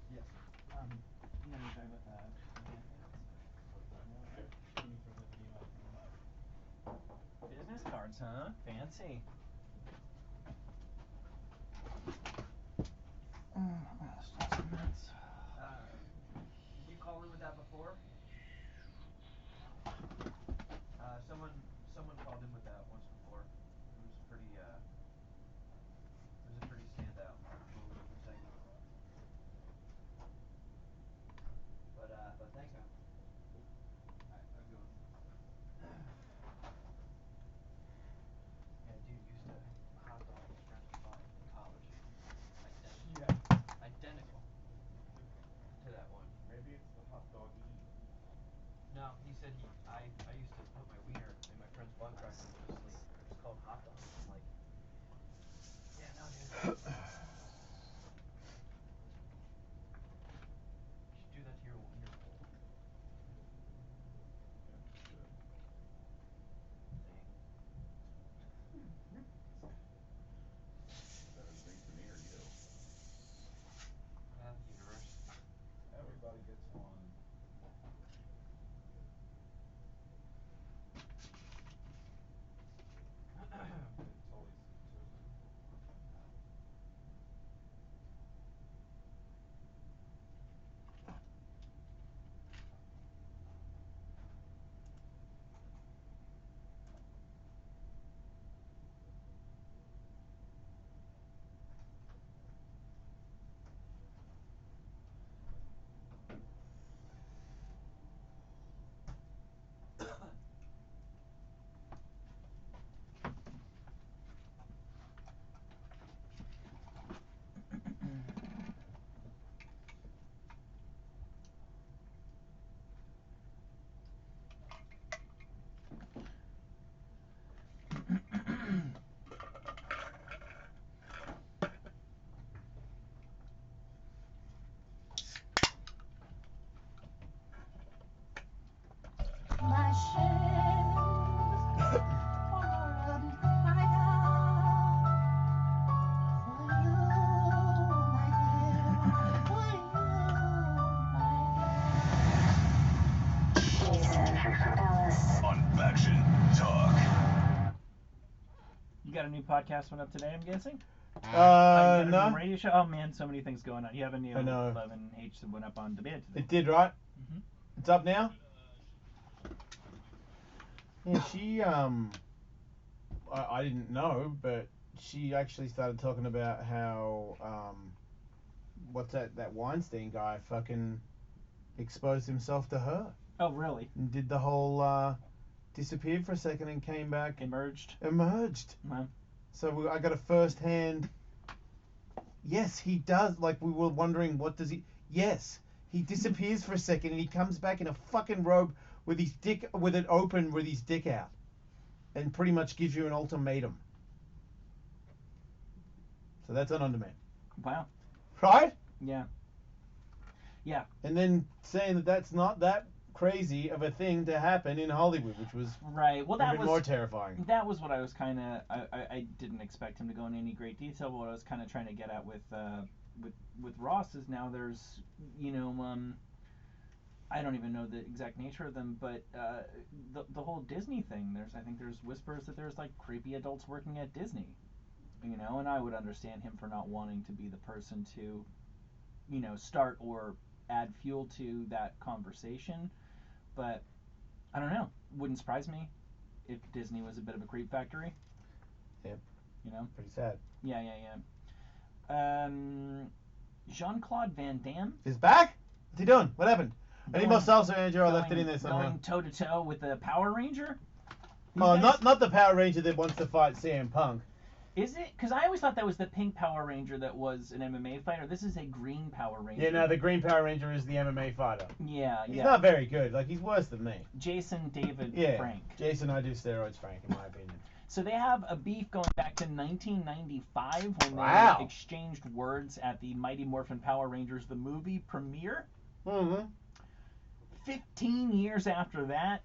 Yes. I'm gonna be talking about Okay. Can you throw that video out for me? Business cards, huh? Fancy. Did you call in with that before? Someone called in with that once before. It was a pretty standout moment of the segment. But thanks, man. Alright, have a good one. Yeah, dude used to hot dog his friend's butt in college. Yeah. Identical to that one. Maybe it's the hot doggy. No, he said I used to put my wiener in my friend's butt crack when he was asleep. called hot dogs. I'm like, yeah, no, dude. You should do that to your 1-year-old. Better drink for me or you? Universe. Everybody gets one. It's always Ellis. On Faction Talk. You got a new podcast went up today, I'm guessing? You got a No. new radio show? Oh man, so many things going on. You have a new I know. 11H that went up on demand today. It did, right? Mhm. It's up now? Yeah, she, I didn't know, but she actually started talking about how, what's that Weinstein guy fucking exposed himself to her. Oh, really? And did the whole, disappeared for a second and came back. Emerged? Wow. So I got a first-hand, yes, he does, like we were wondering, what does he, yes, he disappears for a second and he comes back in a fucking robe with his dick, with it open with his dick out. And pretty much gives you an ultimatum. So that's on demand. Wow. Right? Yeah. Yeah. And then saying that that's not that crazy of a thing to happen in Hollywood, which was right. Well, that even was more terrifying. That was what I was kind of. I didn't expect him to go into any great detail, but what I was kind of trying to get at with Ross is now there's I don't even know the exact nature of them, but the whole Disney thing. I think there's whispers that there's like creepy adults working at Disney, and I would understand him for not wanting to be the person to, start or add fuel to that conversation, but I don't know. Wouldn't surprise me if Disney was a bit of a creep factory. Yep. Pretty sad. Yeah. Jean-Claude Van Damme. He's back? What's he doing? What happened? I need more Going- salsa, Andrew. I left it in there somehow. Going toe to toe with the Power Ranger. These Oh, guys- not the Power Ranger that wants to fight CM Punk. Is it? Because I always thought that was the pink Power Ranger that was an MMA fighter. This is a green Power Ranger. Yeah, no, the Green Power Ranger is the MMA fighter. Yeah. He's not very good. Like, he's worse than me. Jason David Yeah. Frank. Jason, I do steroids, Frank, in my opinion. So they have a beef going back to 1995 when Wow. they exchanged words at the Mighty Morphin Power Rangers the movie premiere. Mm-hmm. 15 years after that,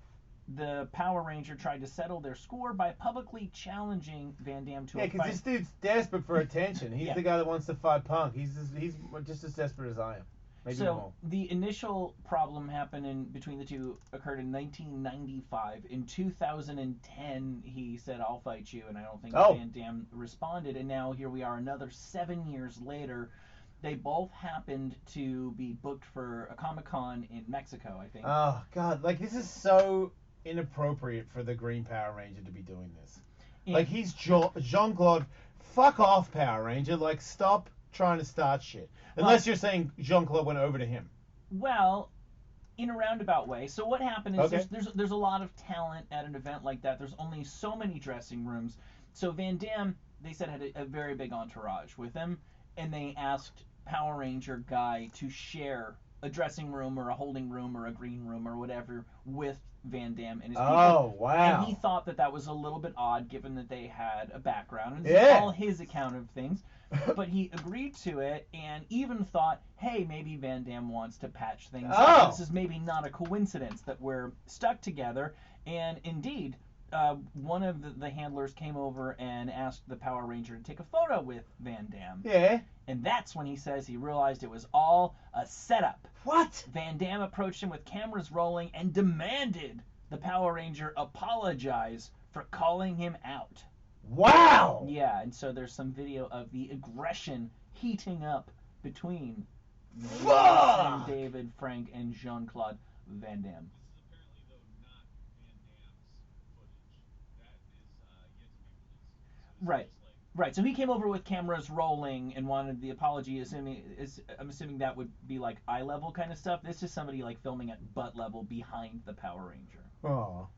the Power Ranger tried to settle their score by publicly challenging Van Damme to Yeah, a because fight. this dude's desperate for attention. He's Yeah. the guy that wants to fight Punk. He's just as desperate as I am. Maybe So more. the initial problem happened between the two occurred in 1995. In 2010, he said, "I'll fight you," and I don't think Oh. Van Damme responded. And now here we are, another 7 years later. They both happened to be booked for a Comic-Con in Mexico, I think. Oh, God. Like, this is so inappropriate for the Green Power Ranger to be doing this. And- Like, he's Jean-Claude. Fuck off, Power Ranger. Like, stop trying to start shit. Unless you're saying Jean-Claude went over to him. Well, in a roundabout way. So what happened is Okay. there's a lot of talent at an event like that. There's only so many dressing rooms. So Van Damme, they said, had a very big entourage with him, and they asked Power Ranger Guy to share a dressing room or a holding room or a green room or whatever with Van Damme and his people. Oh, wow. And he thought that was a little bit odd, given that they had a background. And Yeah. all his account of things. But he agreed to it and even thought, hey, maybe Van Damme wants to patch things up. This is maybe not a coincidence that we're stuck together. And indeed, one of the handlers came over and asked the Power Ranger to take a photo with Van Damme. Yeah. And that's when he says he realized it was all a setup. What? Van Damme approached him with cameras rolling and demanded the Power Ranger apologize for calling him out. Wow! Yeah, and so there's some video of the aggression heating up between Fuck! David, Frank, and Jean-Claude Van Damme. Right. Right, so he came over with cameras rolling and wanted the apology, I'm assuming that would be like eye level kind of stuff. This is somebody like filming at butt level behind the Power Ranger. Oh.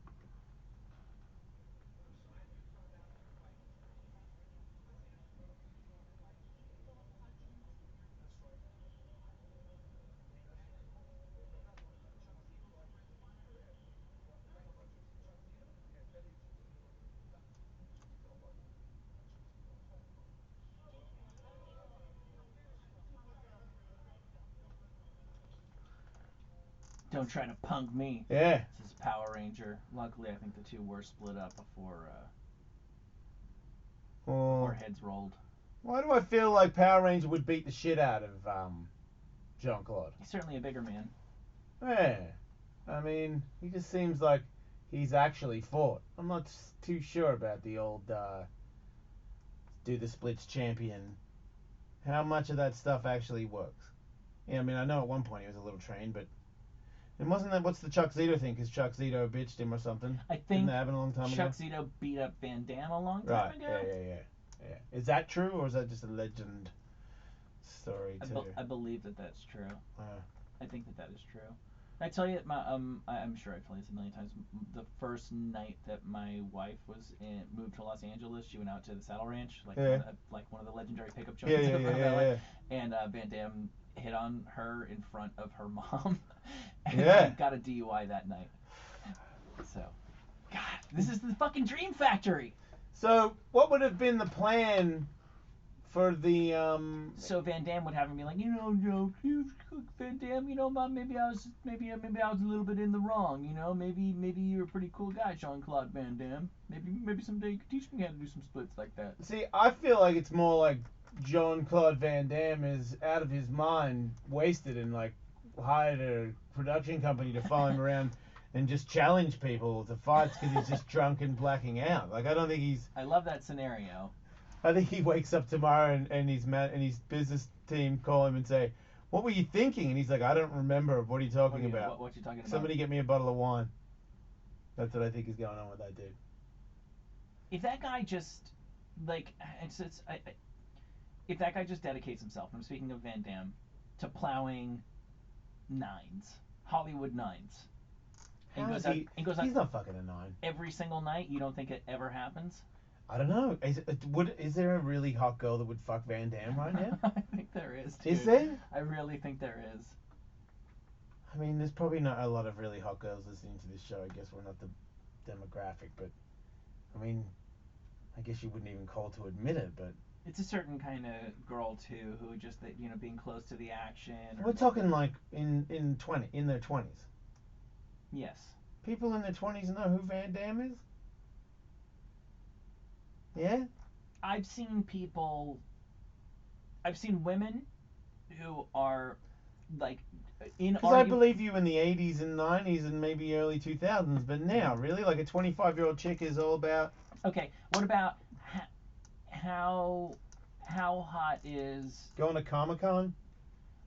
Don't try to punk me. Yeah. This is Power Ranger. Luckily, I think the two were split up before heads rolled. Why do I feel like Power Ranger would beat the shit out of Jean-Claude? He's certainly a bigger man. Yeah. I mean, he just seems like he's actually fought. I'm not too sure about the old do the splits champion. How much of that stuff actually works? Yeah, I mean, I know at one point he was a little trained, but and wasn't that what's the Chuck Zito thing? Because Chuck Zito bitched him or something. I think Didn't that happen a long time Chuck ago? Zito beat up Van Damme a long time Right. ago. Yeah. Is that true, or is that just a legend story too? I believe that's true. Uh, I think that is true. I tell you, I'm sure I've told you this a million times. The first night that my wife moved to Los Angeles, she went out to the Saddle Ranch, like one of the legendary pickup joints of LA. And Van Damme hit on her in front of her mom, and got a DUI that night. So, God, this is the fucking dream factory. So, what would have been the plan for the So Van Damme would have him be like, Van Damme, Mom, maybe I was a little bit in the wrong, maybe you're a pretty cool guy, Jean-Claude Van Damme. Maybe someday you could teach me how to do some splits like that. See, I feel like it's more like Jean-Claude Van Damme is out of his mind, wasted, and like hired a production company to follow him around and just challenge people to fights because he's just drunk and blacking out. Like, I don't think he's... I love that scenario. I think he wakes up tomorrow and his business team call him and say, "What were you thinking?" And he's like, "I don't remember. What are you talking about? What you talking about? Somebody get me a bottle of wine." That's what I think is going on with that dude. If that guy just, if that guy just dedicates himself, and I'm speaking of Van Damme, to plowing nines, Hollywood nines, and goes out, he's not fucking a 9 every single night, you don't think it ever happens? I don't know. Is there a really hot girl that would fuck Van Damme right now? I think there is, dude. Is there? I really think there is. I mean, there's probably not a lot of really hot girls listening to this show. I guess we're not the demographic, but I mean, I guess you wouldn't even call to admit it, but it's a certain kind of girl too, who just being close to the action. We're talking like in their 20s. Yes. People in their 20s know who Van Damme is? Yeah? I've seen women who are like because I believe you in the 80s and 90s and maybe early 2000s, but now, really? Like a 25-year-old chick is all about... Okay, what about how hot is... Going to Comic-Con?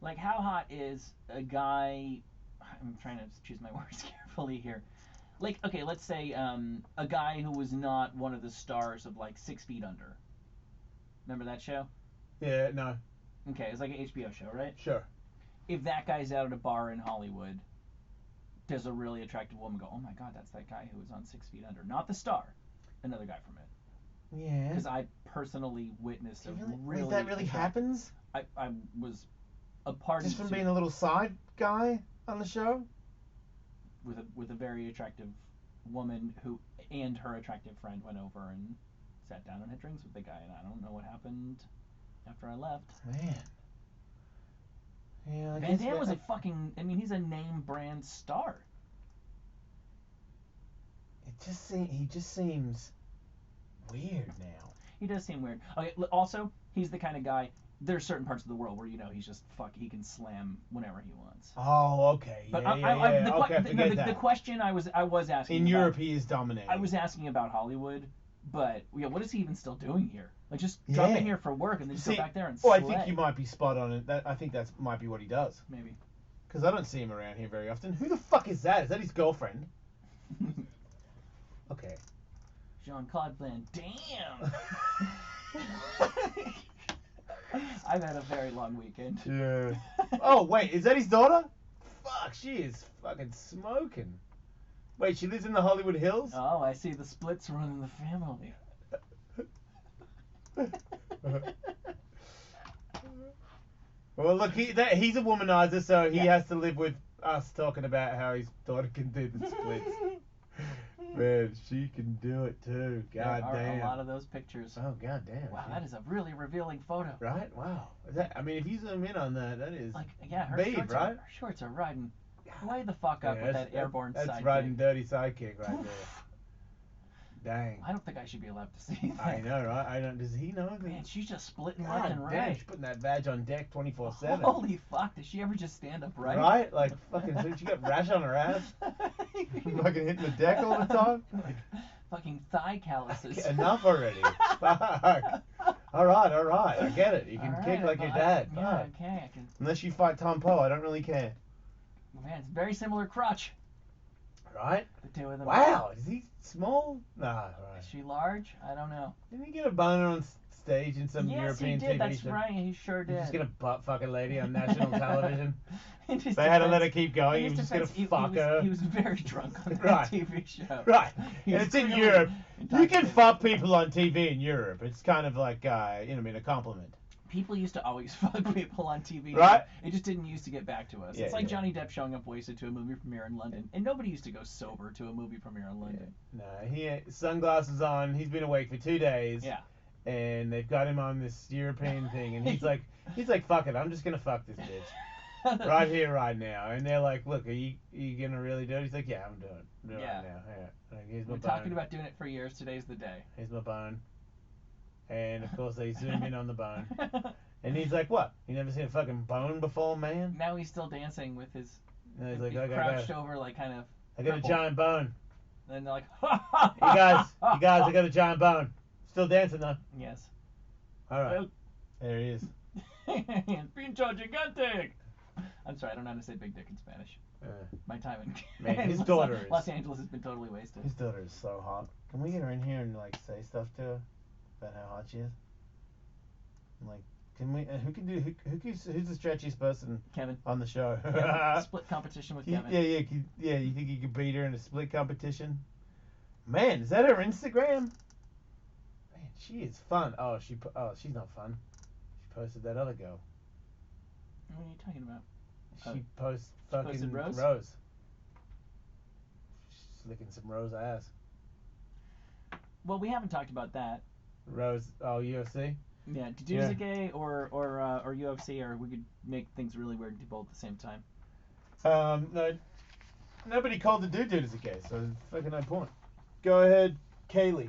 Like, how hot is a guy... I'm trying to choose my words carefully here. Like, okay, let's say a guy who was not one of the stars of, like, 6 Feet Under. Remember that show? Yeah, no. Okay, it's like an HBO show, right? Sure. If that guy's out at a bar in Hollywood, does a really attractive woman go, "Oh my God, that's that guy who was on 6 Feet Under"? Not the star, another guy from it. Yeah. Because I personally witnessed that really happens? I was a party Just from to- being a little side guy on the show? with a very attractive woman who and her attractive friend went over and sat down and had drinks with the guy, and I don't know what happened after I left. Man. Yeah, I Van guess Damme was a fucking, I mean, he's a name brand star. he just seems weird now. He does seem weird. Okay, also, he's the kind of guy, there's certain parts of the world where, he's just he can slam whenever he wants. Oh, okay. But Okay, forget that. the question I was asking In about, Europe, he is dominating. I was asking about Hollywood, but what is he even still doing here? Like, just drop in here for work and then just go back there and Well, slay. I think you might be spot on. I think that might be what he does. Maybe. Because I don't see him around here very often. Who the fuck is that? Is that his girlfriend? Okay. Jean-Claude Van Damme. I've had a very long weekend. Yeah. Oh, wait, is that his daughter? Fuck, she is fucking smoking. Wait, she lives in the Hollywood Hills? Oh, I see the splits running the family. Well, look, he's a womanizer, so he has to live with us talking about how his daughter can do the splits. Man, she can do it too. God there damn. are a lot of those pictures. Oh, god damn. Wow, that is a really revealing photo. Right? Wow. I mean, if you zoom in on that, that is her babe, shorts right? her shorts are riding way the fuck up with that airborne That's sidekick. riding dirty sidekick right there. Dang. I don't think I should be allowed to see that. I know, right? I don't. Does he know that? Man, she's just splitting God left and damn, right. she's putting that badge on deck 24/7. Holy fuck! Does she ever just stand upright? Right? Like fucking. So she got rash on her ass. Fucking hitting the deck all the time. Like, fucking thigh calluses. enough already. Fuck. All right. I get it. You can All kick right, like your dad. Yeah, Fuck. okay. I can. Unless you fight Tom Poe, I don't really care. Man, it's very similar crotch. Right? The two of them. Wow. Is he small? Nah. Right. Is she large? I don't know. Didn't he get a boner on stage in some Yes, European he did. TV That's show? right. He sure did. He's just gonna butt fuck a lady on national television. In his They had to let her defense- keep going. He in was his just gonna defense, fuck her. He was very drunk on that Right. TV show. Right. He And was it's in clearly Europe. You can intoxicated. fuck people on TV in Europe. It's kind of like, a compliment. People used to always fuck people on TV. Right. It just didn't used to get back to us. Yeah, It's like yeah. Johnny Depp showing up wasted to a movie premiere in London. And nobody used to go sober to a movie premiere in London. No, he had sunglasses on. He's been awake for 2 days. Yeah. And they've got him on this European thing, and he's like, fuck it, I'm just gonna fuck this bitch right here, right now. And they're like, look, are you gonna really do it? He's like, yeah, I'm doing it right now. Yeah. Like, here's my We're bone. talking about doing it for years. Today's the day. Here's my bone. And of course they zoom in on the bone. And he's like, what? You never seen a fucking bone before, man? Now he's still dancing with his. And he's like, he's I crouched over, like kind of. got a crippled. giant bone. And they're like, You guys, I got a giant bone. Still dancing though. Yes. All right. There he is. Pincho gigante. I'm sorry, I don't know how to say big dick in Spanish. My time in Man, his Los- daughter is. Los Angeles has been totally wasted. His daughter is so hot. Can we get her in here and like say stuff to her about how hot she is? And, like, can we? Who's the stretchiest person Kevin. on the show? Kevin. Split competition with Kevin. Yeah. You think you could beat her in a split competition? Man, is that her Instagram? Man, she is fun. Oh, she's not fun. She posted that other girl. What are you talking about? She posts fucking posted Rose? She's licking some Rose ass. Well, we haven't talked about that. Rose, UFC? Yeah, Duduzuke or UFC, or we could make things really weird and do both at the same time. No, nobody called the Duduzuke, so it's fucking no point. Go ahead, Kaylee.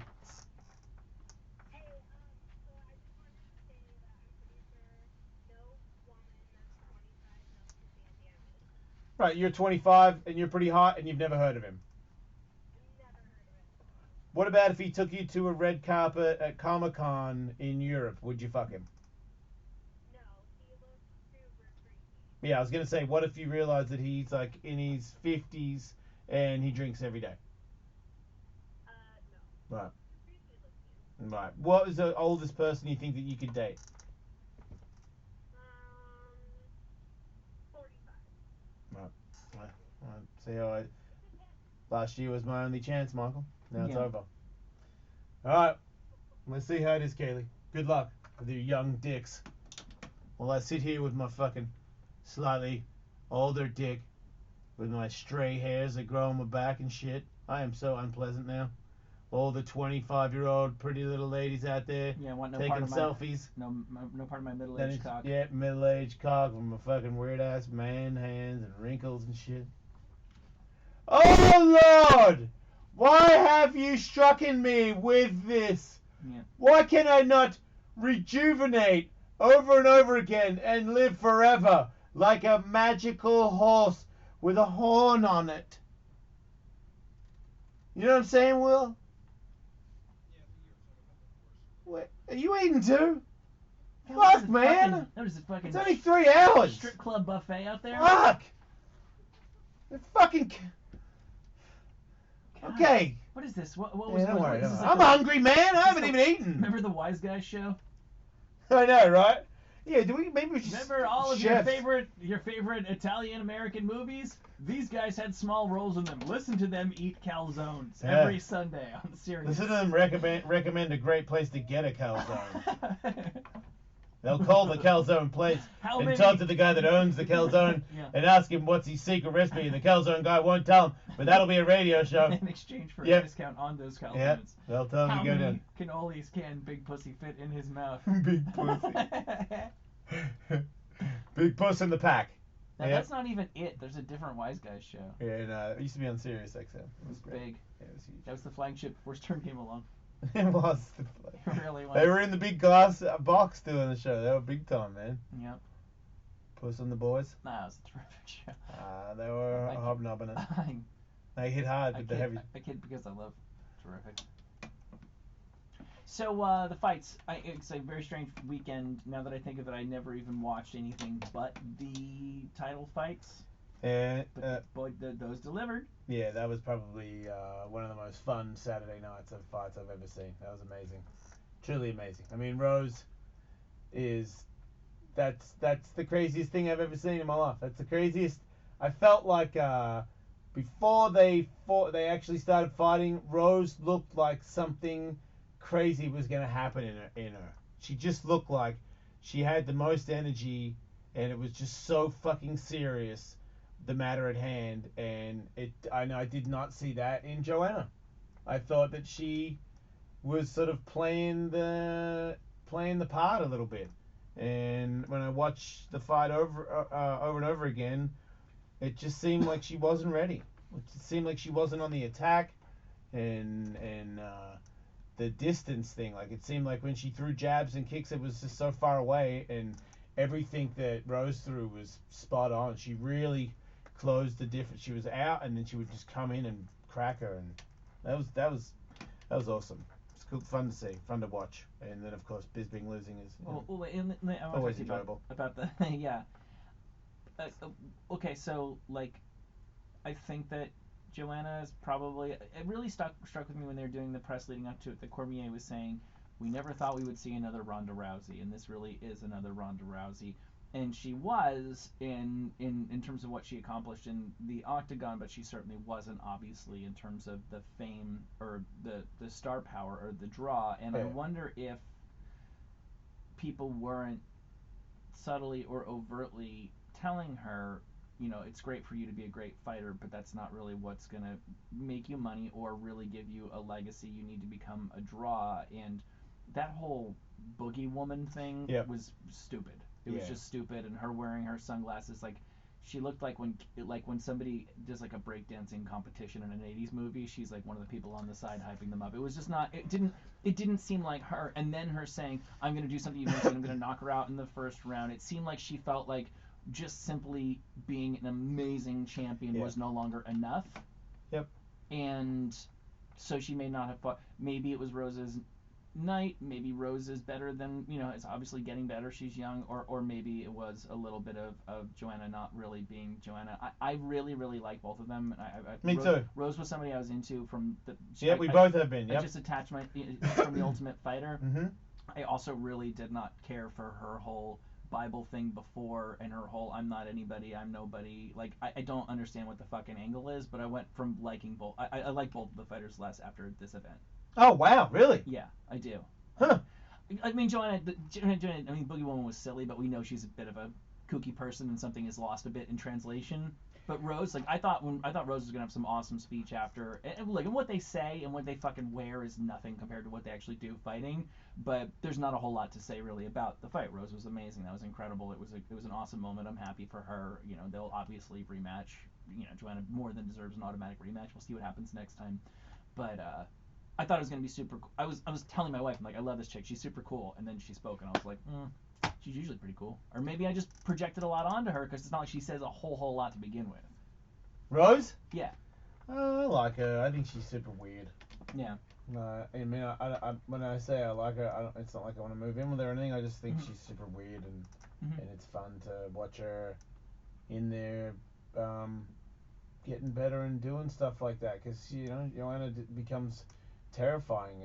Right, you're 25 and you're pretty hot and you've never heard of him. What about if he took you to a red carpet at Comic-Con in Europe? Would you fuck him? No, he looks super creepy. Yeah, I was gonna say, what if you realize that he's like in his 50s and he drinks every day? No. Right. Creepy looking. Right. What is the oldest person you think that you could date? 45. Right. See how last year was my only chance, Michael. Now it's Yeah. over. Alright. Let's see how it is, Kaylee. Good luck with your young dicks. While I sit here with my fucking slightly older dick with my stray hairs that grow on my back and shit. I am so unpleasant now. All the 25-year-old pretty little ladies out there Yeah, want no taking part of my selfies. no part of my Then middle-aged it's- cock. Yeah, middle-aged cock with my fucking weird-ass man hands and wrinkles and shit. Oh, Lord! Why have you strucken me with this? Yeah. Why can I not rejuvenate over and over again and live forever like a magical horse with a horn on it? You know what I'm saying, Will? Wait, are you eating too? Fuck, man! What is it, fucking It's only 3 hours! strip club buffet out there? Fuck! It fucking... God, Okay. What is this? What was Yeah, don't worry, is don't this worry. like I'm a- hungry, man! I haven't this even eaten! Remember the Wise Guys show? I know, right? Yeah, do we... Maybe we should... Remember all of chefs. your favorite Italian American movies? These guys had small roles in them. Listen to them eat calzones Yeah. every Sunday on Sirius. Listen to them recommend a great place to get a calzone. They'll call the calzone place How and many- talk to the guy that owns the calzone Yeah. and ask him what's his secret recipe. And the calzone guy won't tell him, but that'll be a radio show. In exchange for Yep. a discount on those calzones. Yeah, they'll tell him How to go many down. cannolis can Big Pussy fit in his mouth? Big pussy. Big puss in the pack. Now, Yep. that's not even it. There's a different Wise Guys show. Yeah, and it used to be on Sirius XM. It It was great. big. Yeah, it was huge. That was the flagship before Stern came along. It was. It really was. They were in the big glass box doing the show. They were big time, man. Yep. Puss and the Boys. Nah, it was a terrific show. They were I- hobnobbing it. I, They hit hard I with the kid, heavy. I kid because I love terrific. So the fights, it's a very strange weekend. Now that I think of it, I never even watched anything but the title fights. Yeah, But boy, those delivered. yeah, that was probably one of the most fun Saturday nights of fights I've ever seen. That was amazing, truly amazing. I mean, Rose is that's the craziest thing I've ever seen in my life. That's the craziest. I felt like before they actually started fighting, Rose looked like something crazy was gonna happen in her. She just looked like she had the most energy, and it was just so fucking serious, the matter at hand. And I did not see that in Joanna. I thought that she was sort of playing the part a little bit. And when I watched the fight over and over again, it just seemed like she wasn't ready. It just seemed like she wasn't on the attack, and the distance thing. Like, it seemed like when she threw jabs and kicks, it was just so far away, and everything that Rose threw was spot on. She really closed the difference. She was out, and then she would just come in and crack her, and that was awesome. It's cool, fun to see, fun to watch, and then of course Bisping losing is Well, wait, I want to always talk to you enjoyable. about the yeah. Okay, so like, I think that Joanna is probably. It really struck with me when they were doing the press leading up to it that Cormier was saying, we never thought we would see another Ronda Rousey, and this really is another Ronda Rousey. And she was in terms of what she accomplished in the octagon, but she certainly wasn't, obviously, in terms of the fame or the star power or the draw. And I Yeah. wonder if people weren't subtly or overtly telling her, you know, it's great for you to be a great fighter, but that's not really what's going to make you money or really give you a legacy. You need to become a draw. And that whole boogie woman thing Yep. was stupid. It was Yeah. just stupid. And her wearing her sunglasses, like, she looked like when somebody does like a breakdancing competition in an 80s movie, she's like one of the people on the side hyping them up. It was just not, it didn't seem like her. And then her saying, I'm going to do something you mentioned, I'm going to knock her out in the first round. It seemed like she felt like just simply being an amazing champion Yeah. was no longer enough. Yep. And so she may not have fought. Maybe it was Rose's night. Maybe Rose is better than, you know, it's obviously getting better. She's young. Or maybe it was a little bit of Joanna not really being Joanna. I really, really like both of them. Me Rose, too. Rose was somebody I was into from the. Yeah, we both have been. I Yep. just attached from the Ultimate Fighter. Mhm. I also really did not care for her whole Bible thing before, and her whole I'm not anybody, I'm nobody. Like, I don't understand what the fucking angle is, but I went from liking both. I like both of the fighters less after this event. Oh wow, really? Yeah, I do. Huh. I mean, Joanna, I mean, Boogie Woman was silly, but we know she's a bit of a kooky person and something is lost a bit in translation. But Rose, like I thought Rose was gonna have some awesome speech after, and what they say and what they fucking wear is nothing compared to what they actually do fighting. But there's not a whole lot to say really about the fight. Rose was amazing. That was incredible. It was an awesome moment. I'm happy for her. They'll obviously rematch. Joanna more than deserves an automatic rematch. We'll see what happens next time. But I thought it was gonna be super. I was telling my wife, I'm like, I love this chick. She's super cool. And then she spoke, and I was like, she's usually pretty cool. Or maybe I just projected a lot onto her because it's not like she says a whole lot to begin with. Rose? Yeah. I like her. I think she's super weird. Yeah. I mean, I when I say I like her, it's not like I want to move in with her or anything. I just think she's super weird, and it's fun to watch her in there, getting better and doing stuff like that. Because Joanna becomes terrifying.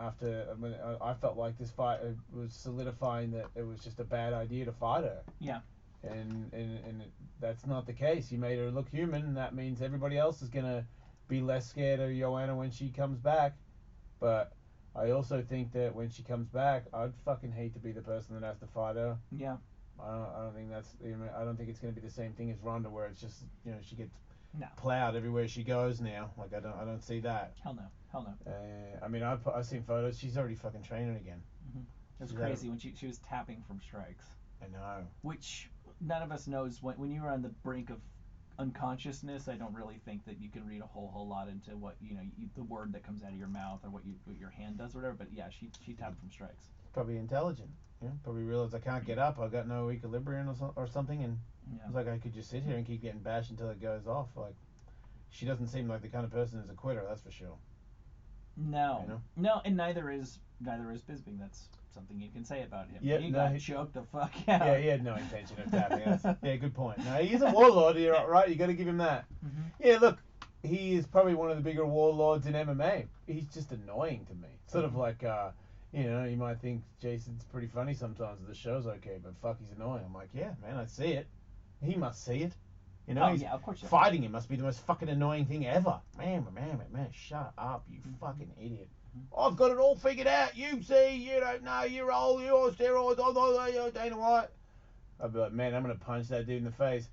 After I felt like this fight was solidifying that it was just a bad idea to fight her. Yeah. And that's not the case. You made her look human, and that means everybody else is gonna be less scared of Joanna when she comes back. But I also think that when she comes back, I'd fucking hate to be the person that has to fight her. Yeah. I don't think I don't think it's gonna be the same thing as Ronda, where it's just she gets plowed everywhere she goes now. Like I don't see that. Hell no. I mean I've seen photos. She's already fucking training again. It was crazy when she was tapping from strikes. I know. Which none of us knows when you were on the brink of unconsciousness. I don't really think that you can read a whole lot into what the word that comes out of your mouth or what your hand does or whatever. But yeah, she tapped from strikes. Probably intelligent. Probably realized I can't get up. I got no equilibrium or something, and it was like I could just sit here and keep getting bashed until it goes off. Like she doesn't seem like the kind of person who's a quitter. That's for sure. No, no, and neither is Bisping. That's something you can say about him. Yeah, he got choked the fuck out. Yeah, he had no intention of tapping. Yeah, good point. No, he's a warlord. You're right. You got to give him that. Yeah, look, he is probably one of the bigger warlords in MMA. He's just annoying to me. Sort of like, you might think Jason's pretty funny sometimes. The show's okay, but fuck, he's annoying. I'm like, yeah, man, I see it. He must see it. Yeah, of course. Fighting him must be the most fucking annoying thing ever. Man, shut up, you fucking idiot. I've got it all figured out. You see, you don't know, you're old, you're on steroids, you're Dana White. I'd be like, man, I'm going to punch that dude in the face.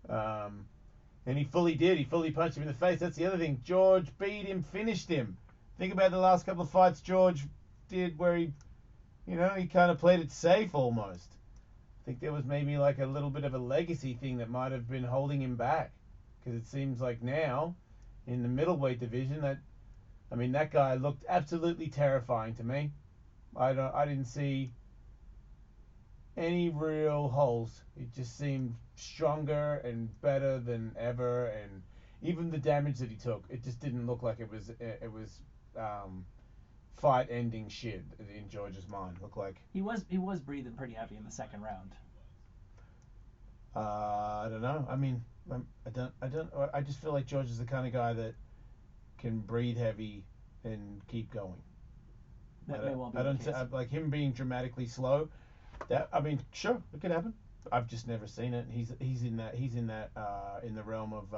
And he fully did. He fully punched him in the face. That's the other thing. George beat him, finished him. Think about the last couple of fights George did where he kind of played it safe almost. I think there was maybe like a little bit of a legacy thing that might have been holding him back. Because it seems like now, in the middleweight division, that guy looked absolutely terrifying to me. I didn't see any real holes. It just seemed stronger and better than ever, and even the damage that he took, it just didn't look like it was fight-ending shit in George's mind. Looked like he was breathing pretty heavy in the second round. I don't know. I mean, I just feel like George is the kind of guy that can breathe heavy and keep going. That may well be the case. Like him being dramatically slow. Sure, it could happen. I've just never seen it. He's in that in the realm of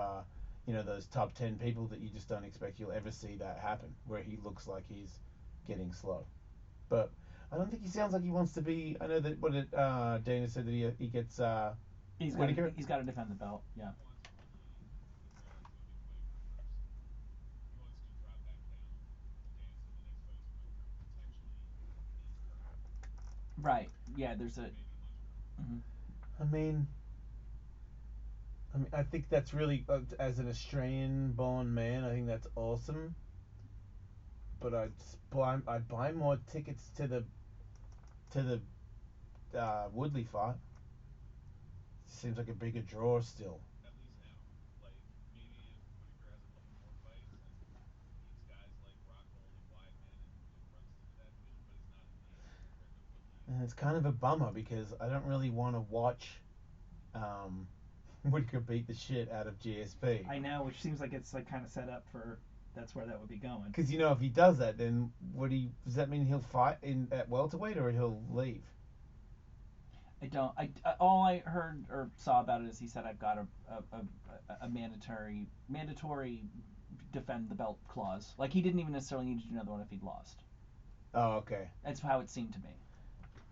those top 10 people that you just don't expect you'll ever see that happen, where he looks like he's getting slow. But I don't think he sounds like he wants to be. I know that Dana said that he gets he's got to defend the belt. Yeah. Right. Yeah. There's a. I mean, I think that's really, as an Australian-born man, I think that's awesome. But I'd buy more tickets to the Woodley fight. Seems like a bigger draw still. At least now. Like, maybe if Whitaker has a couple more fights and beats guys like Rockhold and Weidman and runs through that division, but it's not as deep compared to Woodley. And it's kind of a bummer because I don't really want to watch Whitaker beat the shit out of GSP. I know, which seems like it's like kind of set up for that's where that would be going. Because if he does that, then does that mean he'll fight at welterweight or he'll leave? I don't. All I heard or saw about it is he said I've got a mandatory defend the belt clause. Like he didn't even necessarily need to do another one if he'd lost. Oh, okay. That's how it seemed to me.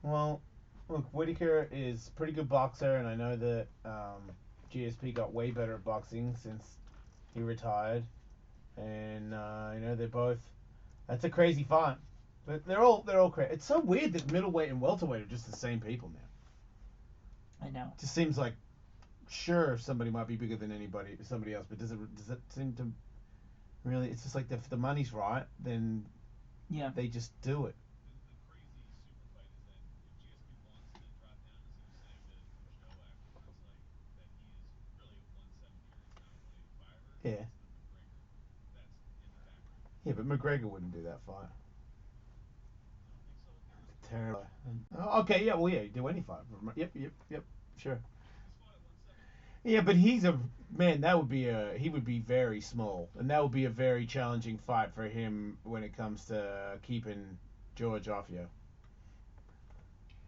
Well, Look, Whitaker is a pretty good boxer, and I know that GSP got way better at boxing since he retired. And they're both. That's a crazy fight. But they're all crazy. It's so weird that middleweight and welterweight are just the same people now. I know. It just seems like, sure, somebody might be bigger than somebody else, but does it seem to really? It's just like if the money's right, then Yeah. they just do it. The crazy super fight is that if GSP wants to drop down, as he was saying to Joe afterwards, like that he is really a 170 or he's not a 185er. Yeah. It's the McGregor that's in the background. Yeah, but McGregor wouldn't do that fight. I don't think so. Terrible. Okay, yeah, well, yeah, he'd do any fight. Yep, sure. He's fought at 170. Yeah, but he would be very small, and that would be a very challenging fight for him when it comes to keeping George off you.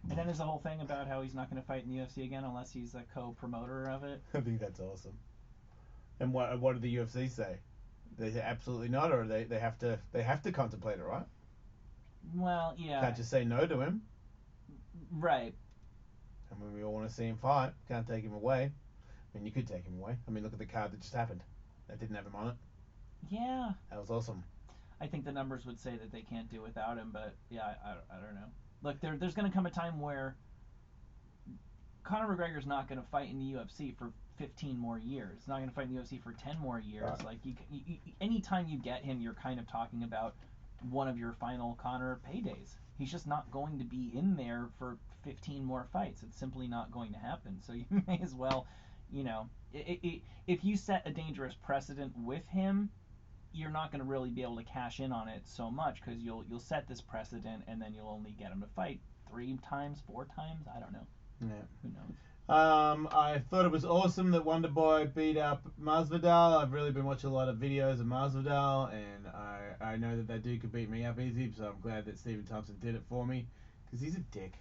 And then there's the whole thing about how he's not going to fight in the UFC again unless he's a co-promoter of it. I think that's awesome. And what did the UFC say? They say absolutely not, or they have to contemplate it, right? Well, yeah. Can't just say no to him. Right. I mean, we all want to see him fight. Can't take him away. I mean, you could take him away. I mean, look at the card that just happened. That didn't have him on it. Yeah. That was awesome. I think the numbers would say that they can't do without him, but yeah, I don't know. Look, there's going to come a time where Conor McGregor's not going to fight in the UFC for 15 more years. He's not going to fight in the UFC for 10 more years. Right. Like, you, anytime you get him, you're kind of talking about one of your final Conor paydays. He's just not going to be in there for 15 more fights. It's simply not going to happen. So you may as well, if you set a dangerous precedent with him, you're not going to really be able to cash in on it so much because you'll set this precedent and then you'll only get him to fight 3 times, 4 times. I don't know. Yeah. Who knows? I thought it was awesome that Wonder Boy beat up Masvidal. I've really been watching a lot of videos of Masvidal, and I know that dude could beat me up easy, so I'm glad that Stephen Thompson did it for me, because he's a dick.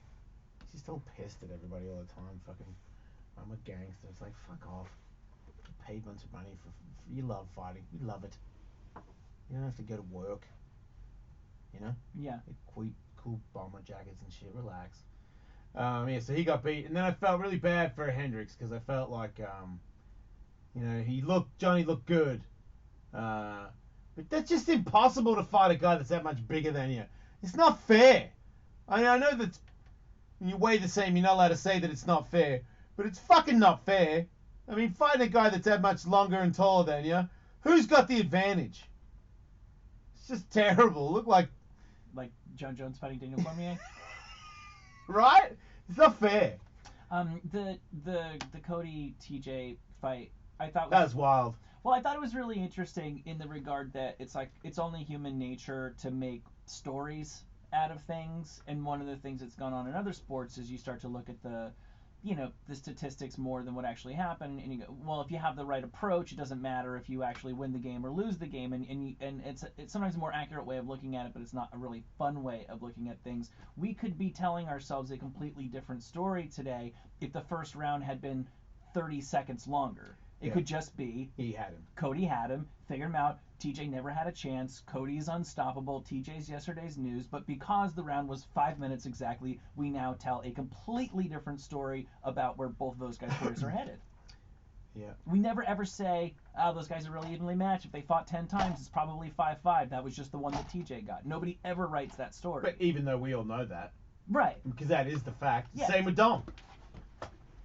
He's just all pissed at everybody all the time. Fucking, I'm a gangster. It's like, fuck off. You paid a bunch of money for you love fighting. You love it. You don't have to go to work. You know? Yeah. Cool bomber jackets and shit. Relax. Yeah, so he got beat, and then I felt really bad for Hendricks because I felt like, Johnny looked good, but that's just impossible to fight a guy that's that much bigger than you. It's not fair. I know that when you weigh the same, you're not allowed to say that it's not fair, but it's fucking not fair. I mean, fighting a guy that's that much longer and taller than you, who's got the advantage? It's just terrible. Look like John Jones fighting Daniel Cormier. Right? It's not fair. The Cody TJ fight, I thought That was wild. Well, I thought it was really interesting in the regard that it's only human nature to make stories out of things, and one of the things that's gone on in other sports is you start to look at the statistics more than what actually happened, and you go, well, if you have the right approach, it doesn't matter if you actually win the game or lose the game, and it's sometimes a more accurate way of looking at it, but it's not a really fun way of looking at things. We could be telling ourselves a completely different story today if the first round had been 30 seconds longer. It could just be he had him. Cody had him, figured him out. TJ never had a chance. Cody is unstoppable. TJ's yesterday's news. But because the round was 5 minutes exactly, we now tell a completely different story about where both of those guys' careers are headed. Yeah. We never ever say, those guys are really evenly matched. If they fought 10 times, it's probably 5-5. That was just the one that TJ got. Nobody ever writes that story. But even though we all know that. Right. Because that is the fact. Yeah. Same with Dom.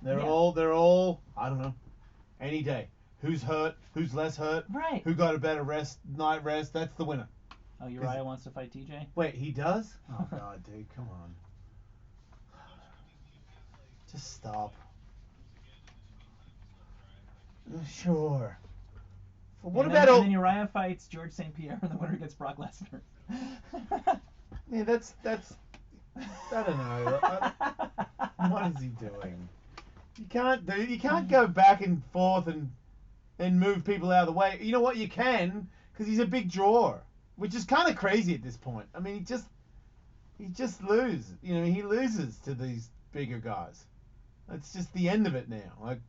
They're all, I don't know, any day. Who's hurt? Who's less hurt? Right. Who got a better night rest? That's the winner. Oh, Uriah wants to fight TJ? Wait, he does? Oh, God, dude, come on. Just stop. Sure. Well, what about and then Uriah fights George St. Pierre, and the winner gets Brock Lesnar. Yeah, that's. I don't know. What is he doing? You can't go back and forth and move people out of the way. You know what? You can, because he's a big drawer, which is kind of crazy at this point. I mean, he just loses. He loses to these bigger guys. That's just the end of it now. Like,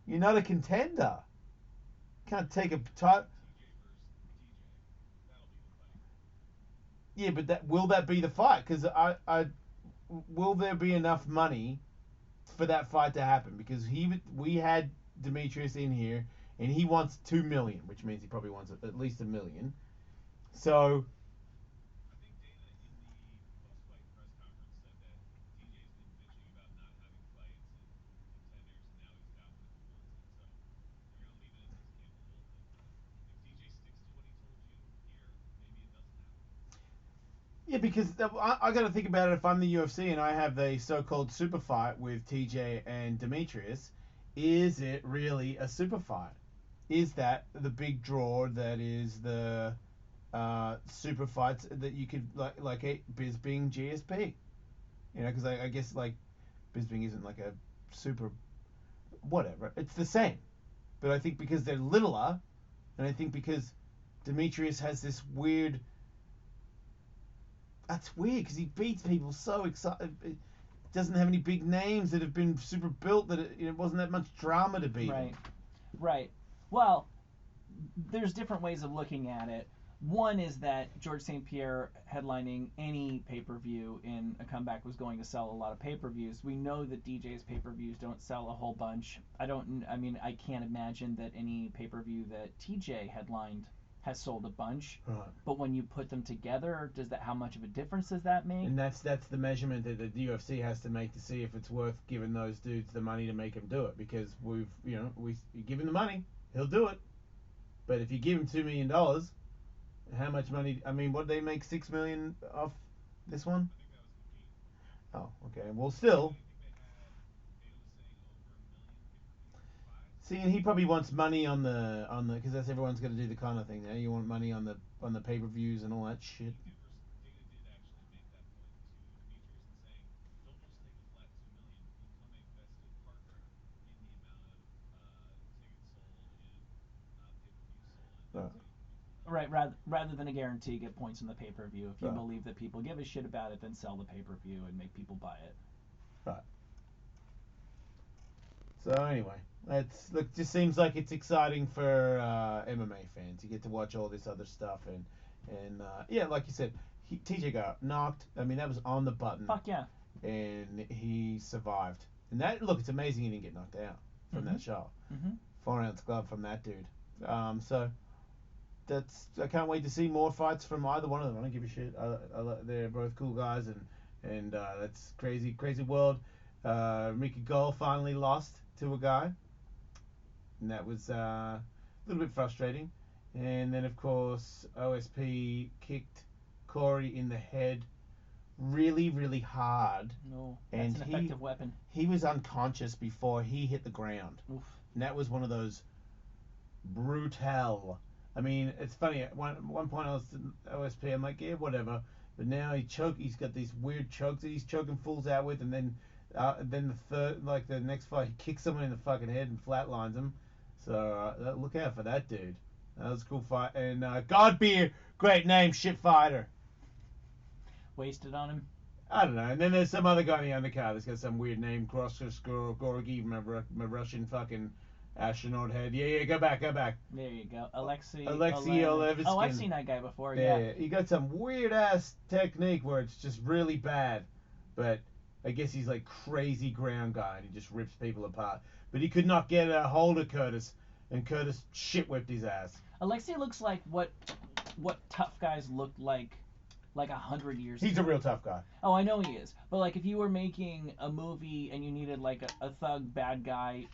you're not a contender. Can't take a title. Yeah, but will that be the fight? Because will there be enough money for that fight to happen? Because we had Demetrius in here, and he wants $2 million, which means he probably wants at least $1 million. So. I think Dana in the post-fight press conference said that DJ's been bitching about not having fights and contenders, and now he's got what he wants. And so they're gonna leave it in his camp a little bit. But if DJ sticks to what he told you here, maybe it doesn't happen. Yeah, because I got to think about it. If I'm the UFC and I have a so-called super fight with TJ and Demetrius, is it really a super fight? Is that the big draw that is the super fights that you could like a Bisping GSP? You know, because I guess like Bisping isn't like a super whatever. It's the same, but I think because they're littler, and I think because Demetrius has this weird. That's weird because he beats people so excited. It doesn't have any big names that have been super built that it wasn't that much drama to beat him. Right. Well, there's different ways of looking at it. One is that George St. Pierre headlining any pay-per-view in a comeback was going to sell a lot of pay-per-views. We know that DJ's pay-per-views don't sell a whole bunch. I can't imagine that any pay-per-view that TJ headlined has sold a bunch. Right. But when you put them together, how much of a difference does that make? And that's the measurement that the UFC has to make to see if it's worth giving those dudes the money to make them do it. Because we give him the money, he'll do it. But if you give him $2 million, how much money? I mean, what did they make $6 million off this one? Oh, okay. Well, still. See, and he probably wants money on the because that's everyone's going to do the kind of thing now. You want money on the pay-per-views and all that shit. Dana did actually make that point to Demetrius and saying, don't just take a flat $2 million, become a vested partner in the amount of tickets sold and pay-per-views sold. Right, rather than a guarantee, get points in the pay-per-view. If you believe that people give a shit about it, then sell the pay-per-view and make people buy it. Right. So anyway, just seems like it's exciting for MMA fans. You get to watch all this other stuff and yeah, like you said, TJ got knocked. I mean, that was on the button. Fuck yeah. And he survived. And it's amazing he didn't get knocked out from that shot. 4-ounce glove from that dude. So I can't wait to see more fights from either one of them. I don't give a shit. They're both cool guys, and that's crazy world. Mickey Gall finally lost to a guy, and that was a little bit frustrating. And then of course OSP kicked Corey in the head really, really hard. No, that's an effective weapon. He was unconscious before he hit the ground. Oof. And that was one of those brutal. I mean, it's funny. At one point I was OSP. I'm like, yeah, whatever. But now he's got these weird chokes that he's choking fools out with, and then the next fight, he kicks someone in the fucking head and flatlines him. So look out for that dude. That was a cool fight. And Godbeer, great name, shit fighter. Wasted on him. I don't know. And then there's some other guy in the undercard that's got some weird name, Gorgi, my Russian fucking astronaut head. Yeah, go back. There you go. Alexei Olevskin. Oh, I've seen that guy before, yeah. He got some weird ass technique where it's just really bad. But I guess he's like crazy ground guy and he just rips people apart. But he could not get a hold of Curtis, and Curtis shit whipped his ass. Alexei looks like what tough guys looked like 100 years ago. He's a real tough guy. Oh, I know he is. But like if you were making a movie and you needed like a thug bad guy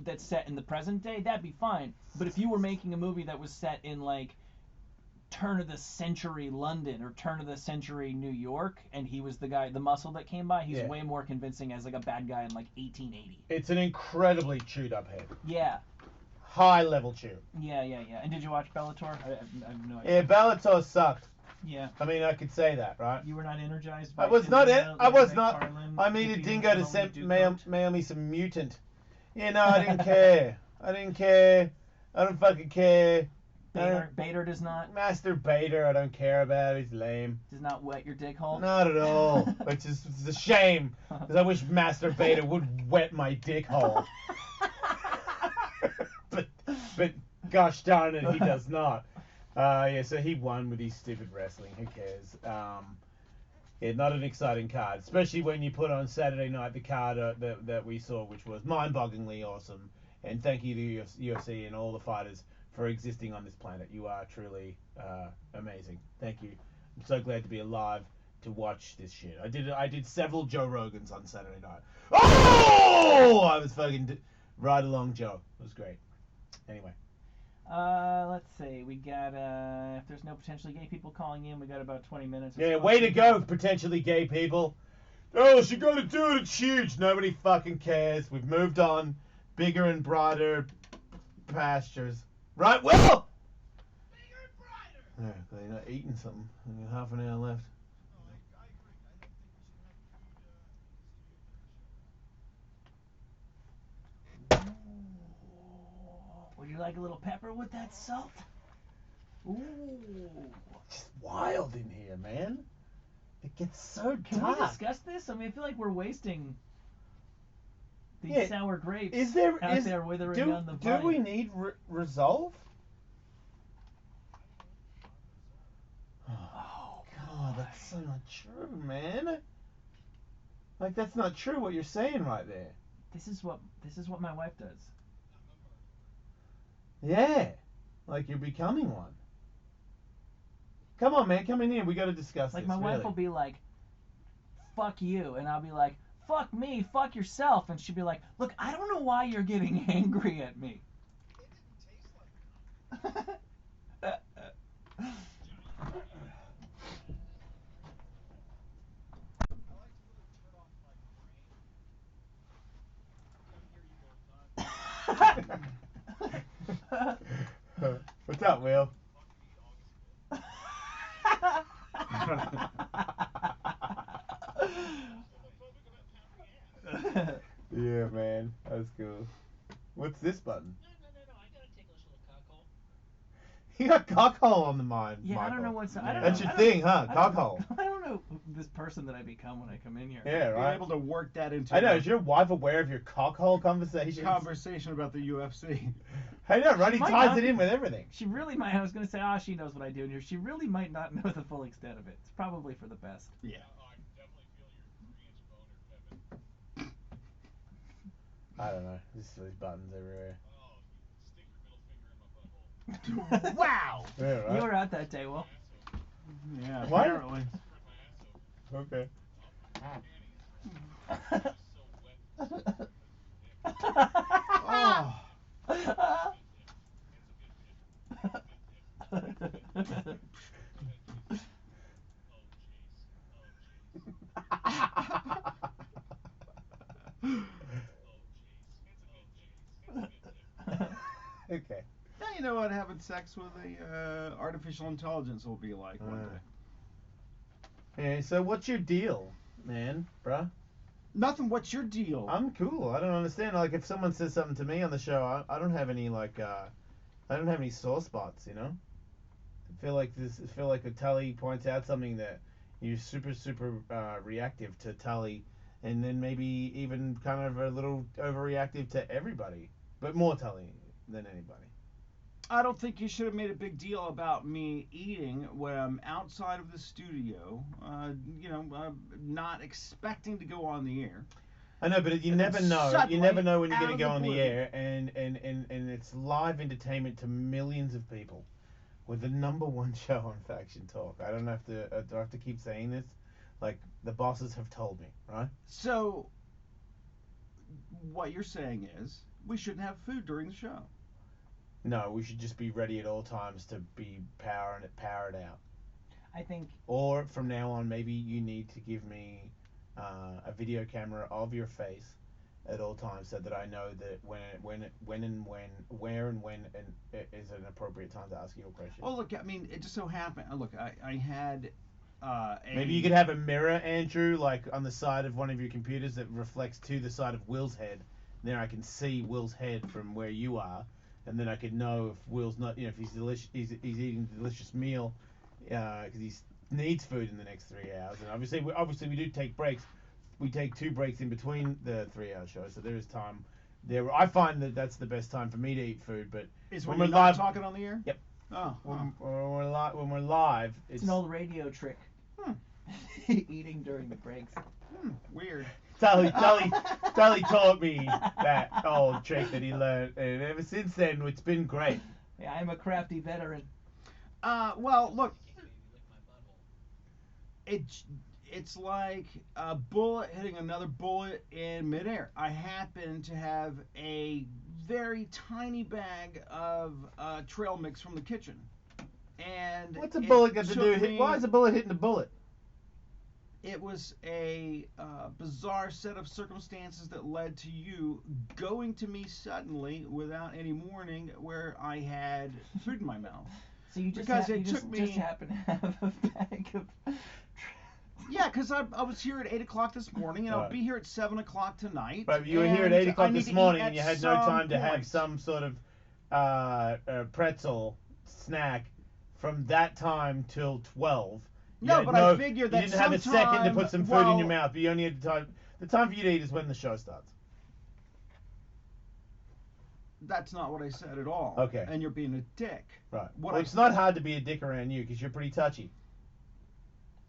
that's set in the present day, that'd be fine. But if you were making a movie that was set in like turn of the century London or turn of the century New York, and he was the guy, the muscle that came by, he's way more convincing as like a bad guy in like 1880. It's an incredibly chewed up head. Yeah. High level chew. Yeah. And did you watch Bellator? I have no idea. Yeah, Bellator sucked. Yeah. I mean, I could say that, right? You were not energized by I was not. Carlin, I needed Dingo to mail me some mutant. Yeah, no, I didn't care. I don't fucking care. Bader does not. Master Bader, I don't care about. He's lame. Does not wet your dick hole? Not at all. Which is a shame, because I wish Master Bader would wet my dick hole. but gosh darn it, he does not. So he won with his stupid wrestling. Who cares? Yeah, not an exciting card, especially when you put on Saturday night the card that we saw, which was mind-bogglingly awesome. And thank you to UFC and all the fighters for existing on this planet. You are truly amazing. Thank you. I'm so glad to be alive to watch this shit. I did several Joe Rogans on Saturday night. Oh! I was fucking right along Joe. It was great. Anyway. Let's see. We got if there's no potentially gay people calling in, we got about 20 minutes. Yeah, way to go, potentially gay people. Oh, you gotta do it. It's huge. Nobody fucking cares. We've moved on. Bigger and brighter pastures. Right, Will? Bigger and brighter. Yeah, they're not eating something. We got half an hour left. Would you like a little pepper with that salt? Ooh. It's just wild in here, man. It gets so Can dark. we discuss this? I mean, I feel like we're wasting these sour grapes Is there out there withering on the vine. Do we need resolve? Oh, God, that's so not true, man. Like, that's not true what you're saying right there. This is what my wife does. Yeah. Like, you're becoming one. Come on, man. Come in here. We got to discuss Like, this. my wife will be like, fuck you. And I'll be like, fuck me. Fuck yourself. And she'll be like, look, I don't know why you're getting angry at me. What's up, Will? Yeah, man. That's cool. What's this button? No, I got a ticklish little cockhole. You got cockhole on the mind, Yeah, Michael. I don't know what's... I don't That's know, your I don't- thing, huh? I don't- Cockhole. I don't know this person that I become when I come in here. Yeah, right. You're able to work that into I know. a Is your wife aware of your cockhole conversations? conversation about the UFC. I know, right? He Might ties not. it in with everything. She really might... I was going to say, she knows what I do in here. She really might not know the full extent of it. It's probably for the best. Yeah. I definitely feel your 3-inch boner, Kevin. I don't know. Just these buttons everywhere. Oh, stick your middle finger in my butthole. Wow. Yeah, right. You were out that day, Will. Yeah, What? apparently. Okay. Oh. Okay. Now you know what having sex with a artificial intelligence will be like one day. Hey, so what's your deal, man, bruh? Nothing. What's your deal? I'm cool. I don't understand. Like, if someone says something to me on the show, I don't have any I don't have any sore spots, you know. I feel like a Tully points out something that you're super reactive to Tully, and then maybe even kind of a little overreactive to everybody, but more Tully than anybody. I don't think you should have made a big deal about me eating when I'm outside of the studio. Not expecting to go on the air. I know, but you And never then know. You suddenly, never know when you're out going to of go the on the blue. air, and it's live entertainment to millions of people. With the #1 show on Faction Talk. I don't have to. Do I have to keep saying this? Like, the bosses have told me, right? So, what you're saying is we shouldn't have food during the show. No, we should just be ready at all times to be powered out. I think... Or from now on, maybe you need to give me a video camera of your face at all times, so that I know that where and when is an appropriate time to ask you a question. Oh, look, I mean, it just so happened. Look, I had Maybe you could have a mirror, Andrew, like on the side of one of your computers that reflects to the side of Will's head. Then I can see Will's head from where you are, and then I could know if Will's not, if he's he's eating a delicious meal, because he needs food in the next 3 hours. And obviously we do take breaks. We take 2 breaks in between the 3-hour show, so there is time there. I find that that's the best time for me to eat food. But Is when we're you're not live, talking on the air? Yep. Oh. When we're live, It's an old radio trick. Eating during the breaks. Weird. Tully taught me that old trick that he learned, and ever since then, it's been great. Yeah, I'm a crafty veteran. Well, look. It's like a bullet hitting another bullet in midair. I happen to have a very tiny bag of trail mix from the kitchen. And What's a bullet got to took do? me- Why is a bullet hitting a bullet? It was a bizarre set of circumstances that led to you going to me suddenly without any warning, where I had food in my mouth. So you just Because it you took me- just happen to have a bag of. Yeah, because I was here at 8 o'clock this morning, and I'll Right. be here at 7 o'clock tonight. But you were here at 8 and o'clock I need this to eat morning, at and you had no some time to have point. some sort of pretzel snack from that time till 12. You No, had but I figured that you didn't have a second to sometime put some food in your while- mouth. But you only had time. The time for you to eat is when the show starts. That's not what I said at all. Okay. And you're being a dick. Right. What Well, I it's not hard to be a dick around you because you're pretty touchy.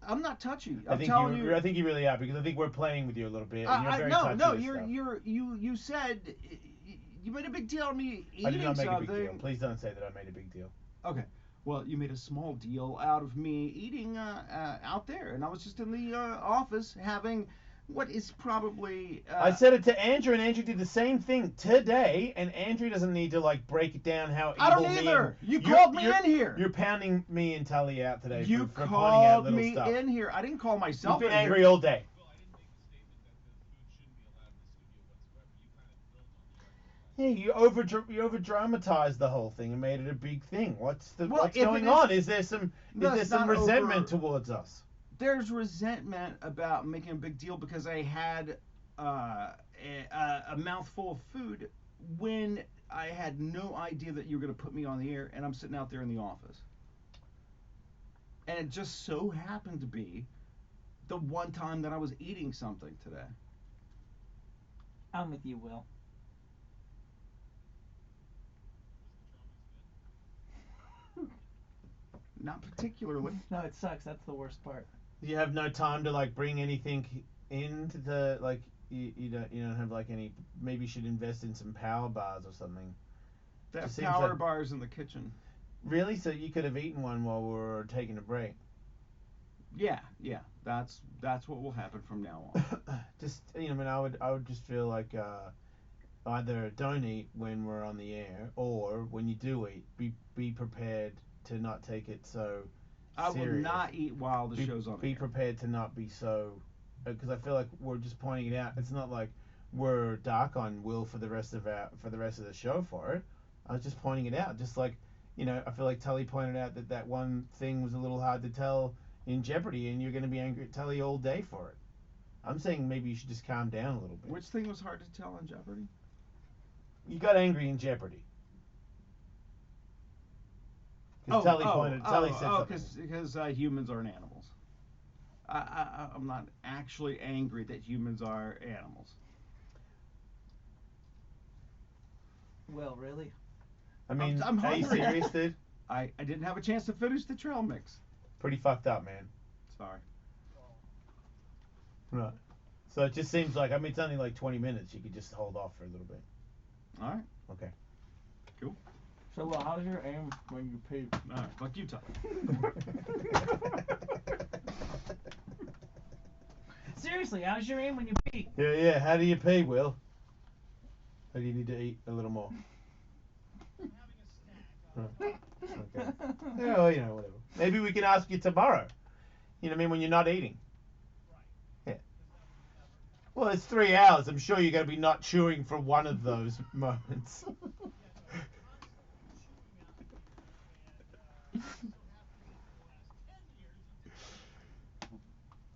I'm not touchy. I I'm think telling you. I think you really are because I think we're playing with you a little bit. And you're very touchy no, with stuff. you said you made a big deal of me eating I did not make something. a big deal. Please don't say that I made a big deal. Okay. Well, you made a small deal out of me eating out there, and I was just in the office having what is probably. I said it to Andrew, and Andrew did the same thing today. And Andrew doesn't need to like break it down how evil I don't me either. and- You called me in here. You're pounding me and Tully out today. You for pointing out called little me stuff. in here. I didn't call myself You've been in angry here. all day. Yeah, you over dramatized the whole thing and made it a big thing. What's Well, what's if going it is- on? Is there some That's not resentment over- towards us? There's resentment about making a big deal because I had a mouthful of food when I had no idea that you were going to put me on the air, and I'm sitting out there in the office. And it just so happened to be the one time that I was eating something today. I'm with you, Will. Not particularly. No, it sucks. That's the worst part. You have no time to like bring anything into the like. You don't have like any. Maybe you should invest in some power bars or something. They have Just seems power like- bars in the kitchen. Really? So you could have eaten one while we were taking a break. Yeah. That's what will happen from now on. Just I mean, I would just feel like either don't eat when we're on the air, or when you do eat, be prepared to not take it so I will serious. not eat while the show's on. Be prepared to not be so, because I feel like we're just pointing it out. It's not like we're dark on Will for the rest of the show for it. I was just pointing it out, just like I feel like Tully pointed out that one thing was a little hard to tell in Jeopardy, and you're going to be angry at Tully all day for it. I'm saying maybe you should just calm down a little bit. Which thing was hard to tell in Jeopardy? You got angry in Jeopardy. Because Tully said something. Because humans aren't animals. I'm not actually angry that humans are animals. Will, really? I mean, I'm are you hungry. serious, dude? I didn't have a chance to finish the trail mix. Pretty fucked up, man. Sorry. Right. So it just seems like, it's only like 20 minutes. You could just hold off for a little bit. All right. Okay. Cool. So, Will, how's your aim when you pee? All right. Fuck you, Tom. Seriously, how's your aim when you pee? Yeah. How do you pee, Will? Or do you need to eat a little more? Right. Okay. Yeah, well, whatever. Maybe we can ask you tomorrow. When you're not eating. Yeah. Well, it's 3 hours. I'm sure you're going to be not chewing for one of those moments.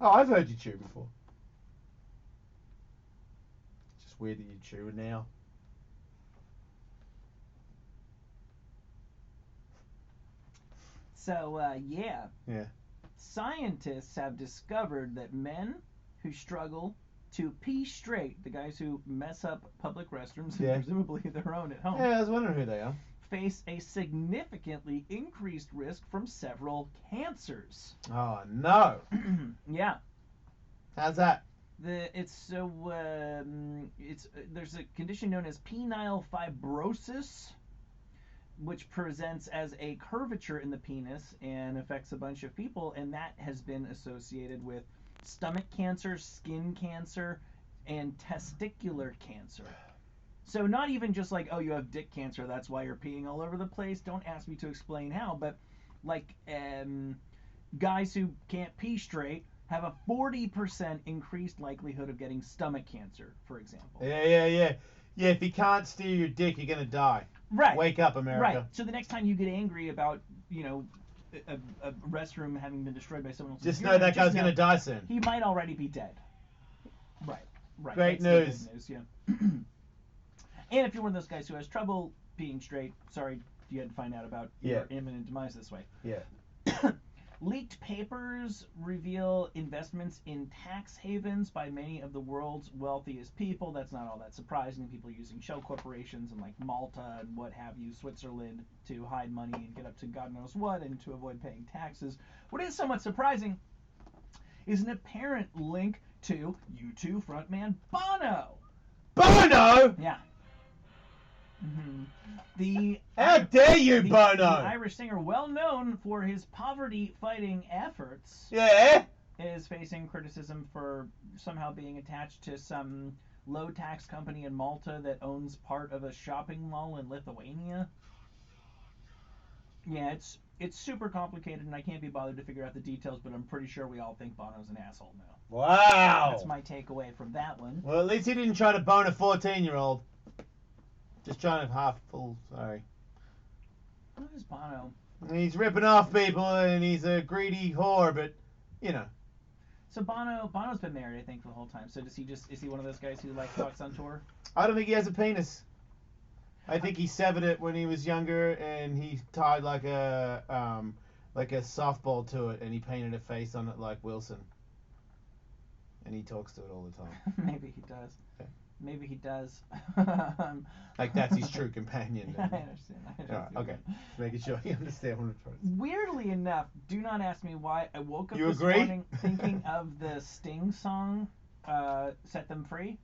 Oh, I've heard you chew before. It's just weird that you chew now. So, yeah. Yeah. Scientists have discovered that men who struggle to pee straight, the guys who mess up public restrooms and Yeah. presumably their own at home, Yeah, I was wondering who they are. face a significantly increased risk from several cancers. Oh no. Yeah. How's that? There's a condition known as penile fibrosis, which presents as a curvature in the penis and affects a bunch of people, and that has been associated with stomach cancer, skin cancer, and testicular cancer. So not even just like, oh, you have dick cancer, that's why you're peeing all over the place. Don't ask me to explain how, but like guys who can't pee straight have a 40% increased likelihood of getting stomach cancer, for example. Yeah. If you can't steer your dick, you're gonna die. Right. Wake up, America. Right. So the next time you get angry about, a restroom having been destroyed by someone else's Just know urine, that guy's gonna die soon. He might already be dead. Right. Great That's news. the good news, yeah. And if you're one of those guys who has trouble peeing straight, sorry you had to find out about your imminent demise this way. Yeah. Leaked papers reveal investments in tax havens by many of the world's wealthiest people. That's not all that surprising. People using shell corporations in like Malta and what have you, Switzerland, to hide money and get up to God knows what and to avoid paying taxes. What is somewhat surprising is an apparent link to U2 frontman Bono. Bono? Yeah. How dare you, Bono? The Irish singer, well known for his poverty-fighting efforts, is facing criticism for somehow being attached to some low-tax company in Malta that owns part of a shopping mall in Lithuania. Yeah, it's super complicated, and I can't be bothered to figure out the details, but I'm pretty sure we all think Bono's an asshole now. Wow. That's my takeaway from that one. Well, at least he didn't try to bone a 14-year-old. Just trying to half full, sorry. What is Bono? He's ripping off people and he's a greedy whore, but, So Bono's been married, I think, the whole time. So is he one of those guys who like fucks on tour? I don't think he has a penis. I think he severed it when he was younger and he tied like a softball to it and he painted a face on it like Wilson. And he talks to it all the time. Maybe he does. Yeah. Maybe he does. Like that's his true companion. Yeah, I understand. Alright, okay. Just making sure you understand what I'm trying to say. Weirdly enough, do not ask me why, I woke up You this agree? morning thinking of the Sting song, Set Them Free.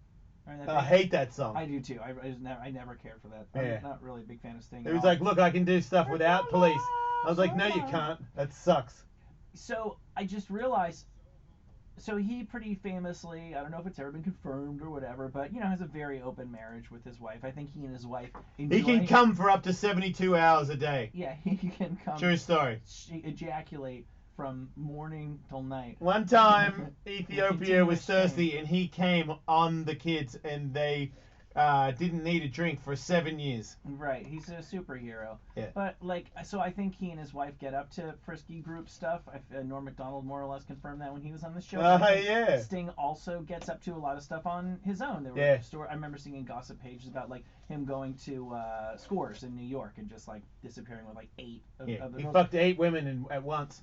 I hate that song. I do too. I never cared for that. I'm not really a big fan of Sting. It was like, look, I can do stuff without police. I was like, no, you can't. That sucks. So I just realized. So he pretty famously, I don't know if it's ever been confirmed or whatever, but has a very open marriage with his wife. I think he and his wife enjoy. He can come for up to 72 hours a day. Yeah, he can come. True story. Ejaculate from morning till night. One time, Ethiopia was thirsty, and he came on the kids, and they didn't need a drink for 7 years. Right, he's a superhero. Yeah. But so I think he and his wife get up to frisky group stuff. Norm Macdonald more or less confirmed that when he was on the show. Yeah. Sting also gets up to a lot of stuff on his own. I remember seeing in gossip pages about him going to Scores in New York and just disappearing with 8 of the He girls. fucked 8 women at once.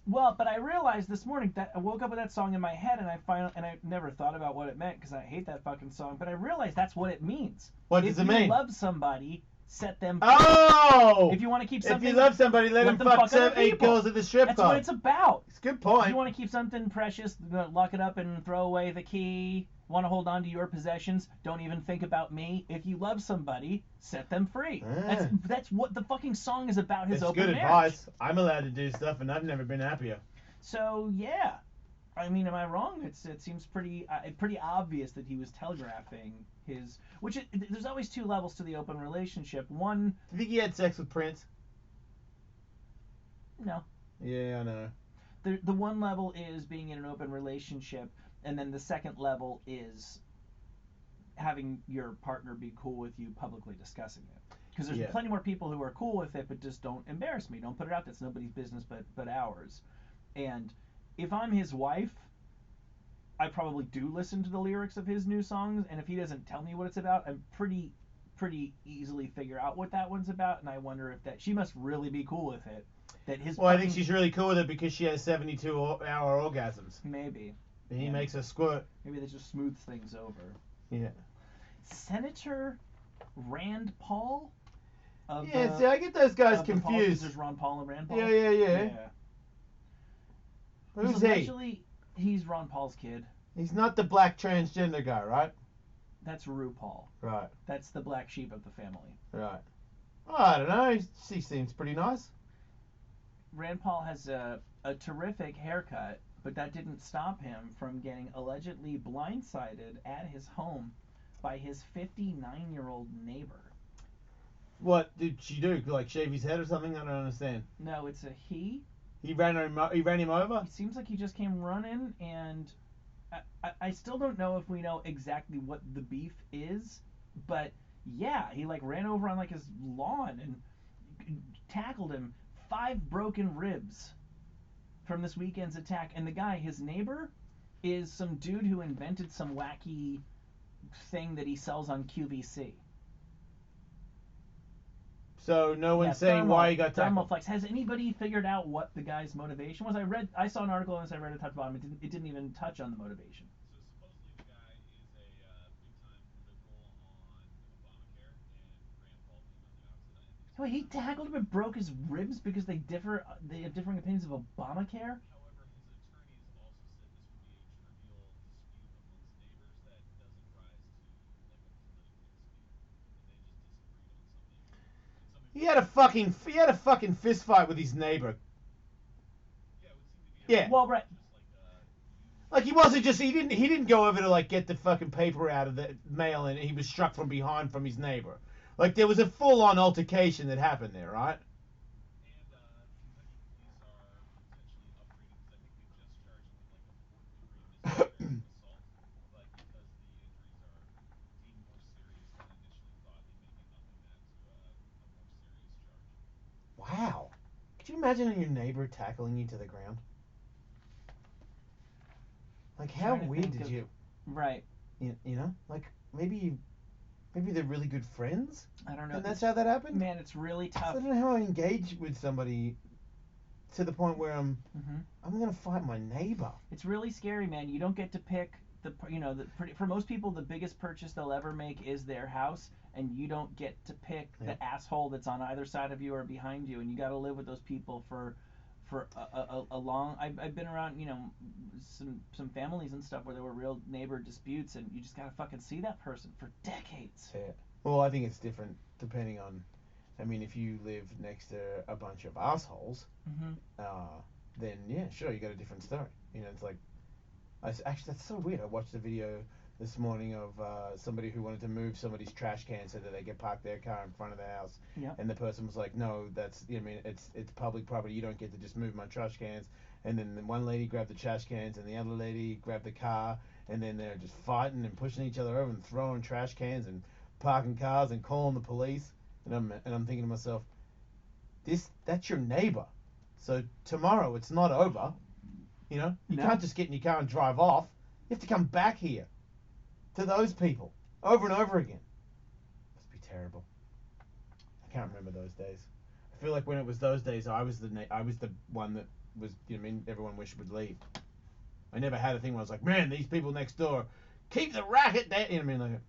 Well, but I realized this morning that I woke up with that song in my head, and I never thought about what it meant because I hate that fucking song. But I realized that's what it means. What does it mean? If you love somebody, set them free. Oh! If you want to keep something, if you love somebody, let them fuck other 8 people. girls at the strip club. That's what it's about. It's a good point. If you want to keep something precious, lock it up and throw away the key. Want to hold on to your possessions? Don't even think about me. If you love somebody, set them free. That's what the fucking song is about. His open good marriage. Advice. I'm allowed to do stuff, and I've never been happier. So yeah, I mean, am I wrong? It seems pretty obvious that he was telegraphing his. There's always 2 levels to the open relationship. One. Do you think he had sex with Prince? No. Yeah, I know. The one level is being in an open relationship, and then the second level is having your partner be cool with you publicly discussing it. Because there's plenty more people who are cool with it, but just don't embarrass me. Don't put it out. That's nobody's business but ours. And if I'm his wife, I probably do listen to the lyrics of his new songs. And if he doesn't tell me what it's about, I'm pretty easily figure out what that one's about. And I wonder if she must really be cool with it. I think she's really cool with it because she has 72-hour orgasms. Maybe. And he makes her squirt. Maybe that just smooths things over. Yeah. Senator Rand Paul of Yeah, see, I get those guys of the Pauls, 'cause confused. there's Ron Paul and Rand Paul. Yeah. Who's he? Allegedly, he's Ron Paul's kid. He's not the black transgender guy, right? That's RuPaul. Right. That's the black sheep of the family. Right. Oh, I don't know. He seems pretty nice. Rand Paul has a terrific haircut, but that didn't stop him from getting allegedly blindsided at his home by his 59-year-old neighbor. What did she do? Like shave his head or something? I don't understand. No, it's a he. He ran him over? It seems like he just came running, and I still don't know if we know exactly what the beef is, but yeah, he like ran over on like his lawn and tackled him. 5 broken ribs from this weekend's attack, and the guy, his neighbor, is some dude who invented some wacky thing that he sells on QVC. So no one's saying why he got tackled. Thermoflex. Has anybody figured out what the guy's motivation was? I saw an article and I read it top to bottom. It didn't even touch on the motivation. So supposedly the guy is a big-time liberal on Obamacare, and Rand Paul being on the opposite end. Wait, he tackled him and broke his ribs because they have differing opinions of Obamacare? However, his attorneys also said this would be a trivial dispute amongst neighbors that doesn't rise to like a political dispute, that they just disagreed on something. He had a fucking fist fight with his neighbor. Yeah. Well, right. Like he wasn't just he didn't go over to like get the fucking paper out of the mail and he was struck from behind from his neighbor. Like there was a full-on altercation that happened there, right? And Kentucky police are potentially upgrading because I think they just charged him with like a 4th-degree misdemeanor assault, but because the injuries are deemed more serious than initially thought, they may make upping that to a more serious charge. Wow. Could you imagine your neighbor tackling you to the ground? Like how weird did you? Right. You know, like maybe they're really good friends. I don't know. And that's how that happened. Man, it's really tough. I don't know how I engage with somebody to the point where I'm gonna fight my neighbor. It's really scary, man. You don't get to pick for most people the biggest purchase they'll ever make is their house, and you don't get to pick the asshole that's on either side of you or behind you, and you got to live with those people for a long. I've been around some families and stuff where there were real neighbor disputes, and you just gotta fucking see that person for decades. Yeah. Well, I think it's different depending on. I mean, if you live next to a bunch of assholes, then yeah, sure, you got a different story. You know, it's like, actually, that's so weird. I watched a video this morning of somebody who wanted to move somebody's trash can so that they could park their car in front of their house. Yeah. And the person was like, no, that's, I mean, it's public property. You don't get to just move my trash cans. And then the one lady grabbed the trash cans and the other lady grabbed the car. And then they're just fighting and pushing each other over and throwing trash cans and parking cars and calling the police. And I'm thinking to myself, that's your neighbor. So tomorrow it's not over. You know, you can't just get in your car and drive off. You have to come back here to those people over and over again. Must be terrible. I can't remember those days. I feel like when it was those days, I was the one that was, you know, everyone wished would leave. I never had a thing where I was like, man, these people next door, keep the racket down. You know what I mean?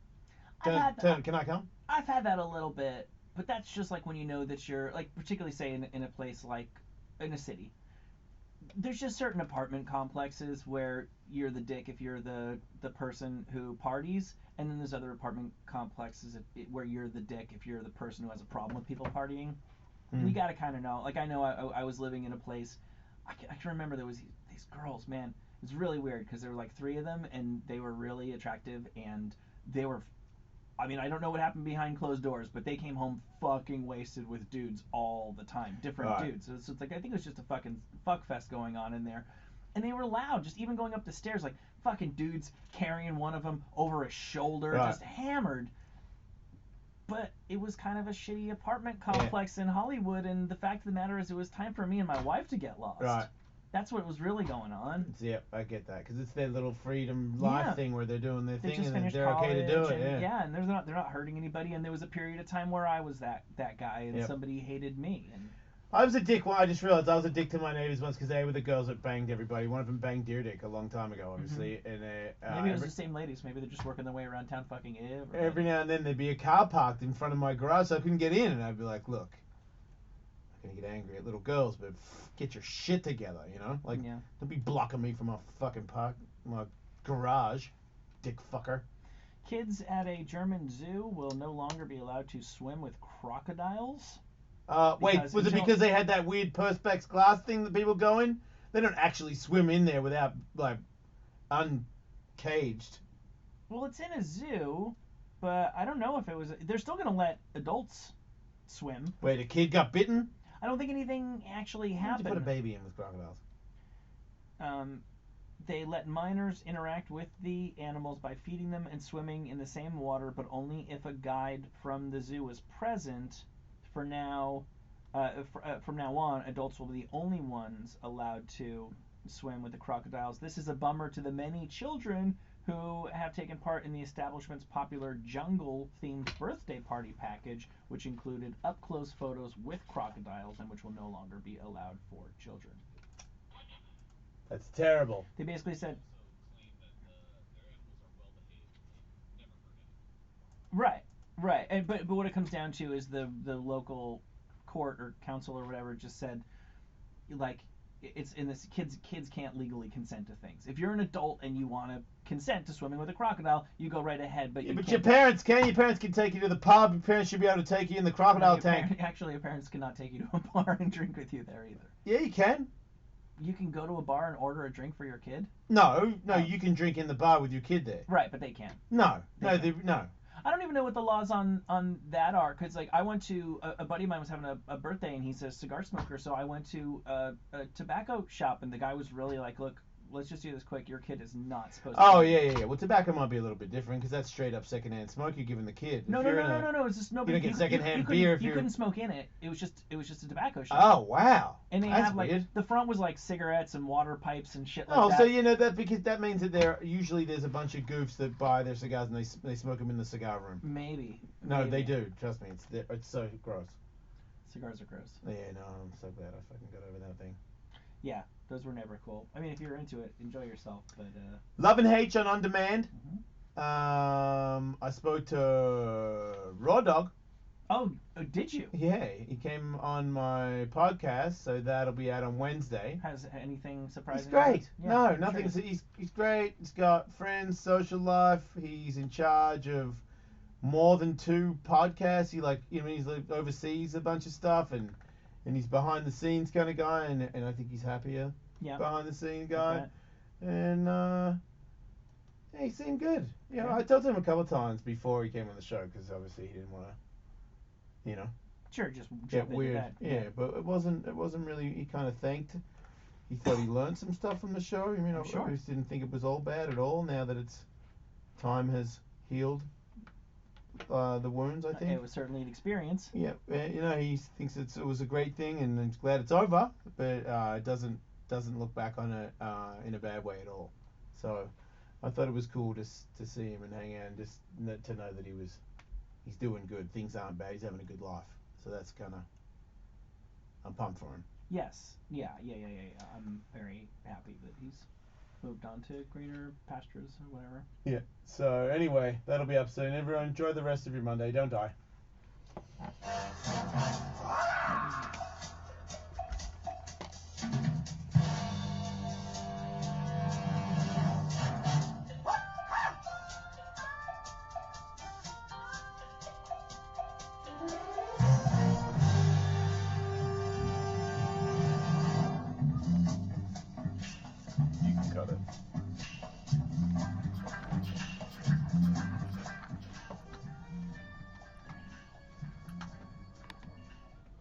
Like, can I come? I've had that a little bit, but that's just like when you know that you're, like, particularly say in a place like in a city. There's just certain apartment complexes where you're the dick if you're the person who parties, and then there's other apartment complexes where you're the dick if you're the person who has a problem with people partying. You gotta kind of know. Like, I know I was living in a place, I can remember there was these girls, man. It was really weird because there were like 3 of them, and they were really attractive, and they were, I mean, I don't know what happened behind closed doors, but they came home fucking wasted with dudes all the time, different dudes. So it's like, I think it was just a fucking fuck fest going on in there. And they were loud, just even going up the stairs, like fucking dudes carrying one of them over a shoulder, just hammered. But it was kind of a shitty apartment complex in Hollywood, and the fact of the matter is it was time for me and my wife to get lost. Right. That's what was really going on. Yeah, I get that, because it's their little freedom life thing where they're doing their thing and finished they're okay to do it. And they're not hurting anybody. And there was a period of time where I was that guy, and somebody hated me. And I was a dick. Well, I just realized I was a dick to my neighbors once because they were the girls that banged everybody. One of them banged Deerdick a long time ago, obviously. And Maybe it was the same ladies. Maybe they're just working their way around town fucking everybody. every now and then there'd be a car parked in front of my garage, so I couldn't get in. And I'd be like, look, I'm not gonna get angry at little girls, but get your shit together, you know? Like, Yeah. don't be blocking me from my fucking my garage, dick fucker. Kids at a German zoo will no longer be allowed to swim with crocodiles. Wait, Because was it until- because they had that weird perspex glass thing that people go in? They don't actually swim in there without, like, uncaged. Well, it's in a zoo, but I don't know if it was. They're still gonna let adults swim. Wait, a kid got bitten? I don't think anything actually Why would you happened. put a baby in with crocodiles? They let minors interact with the animals by feeding them and swimming in the same water, but only if a guide from the zoo is present. From now on, adults will be the only ones allowed to swim with the crocodiles. This is a bummer to the many children who have taken part in the establishment's popular jungle-themed birthday party package, which included up-close photos with crocodiles and which will no longer be allowed for children. That's terrible. They basically said, Claim that their animals are well behaved and they never hurt anyone. right, and but what it comes down to is the local court or council or whatever just said, like, it's in this, kids can't legally consent to things. If you're an adult and you want to consent to swimming with a crocodile, you go right ahead, but Yeah, you but can't. your parents can. Your parents can take you to the pub. Your parents should be able to take you in the crocodile your tank. Actually, your parents cannot take you to a bar and drink with you there either. Yeah, you can. You can go to a bar and order a drink for your kid? No, Oh. you can drink in the bar with your kid there. Right, but they can't. No, They no. I don't even know what the laws on that are, because like I went to a buddy of mine was having a birthday and he's a cigar smoker, so I went to a tobacco shop and the guy was really like, look, let's just do this quick. Your kid is not supposed to. Oh yeah. Well, tobacco might be a little bit different because that's straight up secondhand smoke you're giving the kid. No. It's just no. You don't get secondhand beer if you you're. couldn't smoke in it. It was just a tobacco shop. Oh wow. And they That's have like weird. the front was like cigarettes and water pipes and shit like Oh, that. so you know that because that means that there's a bunch of goofs that buy their cigars and they smoke them in the cigar room. Maybe. No, they do. Trust me, it's so gross. Cigars are gross. Yeah, no, I'm so glad I fucking got over that thing. Yeah, those were never cool. I mean, if you're into it, enjoy yourself. But Love and Hate on Demand. Mhm. I spoke to Raw Dog. Oh, did you? Yeah, he came on my podcast, so that'll be out on Wednesday. Has anything surprising? He's great. Yeah, No, I'm nothing. sure. He's great. He's got friends, social life. He's in charge of more than 2 podcasts. He's like oversees a bunch of stuff, and he's behind the scenes kind of guy, and I think he's happier Yeah. behind the scenes guy. Okay. And yeah, he seemed good. You know, Yeah. I talked to him a couple times before he came on the show because obviously he didn't want to, Sure, just get jump into weird. that. Yeah, but it wasn't really. He kind of thanked. He thought he learned some stuff from the show. Sure. I just didn't think it was all bad at all. Now that time has healed the wounds, I think. It was certainly an experience. Yeah, he thinks it was a great thing, and he's glad it's over, but it doesn't look back on it in a bad way at all. So I thought it was cool to see him and hang out and just to know that he's doing good. Things aren't bad. He's having a good life. So that's I'm pumped for him. Yes. Yeah. I'm very happy that he's moved on to greener pastures or whatever. Yeah. So anyway, that'll be up soon. Everyone enjoy the rest of your Monday. Don't die.